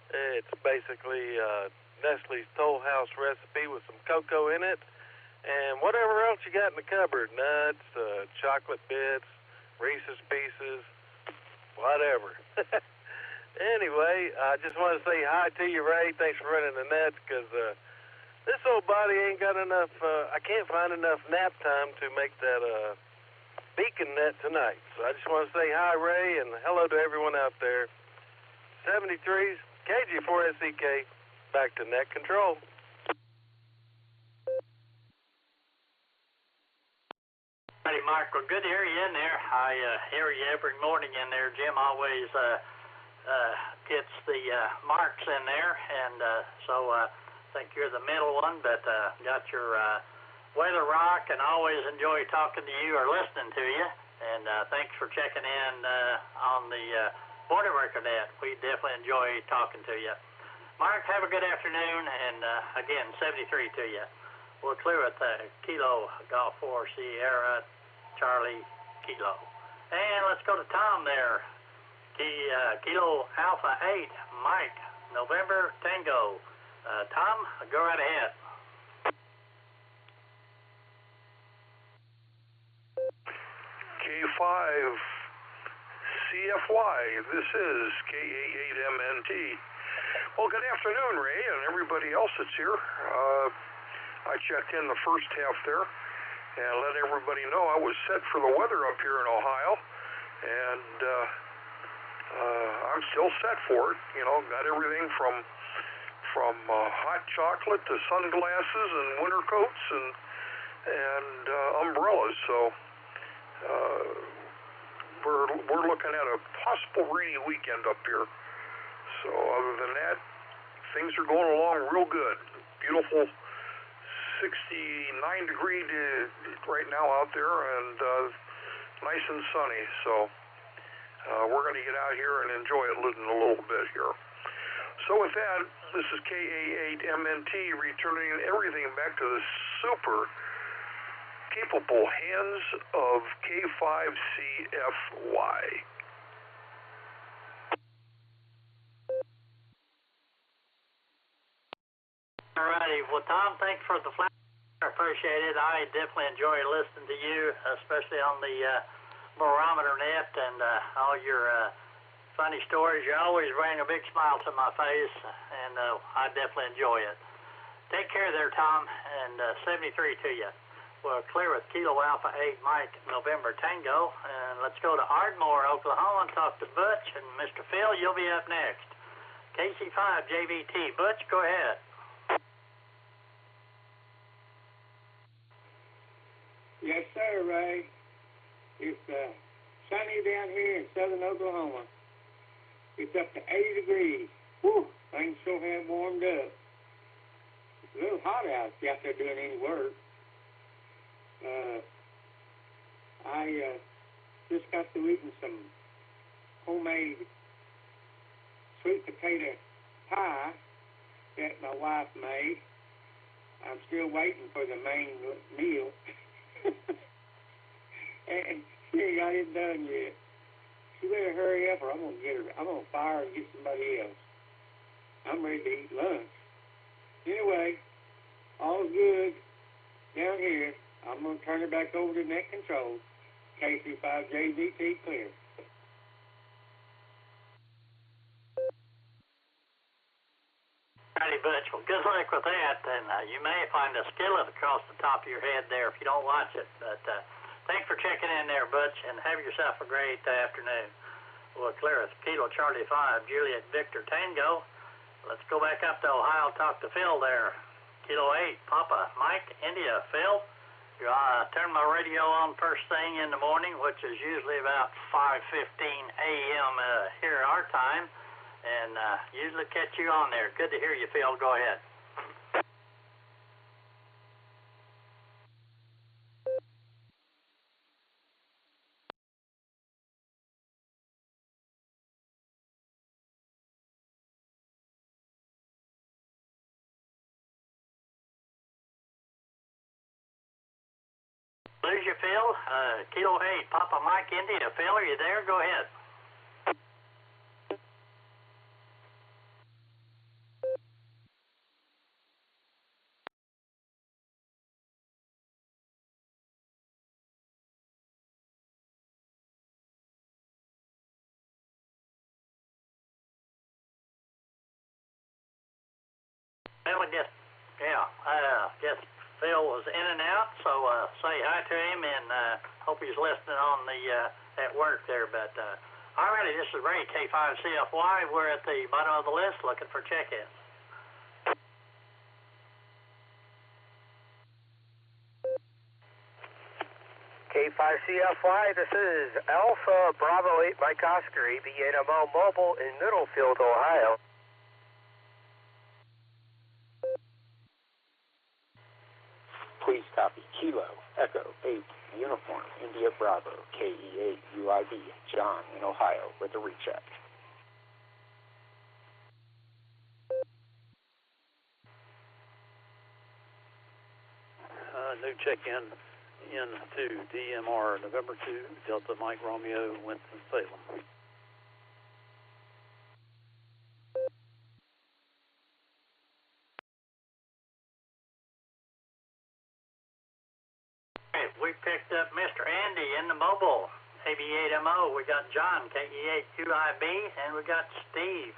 It's basically Nestle's Toll House recipe with some cocoa in it, and whatever else you got in the cupboard, nuts, chocolate bits, Reese's Pieces, whatever. Anyway, I just want to say hi to you, Ray. Thanks for running the nets, because this old body ain't got enough, I can't find enough nap time to make that beacon net tonight. So I just want to say hi, Ray, and hello to everyone out there. 73's KG4SEK, back to net control. Hey, Mark, well, good to hear you in there. I hear you every morning in there. Jim always gets the marks in there, and so I think you're the middle one, but got your weather rock, and always enjoy talking to you or listening to you. And thanks for checking in on the Boredom Net. We definitely enjoy talking to you. Mark, have a good afternoon, and again, 73 to you. We'll clear at Kilo Golf 4 Sierra Charlie Kilo. And let's go to Tom there. Kilo Alpha 8 Mike November Tango. Tom, go right ahead. K5 CFY, this is KA8MNT. Well, good afternoon, Ray, and everybody else that's here. I checked in the first half there and let everybody know I was set for the weather up here in Ohio, and I'm still set for it. You know, got everything from hot chocolate to sunglasses and winter coats and umbrellas. So we're looking at a possible rainy weekend up here. So other than that, things are going along real good. Beautiful 69 degree right now out there, and nice and sunny. So we're going to get out here and enjoy it a little bit here. So with that, this is KA8MNT returning everything back to the super capable hands of K5CFY. Alrighty, well, Tom, thanks for the flash. I appreciate it. I definitely enjoy listening to you, especially on the barometer net and all your funny stories. You always bring a big smile to my face, and I definitely enjoy it. Take care there, Tom, and 73 to you. We're clear with Kilo Alpha 8 Mike November Tango, and let's go to Ardmore, Oklahoma, and talk to Butch, and Mr. Phil, you'll be up next. KC5 JVT. Butch, go ahead. Yes, sir, Ray. It's sunny down here in southern Oklahoma. It's up to 80 degrees. Whew, things sure have warmed up. It's a little hot out if you're out there doing any work. I just got through eating some homemade sweet potato pie that my wife made. I'm still waiting for the main meal. And she ain't got it done yet. She better hurry up or I'm gonna fire her and get somebody else. I'm ready to eat lunch. Anyway, all good down here. I'm gonna turn it back over to net control. KC5JVT clear. Alrighty, Butch. Well, good luck with that. And you may find a skillet across the top of your head there if you don't watch it. But thanks for checking in there, Butch, and have yourself a great afternoon. We'll clear with Kilo Charlie 5, Juliet Victor Tango. Let's go back up to Ohio, talk to Phil there. Kilo 8, Papa Mike, India. Phil, turn my radio on first thing in the morning, which is usually about 5:15 a.m. Here our time. And usually catch you on there. Good to hear you, Phil. Go ahead. Lose you, Phil. Kilo 8, Papa Mike, India. Phil, are you there? Go ahead. Well, I guess Phil was in and out, so say hi to him and hope he's listening on the at work there. But Alrighty, this is Ray, K5CFY. We're at the bottom of the list looking for check-ins. K5CFY, this is Alpha Bravo 8 Mike Oscar, AB8MO Mobile in Middlefield, Ohio. Please copy Kilo Echo 8 Uniform India Bravo KE8 UIB John in Ohio with a recheck. New check-in into DMR November 2 Delta Mike Romeo Winston-Salem. We picked up Mr. Andy in the mobile, AB8MO. We got John, KE8 UIB, and we got Steve,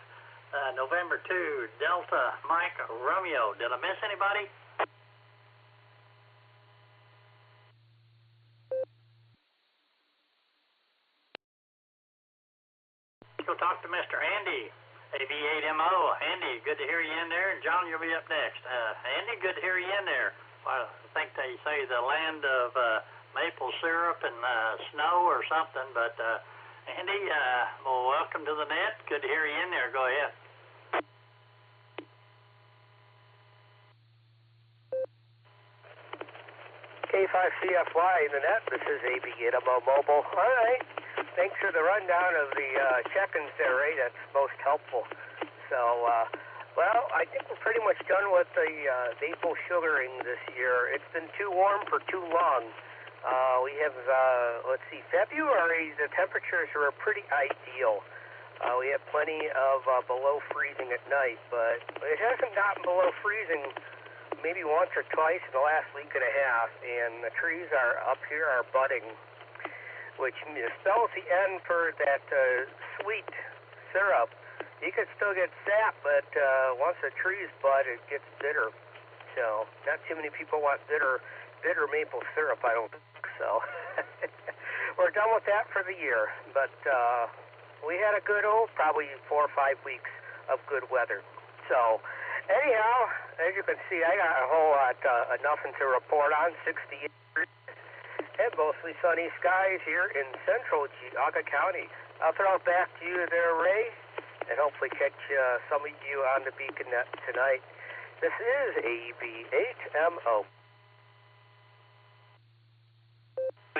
November 2, Delta Mike Romeo. Did I miss anybody? Let's go talk to Mr. Andy, AB8MO. Andy, good to hear you in there. And John, you'll be up next. Andy, good to hear you in there. I think they say the land of maple syrup and snow or something, but Andy, well, welcome to the net. Good to hear you in there. Go ahead. K5CFY in the net. This is AB8MO Mobile. All right. Thanks for the rundown of the check-ins there, Ray. That's most helpful. So, well, I think we're pretty much done with the maple sugaring this year. It's been too warm for too long. We have, let's see, February, the temperatures are pretty ideal. We have plenty of below freezing at night, but it hasn't gotten below freezing maybe once or twice in the last week and a half, and the trees are up here are budding, which spells the end for that sweet syrup. You can still get sap, but once the trees bud, it gets bitter. So, not too many people want bitter maple syrup, I don't think so. We're done with that for the year, but we had a good probably 4 or 5 weeks of good weather. So, anyhow, as you can see, I got a whole lot nothing to report on. 68 degrees and mostly sunny skies here in central Geauga County. I'll throw it back to you there, Ray, and hopefully catch some of you on the Beacon Net tonight. This is AB8MO.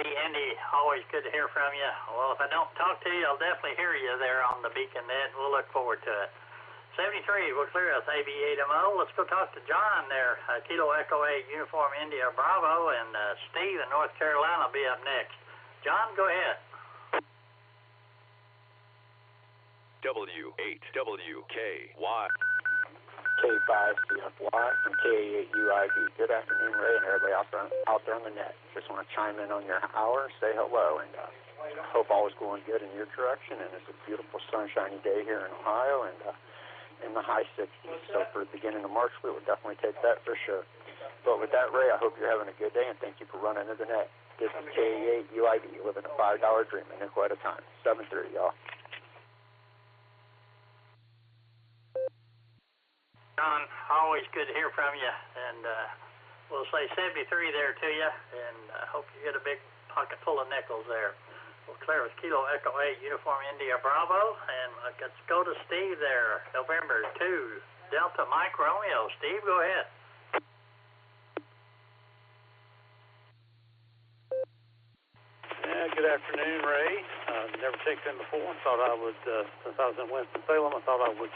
Andy, always good to hear from you. Well, if I don't talk to you, I'll definitely hear you there on the Beacon Net. We'll look forward to it. 73, we're clear with AB8MO. Let's go talk to John there. Kilo Echo 8 Uniform India Bravo, and Steve in North Carolina will be up next. John, go ahead. W8WKY. K5CFY and K8UIB. Good afternoon, Ray, and everybody out there on the net. Just want to chime in on your hour, say hello, and hope all is going good in your direction. And it's a beautiful sunshiny day here in Ohio, and in the high 60s. So for the beginning of March, we will definitely take that for sure. But with that, Ray, I hope you're having a good day, and thank you for running to the net. This is K8UIB, living a $5 dream, a nickel at a time. 7-3, y'all. John, always good to hear from you, and we'll say 73 there to you, and hope you get a big pocket full of nickels there. We'll clear with Kilo Echo 8 Uniform India Bravo, and let's go to Steve there, November 2, Delta Mike Romeo. Steve, go ahead. Yeah, good afternoon, Ray. Never checked in before. Thought I would, since I was in Winston-Salem, I thought I would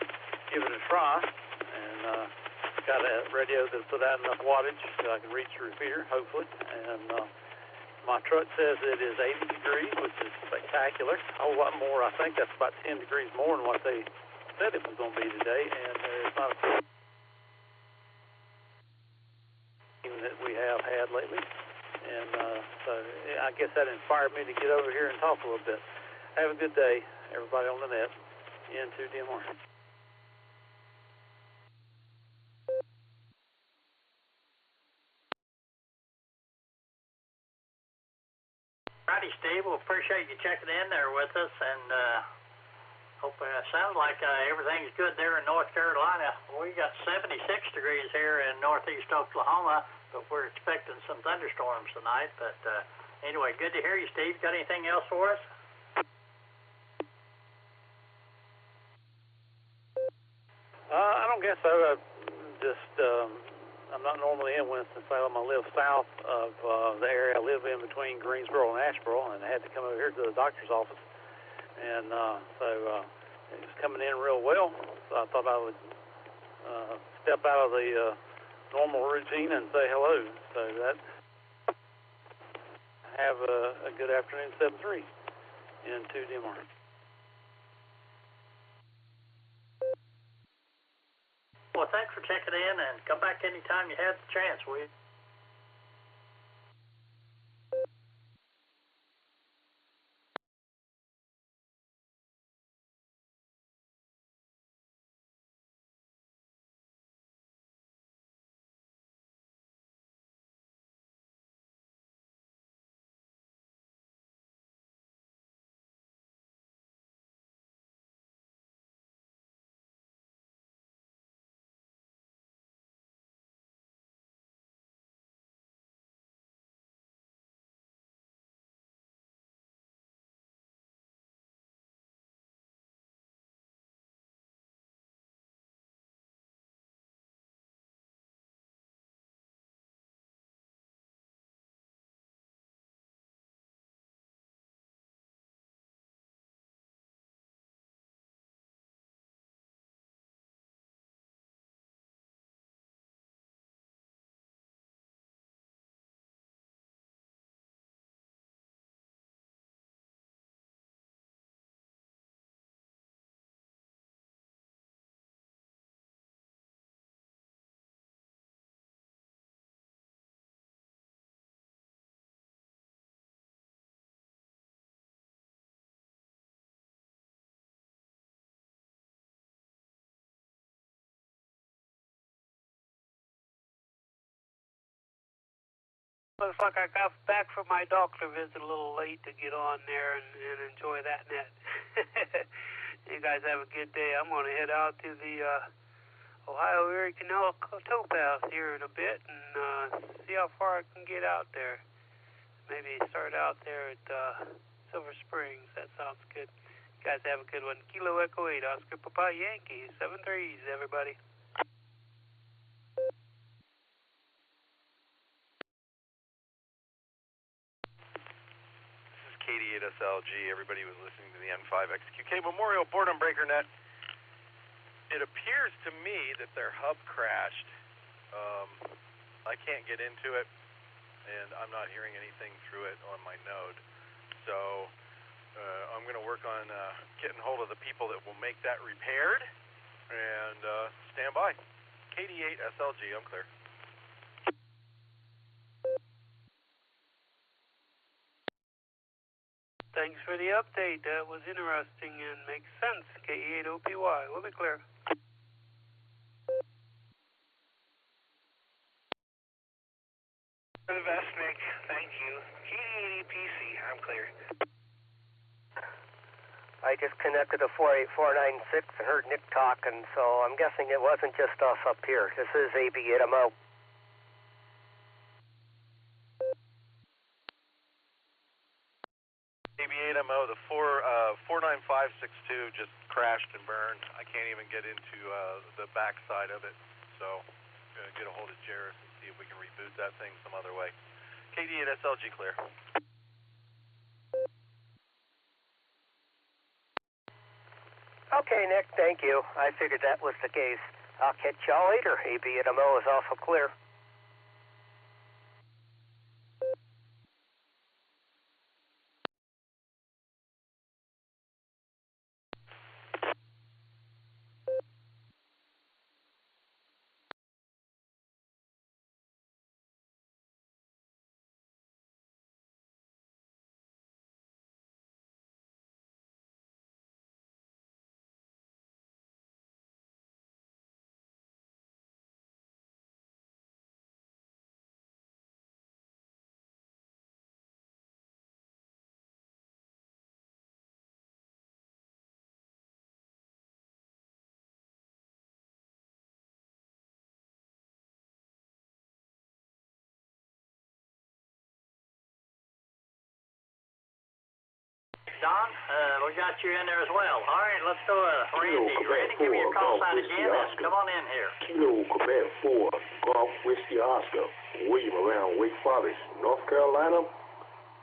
give it a try. And got a radio that put out enough wattage so I can reach the repeater, hopefully. And my truck says it is 80 degrees, which is spectacular. A whole lot more. I think that's about 10 degrees more than what they said it was going to be today. And there's not a that we have had lately. And so I guess that inspired me to get over here and talk a little bit. Have a good day, everybody on the net. Into DMR. Righty, righty, Steve. Well, appreciate you checking in there with us, and hope sounds like everything's good there in North Carolina. We got 76 degrees here in northeast Oklahoma, but we're expecting some thunderstorms tonight. But anyway, good to hear you, Steve. Got anything else for us? I don't guess so. I'm not normally in Winston-Salem. I live south of the area. I live in between Greensboro and Asheboro, and I had to come over here to the doctor's office. And so it was coming in real well. So I thought I would step out of the normal routine and say hello. So that. Have a good afternoon, 7-3 into Denmark. Well, thanks for checking in, and come back anytime you have the chance, will you? Looks like I got back from my doctor visit a little late to get on there and enjoy that net. You guys have a good day. I'm going to head out to the Ohio Erie Canal towpath here in a bit and see how far I can get out there. Maybe start out there at Silver Springs. That sounds good. You guys have a good one. Kilo Echo 8, Oscar Papa Yankee, 7-3s, everybody. KD8SLG, everybody was listening to the N5XQK Memorial Boredom Breaker Net. It appears to me that their hub crashed. I can't get into it, and I'm not hearing anything through it on my node. So I'm going to work on getting hold of the people that will make that repaired, and stand by. KD8SLG, I'm clear. Thanks for the update. That was interesting and makes sense. KE8OPY. We'll be clear. Investnik, thank you. KD8PC, I'm clear. I just connected to 48496 and heard Nick talk, and so I'm guessing it wasn't just us up here. This is AB8MO. AB8MO, the 49562 just crashed and burned. I can't even get into the back side of it, so I'm going to get a hold of Jairus and see if we can reboot that thing some other way. KD8SLG clear. Okay, Nick, thank you. I figured that was the case. I'll catch y'all later. AB8MO is also clear. Don, we got you in there as well. All right, let's go Randy. Randy, give me your call sign again and come on in here. Kilo Quebec 4, Golf Whiskey Oscar, William around Wake Forest, North Carolina,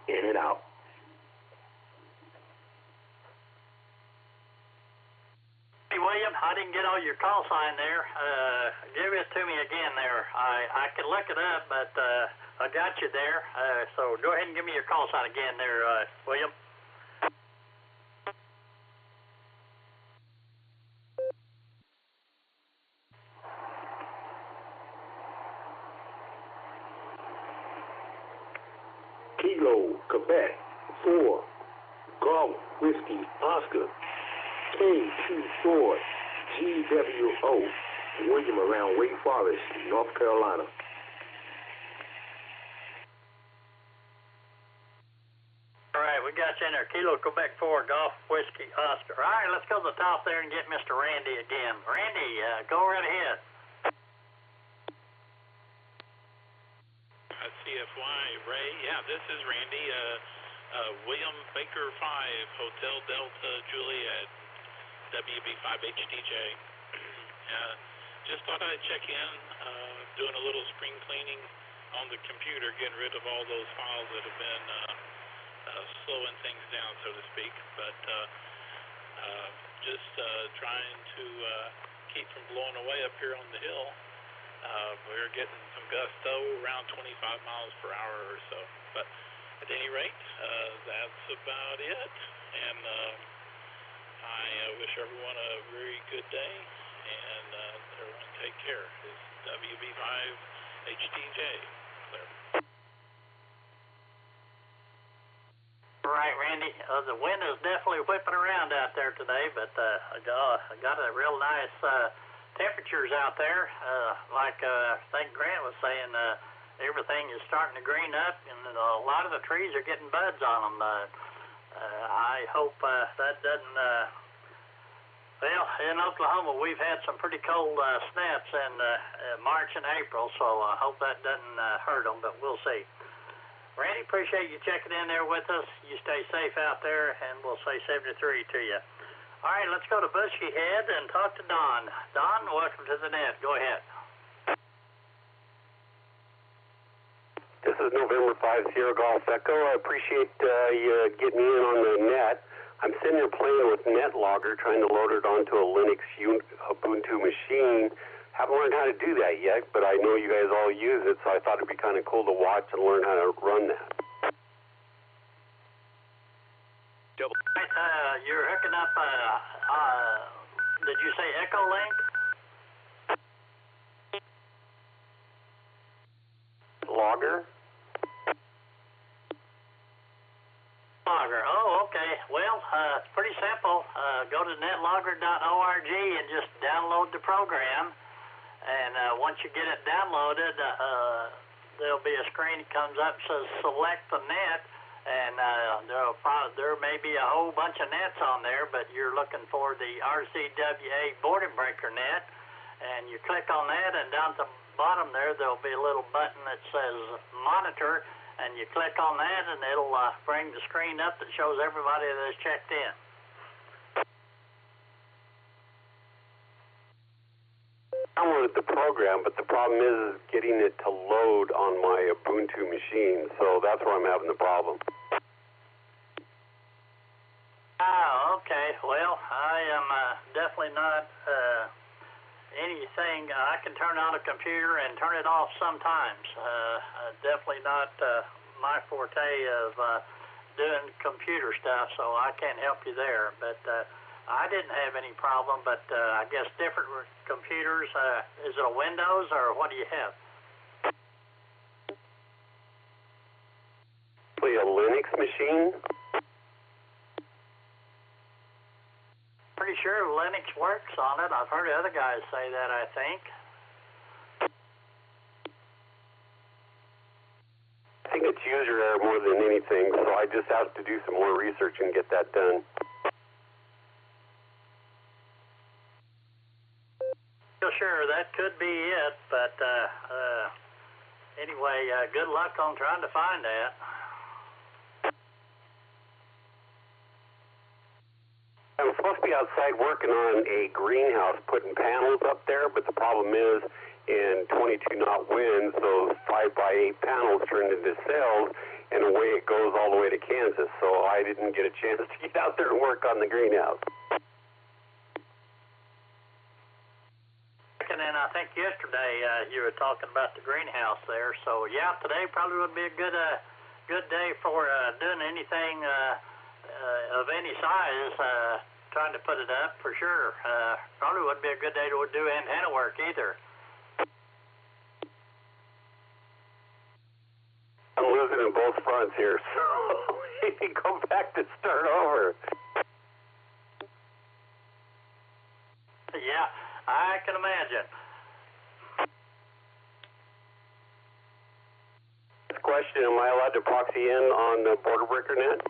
in and out. Hey, William, I didn't get all your call sign there. Give it to me again there. I can look it up, but I got you there. So go ahead and give me your call sign again there, William. Kilo Quebec 4, Golf Whiskey Oscar, K24 GWO, William around Wake Forest, North Carolina. All right, we got you in there. Kilo Quebec 4, Golf Whiskey Oscar. All right, let's go to the top there and get Mr. Randy again. Randy, go right ahead. CFY, Ray. Yeah, this is Randy. William Baker 5, Hotel Delta Juliet, WB5HDJ. Just thought I'd check in, doing a little spring cleaning on the computer, getting rid of all those files that have been slowing things down, so to speak. But just trying to keep from blowing away up here on the hill. We're getting some gusto around 25 miles per hour or so. But at any rate, that's about it. And I wish everyone a very good day. And everyone take care. It's WB5HDJ. Clear. All right, Randy. The wind is definitely whipping around out there today, but I got a real nice temperatures out there. Like I think Grant was saying, everything is starting to green up, and a lot of the trees are getting buds on them. I hope that doesn't... well, in Oklahoma, we've had some pretty cold snaps in March and April, so I hope that doesn't hurt them, but we'll see. Randy, appreciate you checking in there with us. You stay safe out there, and we'll say 73 to you. All right, let's go to Bushy Head and talk to Don. Don, welcome to the net. Go ahead. This is November 5 Sierra Golf Echo. I appreciate you getting me in on the net. I'm sitting here playing with Netlogger, trying to load it onto a Linux Ubuntu machine. Haven't learned how to do that yet, but I know you guys all use it, so I thought it'd be kind of cool to watch and learn how to run that. You're hooking up, did you say Echolink? Logger? Logger, oh, okay. Well, it's pretty simple. Go to netlogger.org and just download the program. And once you get it downloaded, there'll be a screen that comes up that says select the net. And there may be a whole bunch of nets on there, but you're looking for the RCWA boredom breaker net, and you click on that, and down at the bottom there'll be a little button that says monitor, and you click on that, and it'll bring the screen up that shows everybody that's checked in. I downloaded the program, but the problem is getting it to load on my Ubuntu machine, so that's where I'm having the problem. Oh, okay. Well, I am definitely not anything. I can turn on a computer and turn it off sometimes. Definitely not my forte of doing computer stuff, so I can't help you there. But I didn't have any problem, but I guess different computers. Is it a Windows or what do you have? Probably a Linux machine. Pretty sure Linux works on it. I've heard other guys say that, I think. I think it's user error more than anything, so I just have to do some more research and get that done. Sure, that could be it, but anyway, good luck on trying to find that. supposed to be outside working on a greenhouse, putting panels up there, but the problem is in 22-knot winds, those 5x8 panels turn into cells, and away it goes all the way to Kansas. So I didn't get a chance to get out there and work on the greenhouse. And then I think yesterday you were talking about the greenhouse there. So yeah, today probably would be a good day for doing anything of any size. Trying to put it up for sure. Probably wouldn't be a good day to do antenna work either. I'm losing in both fronts here, so maybe go back to start over. Yeah, I can imagine. Question, am I allowed to proxy in on the border breaker net?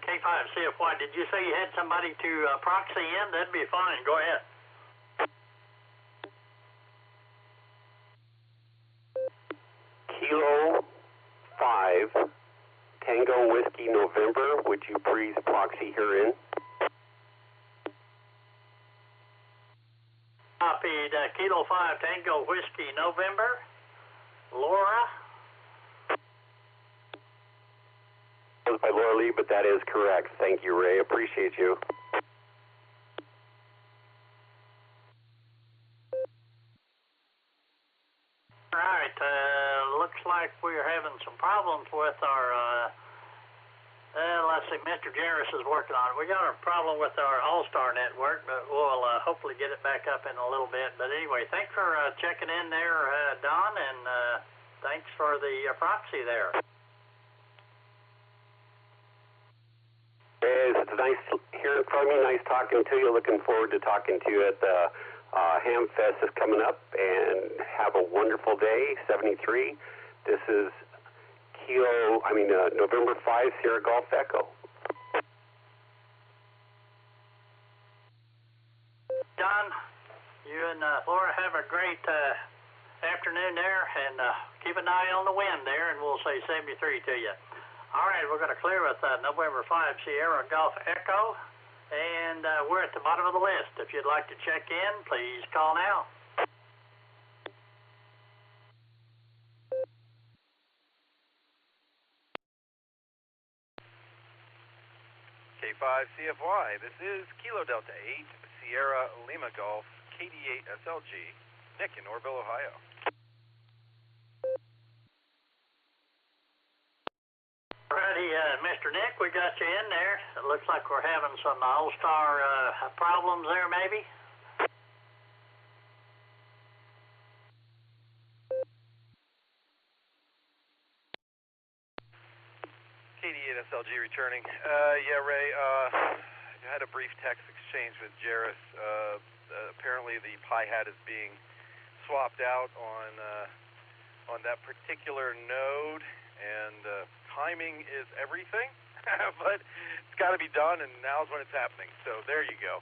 K5CFY, did you say you had somebody to proxy in? That'd be fine. Go ahead. Kilo 5 Tango Whiskey November, would you please proxy her in? Copied Kilo 5 Tango Whiskey November. Laura? That was by Laura Lee, but that is correct. Thank you, Ray. Appreciate you. All right. Looks like we're having some problems with our, let's see, Mr. Jarris is working on it. We got a problem with our Allstar network, but we'll hopefully get it back up in a little bit. But anyway, thanks for checking in there, Don, and thanks for the proxy there. It's nice hearing from you, nice talking to you. Looking forward to talking to you at the Hamfest is coming up, and have a wonderful day. 73. This is November 5 Sierra Golf Echo. Don, you and Laura have a great afternoon there, and keep an eye on the wind there, and we'll say 73 to you. All right, we're going to clear with November 5 Sierra Golf Echo. And we're at the bottom of the list. If you'd like to check in, please call now. K5CFY, this is Kilo Delta 8, Sierra Lima Golf, KD8 SLG, Nick in Orville, Ohio. Alrighty, Mr. Nick, we got you in there. It looks like we're having some All-Star problems there, maybe. KD8 SLG returning. Yeah, Ray, I had a brief text exchange with Jarris. Apparently the Pi hat is being swapped out on that particular node, and timing is everything, but it's got to be done, and now's when it's happening. So there you go.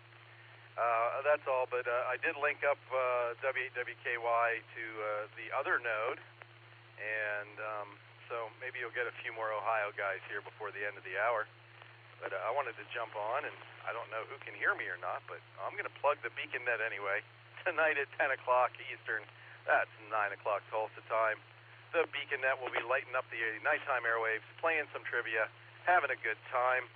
That's all, but I did link up W8WKY to the other node, and so maybe you'll get a few more Ohio guys here before the end of the hour. But I wanted to jump on, and I don't know who can hear me or not, but I'm going to plug the beacon net anyway. Tonight at 10 o'clock Eastern, that's 9 o'clock Tulsa time. The beacon net will be lighting up the nighttime airwaves, playing some trivia, having a good time.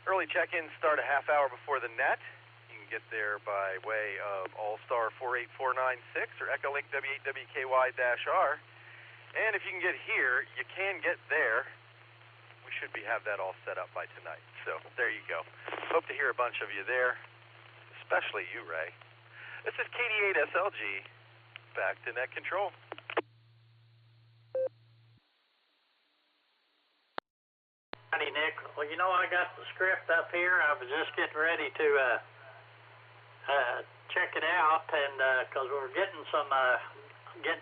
Early check-ins start a half hour before the net. You can get there by way of Allstar 48496 or Echolink W8WKY-R. And if you can get here, you can get there. We should have that all set up by tonight. So there you go. Hope to hear a bunch of you there, especially you, Ray. This is KD8 SLG, back to net control. Howdy, Nick. Well, you know, I got the script up here. I was just getting ready to check it out, and because we're getting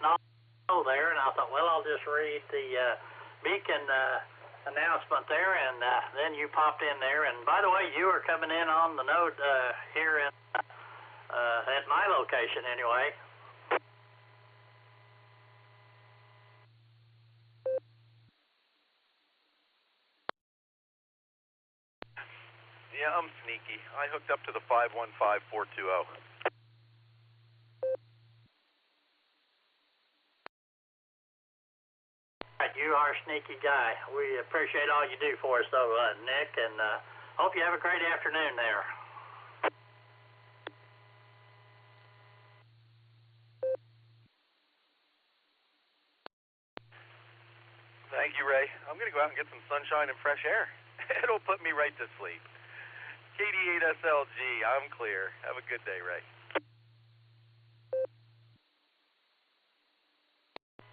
all there, and I thought, well, I'll just read the beacon announcement there, and then you popped in there. And by the way, you were coming in on the node here in, at my location anyway. Yeah, I'm sneaky. I hooked up to the 515420. You are a sneaky guy. We appreciate all you do for us, though, Nick, and hope you have a great afternoon there. Thank you, Ray. I'm going to go out and get some sunshine and fresh air. It'll put me right to sleep. KD8SLG, I'm clear. Have a good day, Ray.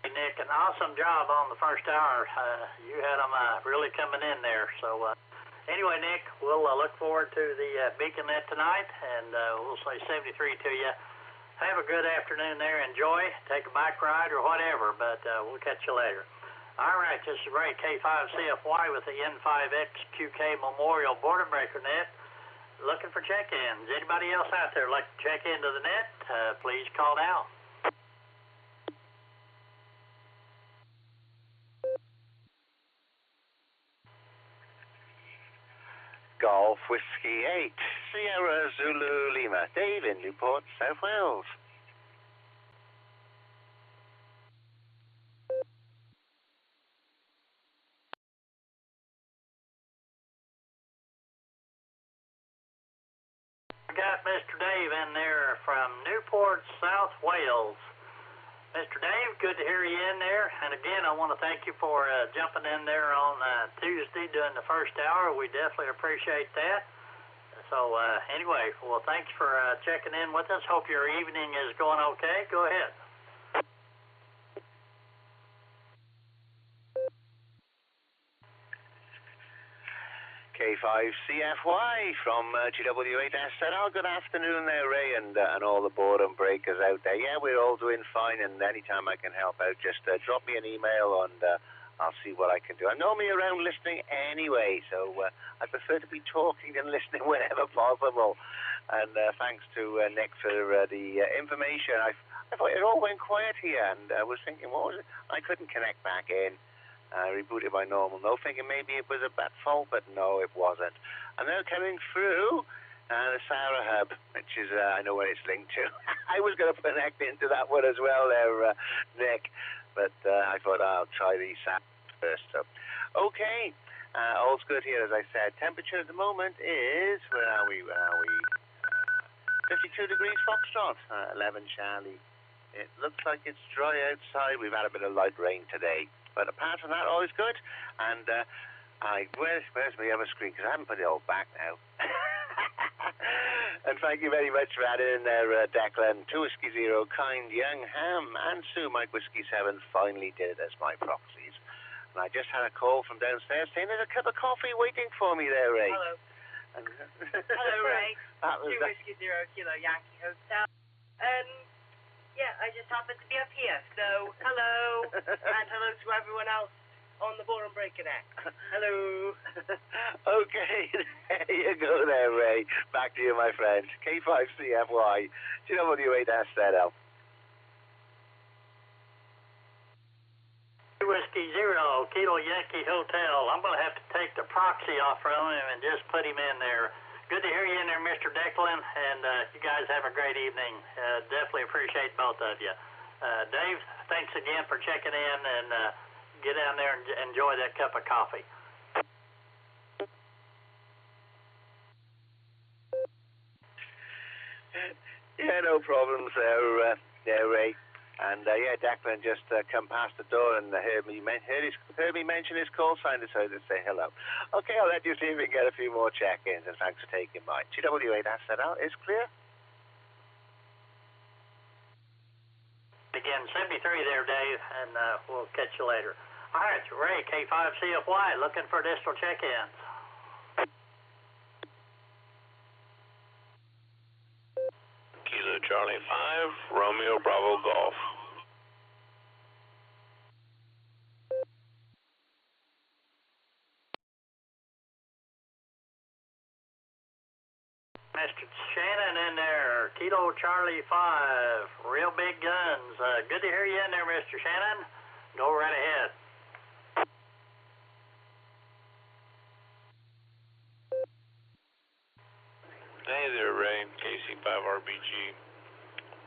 Hey, Nick, an awesome job on the first hour. You had them really coming in there. So, anyway, Nick, we'll look forward to the Beacon Net tonight, and we'll say 73 to you. Have a good afternoon there. Enjoy. Take a bike ride or whatever, but we'll catch you later. All right, this is Ray, K5CFY with the N5XQK Memorial Border Breaker Net. Looking for check-ins. Anybody else out there like to check into the net, please call now. Golf Whiskey 8, Sierra Zulu Lima, Dave in Newport, South Wales. We got Mr. Dave in there from Newport, South Wales. Mr. Dave, good to hear you in there. And again, I want to thank you for jumping in there on Tuesday during the first hour. We definitely appreciate that. So anyway, well, thanks for checking in with us. Hope your evening is going okay. Go ahead. K5CFY from GW8SNL. Good afternoon there, Ray, and all the boredom breakers out there. Yeah, we're all doing fine, and anytime I can help out, just drop me an email, and I'll see what I can do. I'm normally around listening anyway, so I prefer to be talking than listening whenever possible. And thanks to Nick for the information. I thought it all went quiet here, and I was thinking, what was it? I couldn't connect back in. Rebooted my normal node, thinking maybe it was a bad fault, but no, it wasn't. And now coming through the SARA Hub, which is, I know where it's linked to. I was going to connect into that one as well there, Nick, but I thought I'll try the SARA first. So, okay, all's good here, as I said. Temperature at the moment is, where are we? 52 degrees Foxtrot, 11 Charlie. It looks like it's dry outside. We've had a bit of light rain today. But apart from that, all is good. And where's my other screen? Because I haven't put it all back now. And thank you very much for adding in there, Declan. 2 Whiskey 0, Kind, Young, Ham, and Sue, Mike Whiskey 7 finally did it as my proxies. And I just had a call from downstairs saying there's a cup of coffee waiting for me there, Ray. Hello. Hello, Ray. 2 Whiskey 0, Kilo Yankee Hotel. Yeah, I just happened to be up here, so hello, and hello to everyone else on the Boredom Breaker Net. Hello. Okay, there you go there, Ray. Back to you, my friend. K5CFY, GW8SNL. Whiskey 0, Kilo Yankee Hotel. I'm going to have to take the proxy off from him and just put him in there. Good to hear you in there, Mr. Declan, and you guys have a great evening. Definitely appreciate both of you. Dave, thanks again for checking in, and get down there and enjoy that cup of coffee. Yeah, no problems there, Ray. And yeah, Declan just come past the door and heard me mention his call sign, decided to say hello. Okay, I'll let you see if we can get a few more check-ins, and thanks for taking mine. GW8SNL is clear. Again, 73 there, Dave, and we'll catch you later. All right, Ray, K5CFY, looking for additional check-ins. Kilo Charlie 5, Romeo Bravo Golf. Kilo Charlie 5, real big guns. Good to hear you in there, Mr. Shannon. Go right ahead. Hey there, Ray. KC5RBG.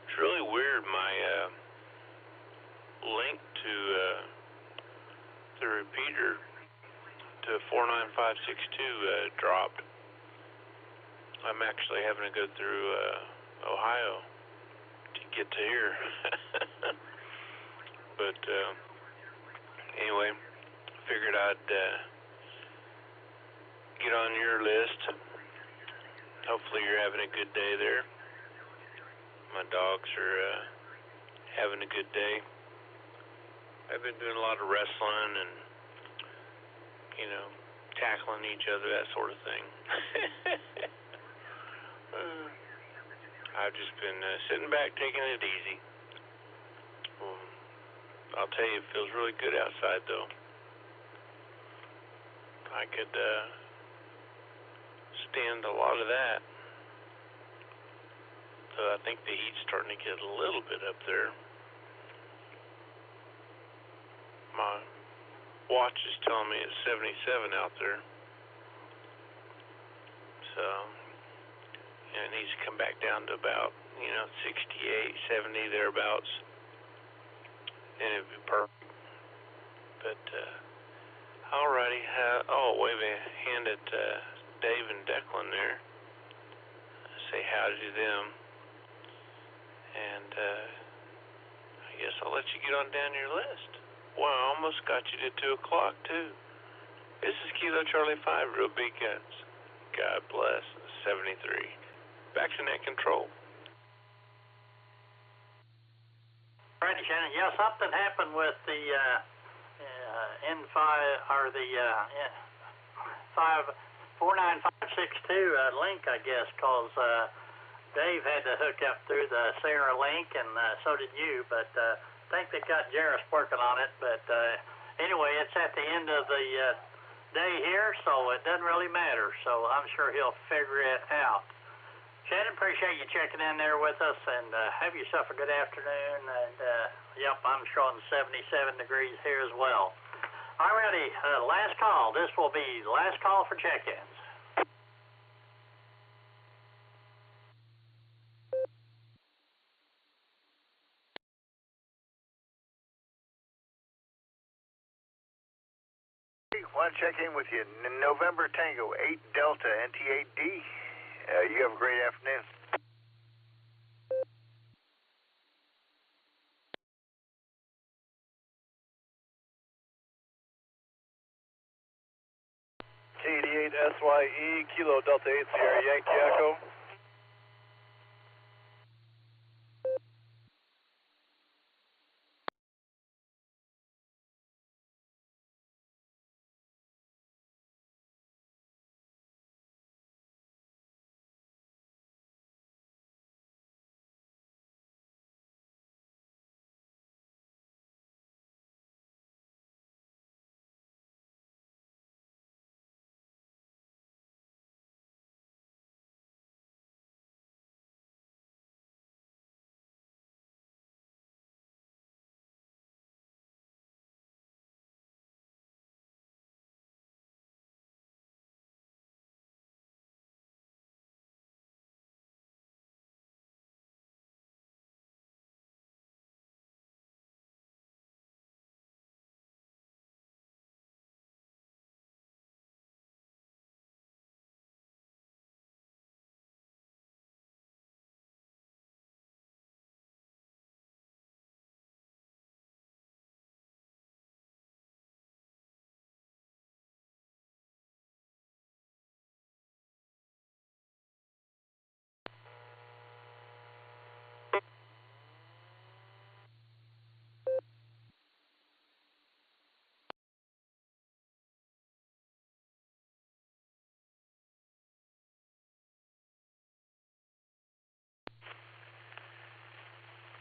It's really weird. My link to the repeater to 49562 dropped. I'm actually having to go through Ohio to get to here. But anyway, figured I'd get on your list. Hopefully you're having a good day there. My dogs are having a good day. I've been doing a lot of wrestling and, you know, tackling each other, that sort of thing. I've just been sitting back, taking it easy. I'll tell you, it feels really good outside, though. I could stand a lot of that. So I think the heat's starting to get a little bit up there. My watch is telling me it's 77 out there. So, it needs to come back down to about, 68, 70, thereabouts. And it'd be perfect. But, alrighty. Wave a hand at Dave and Declan there. Say howdy to them. And, I guess I'll let you get on down your list. Well, I almost got you to 2 o'clock, too. This is Kilo Charlie 5, real big guns. God bless. 73. Back to net control. Randy Shannon, yeah, something happened with the N5 or the 49562 link, I guess, because Dave had to hook up through the SARA link, and so did you. But I think they got Jairus working on it. But anyway, it's at the end of the day here, so it doesn't really matter. So I'm sure he'll figure it out. Shannon, appreciate you checking in there with us, and have yourself a good afternoon. And yep, I'm showing 77 degrees here as well. Alrighty, last call. This will be the last call for check-ins. Want to check in with you. November Tango 8 Delta NT8D. You have a great afternoon. KD8 SYE Kilo Delta 8 Sierra Yankee Echo.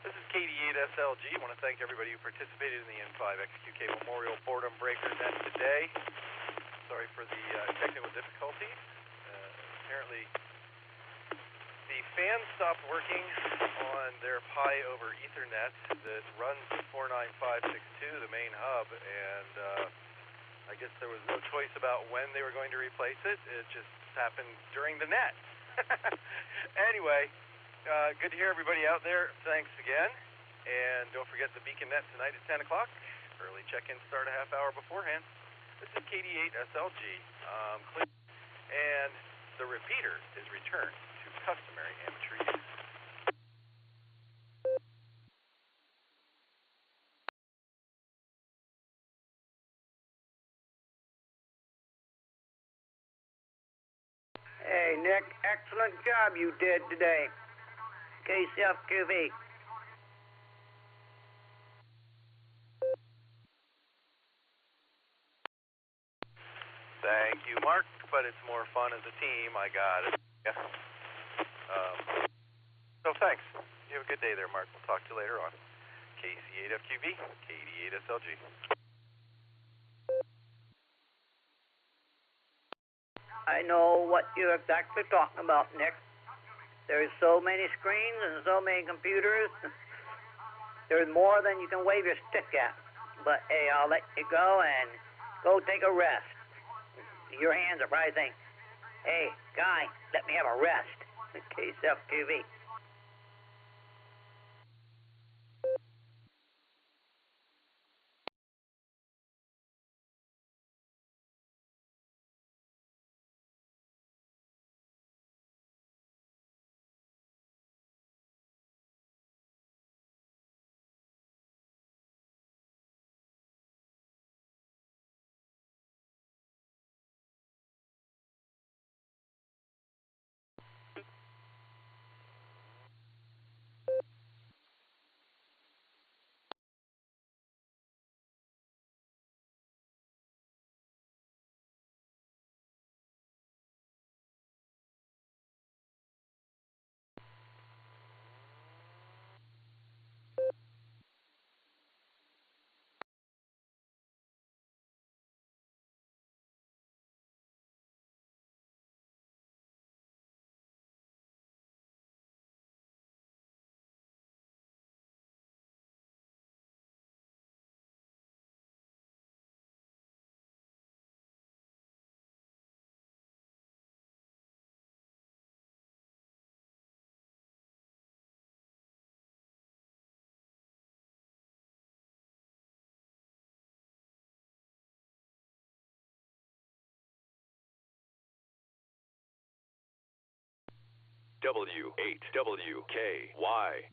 This is KD8SLG. I want to thank everybody who participated in the N5XQK Memorial Boredom Breaker net today. Sorry for the technical difficulties. Apparently, the fan stopped working on their Pi over Ethernet that runs 49562, the main hub, and I guess there was no choice about when they were going to replace it. It just happened during the net. Anyway, good to hear everybody out there. Thanks again. And don't forget the Beacon Net tonight at 10 o'clock. Early check-in start a half hour beforehand. This is KD8 SLG. And the repeater is returned to customary amateur use. Hey, Nick, excellent job you did today. KCFQV. Thank you, Mark, but it's more fun as a team. I got it. Yeah. So thanks. You have a good day there, Mark. We'll talk to you later on. KC8FQB, KD8SLG. I know what you're exactly talking about, Nick. There's so many screens and so many computers. There's more than you can wave your stick at. But hey, I'll let you go and go take a rest. Your hands are probably saying, hey, guy, let me have a rest. KCFQV. W8WKY.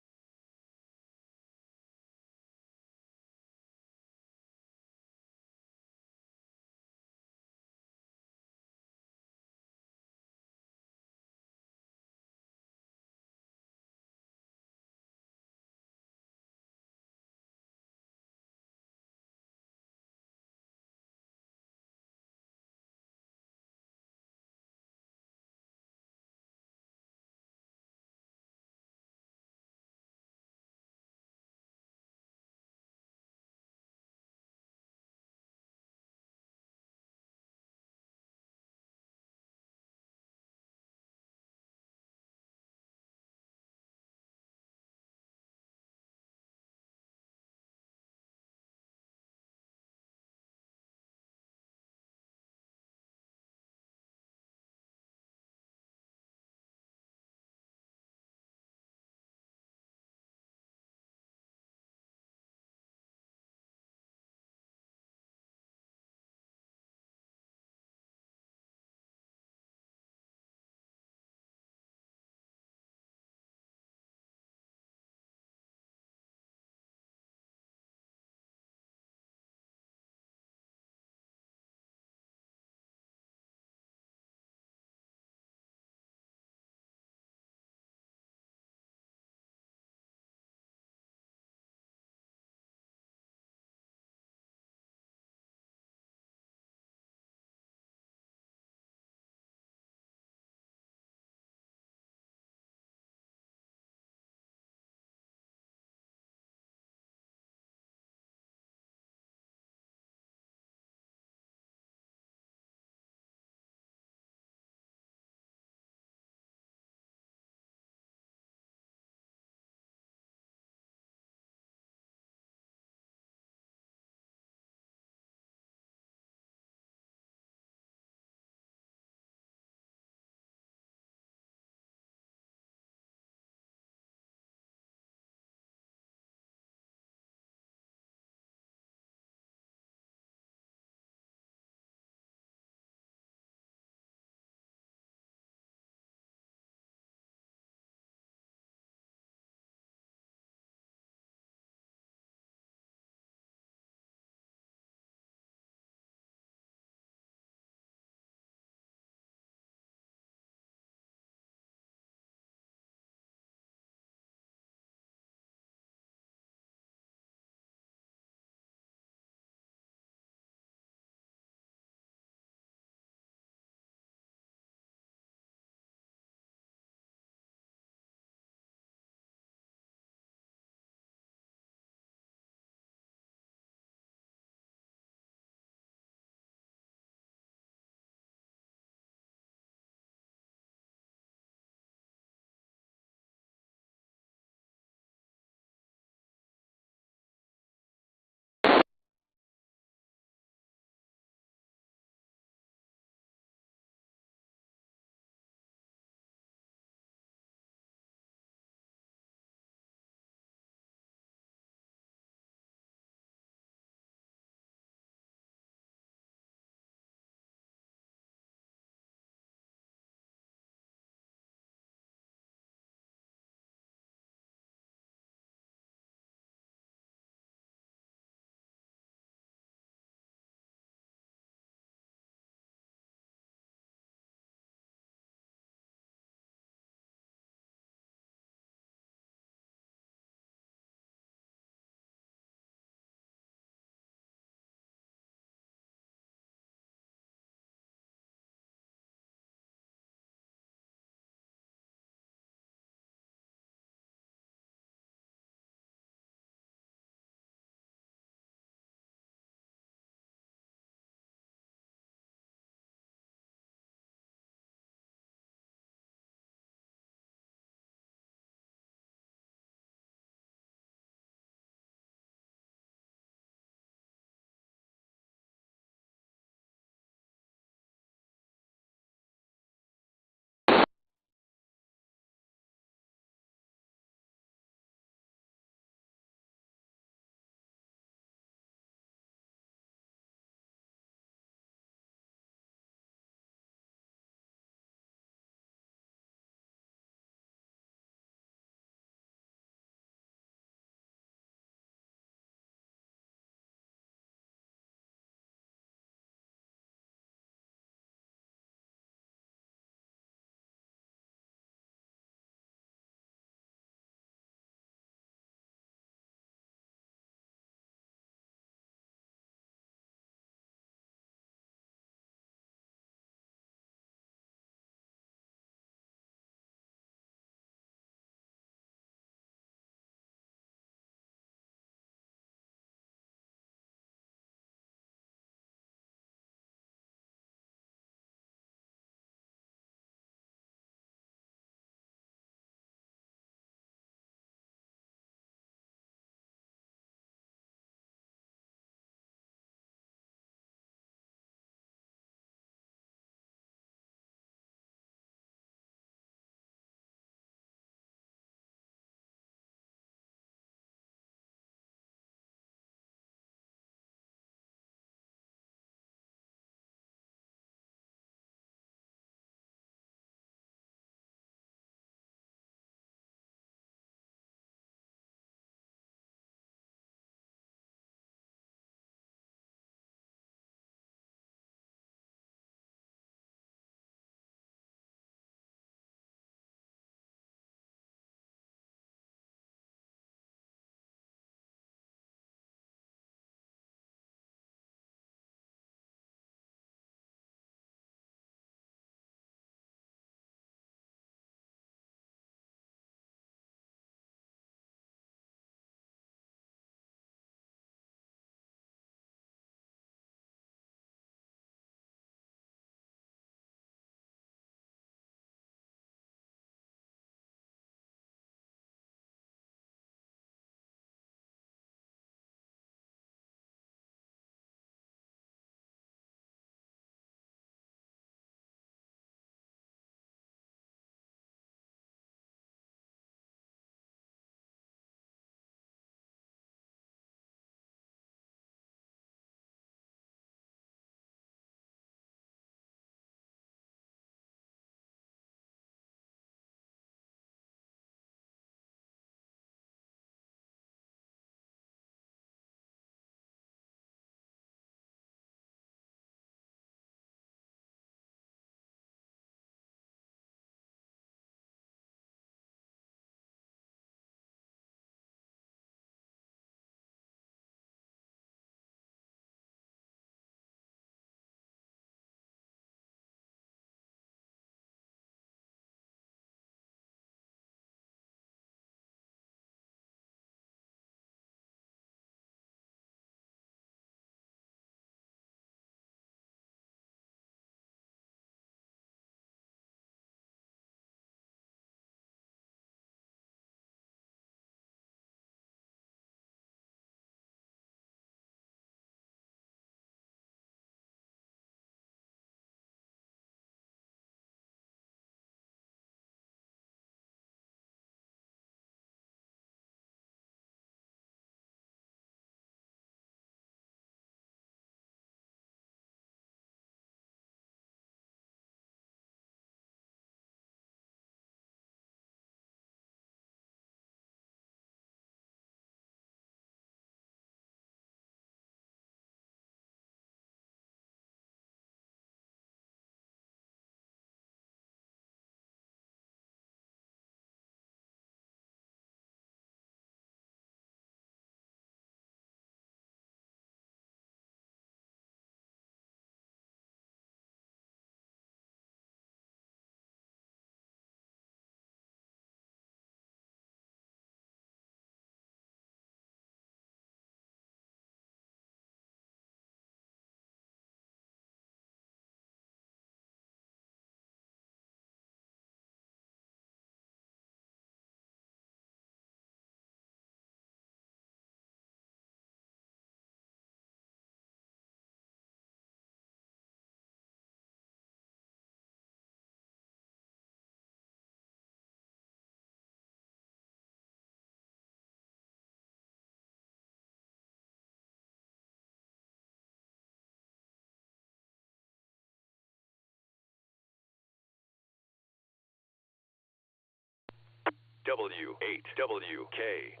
W8WKY.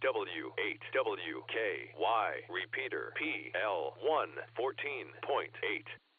W8WKY repeater PL1 14.8.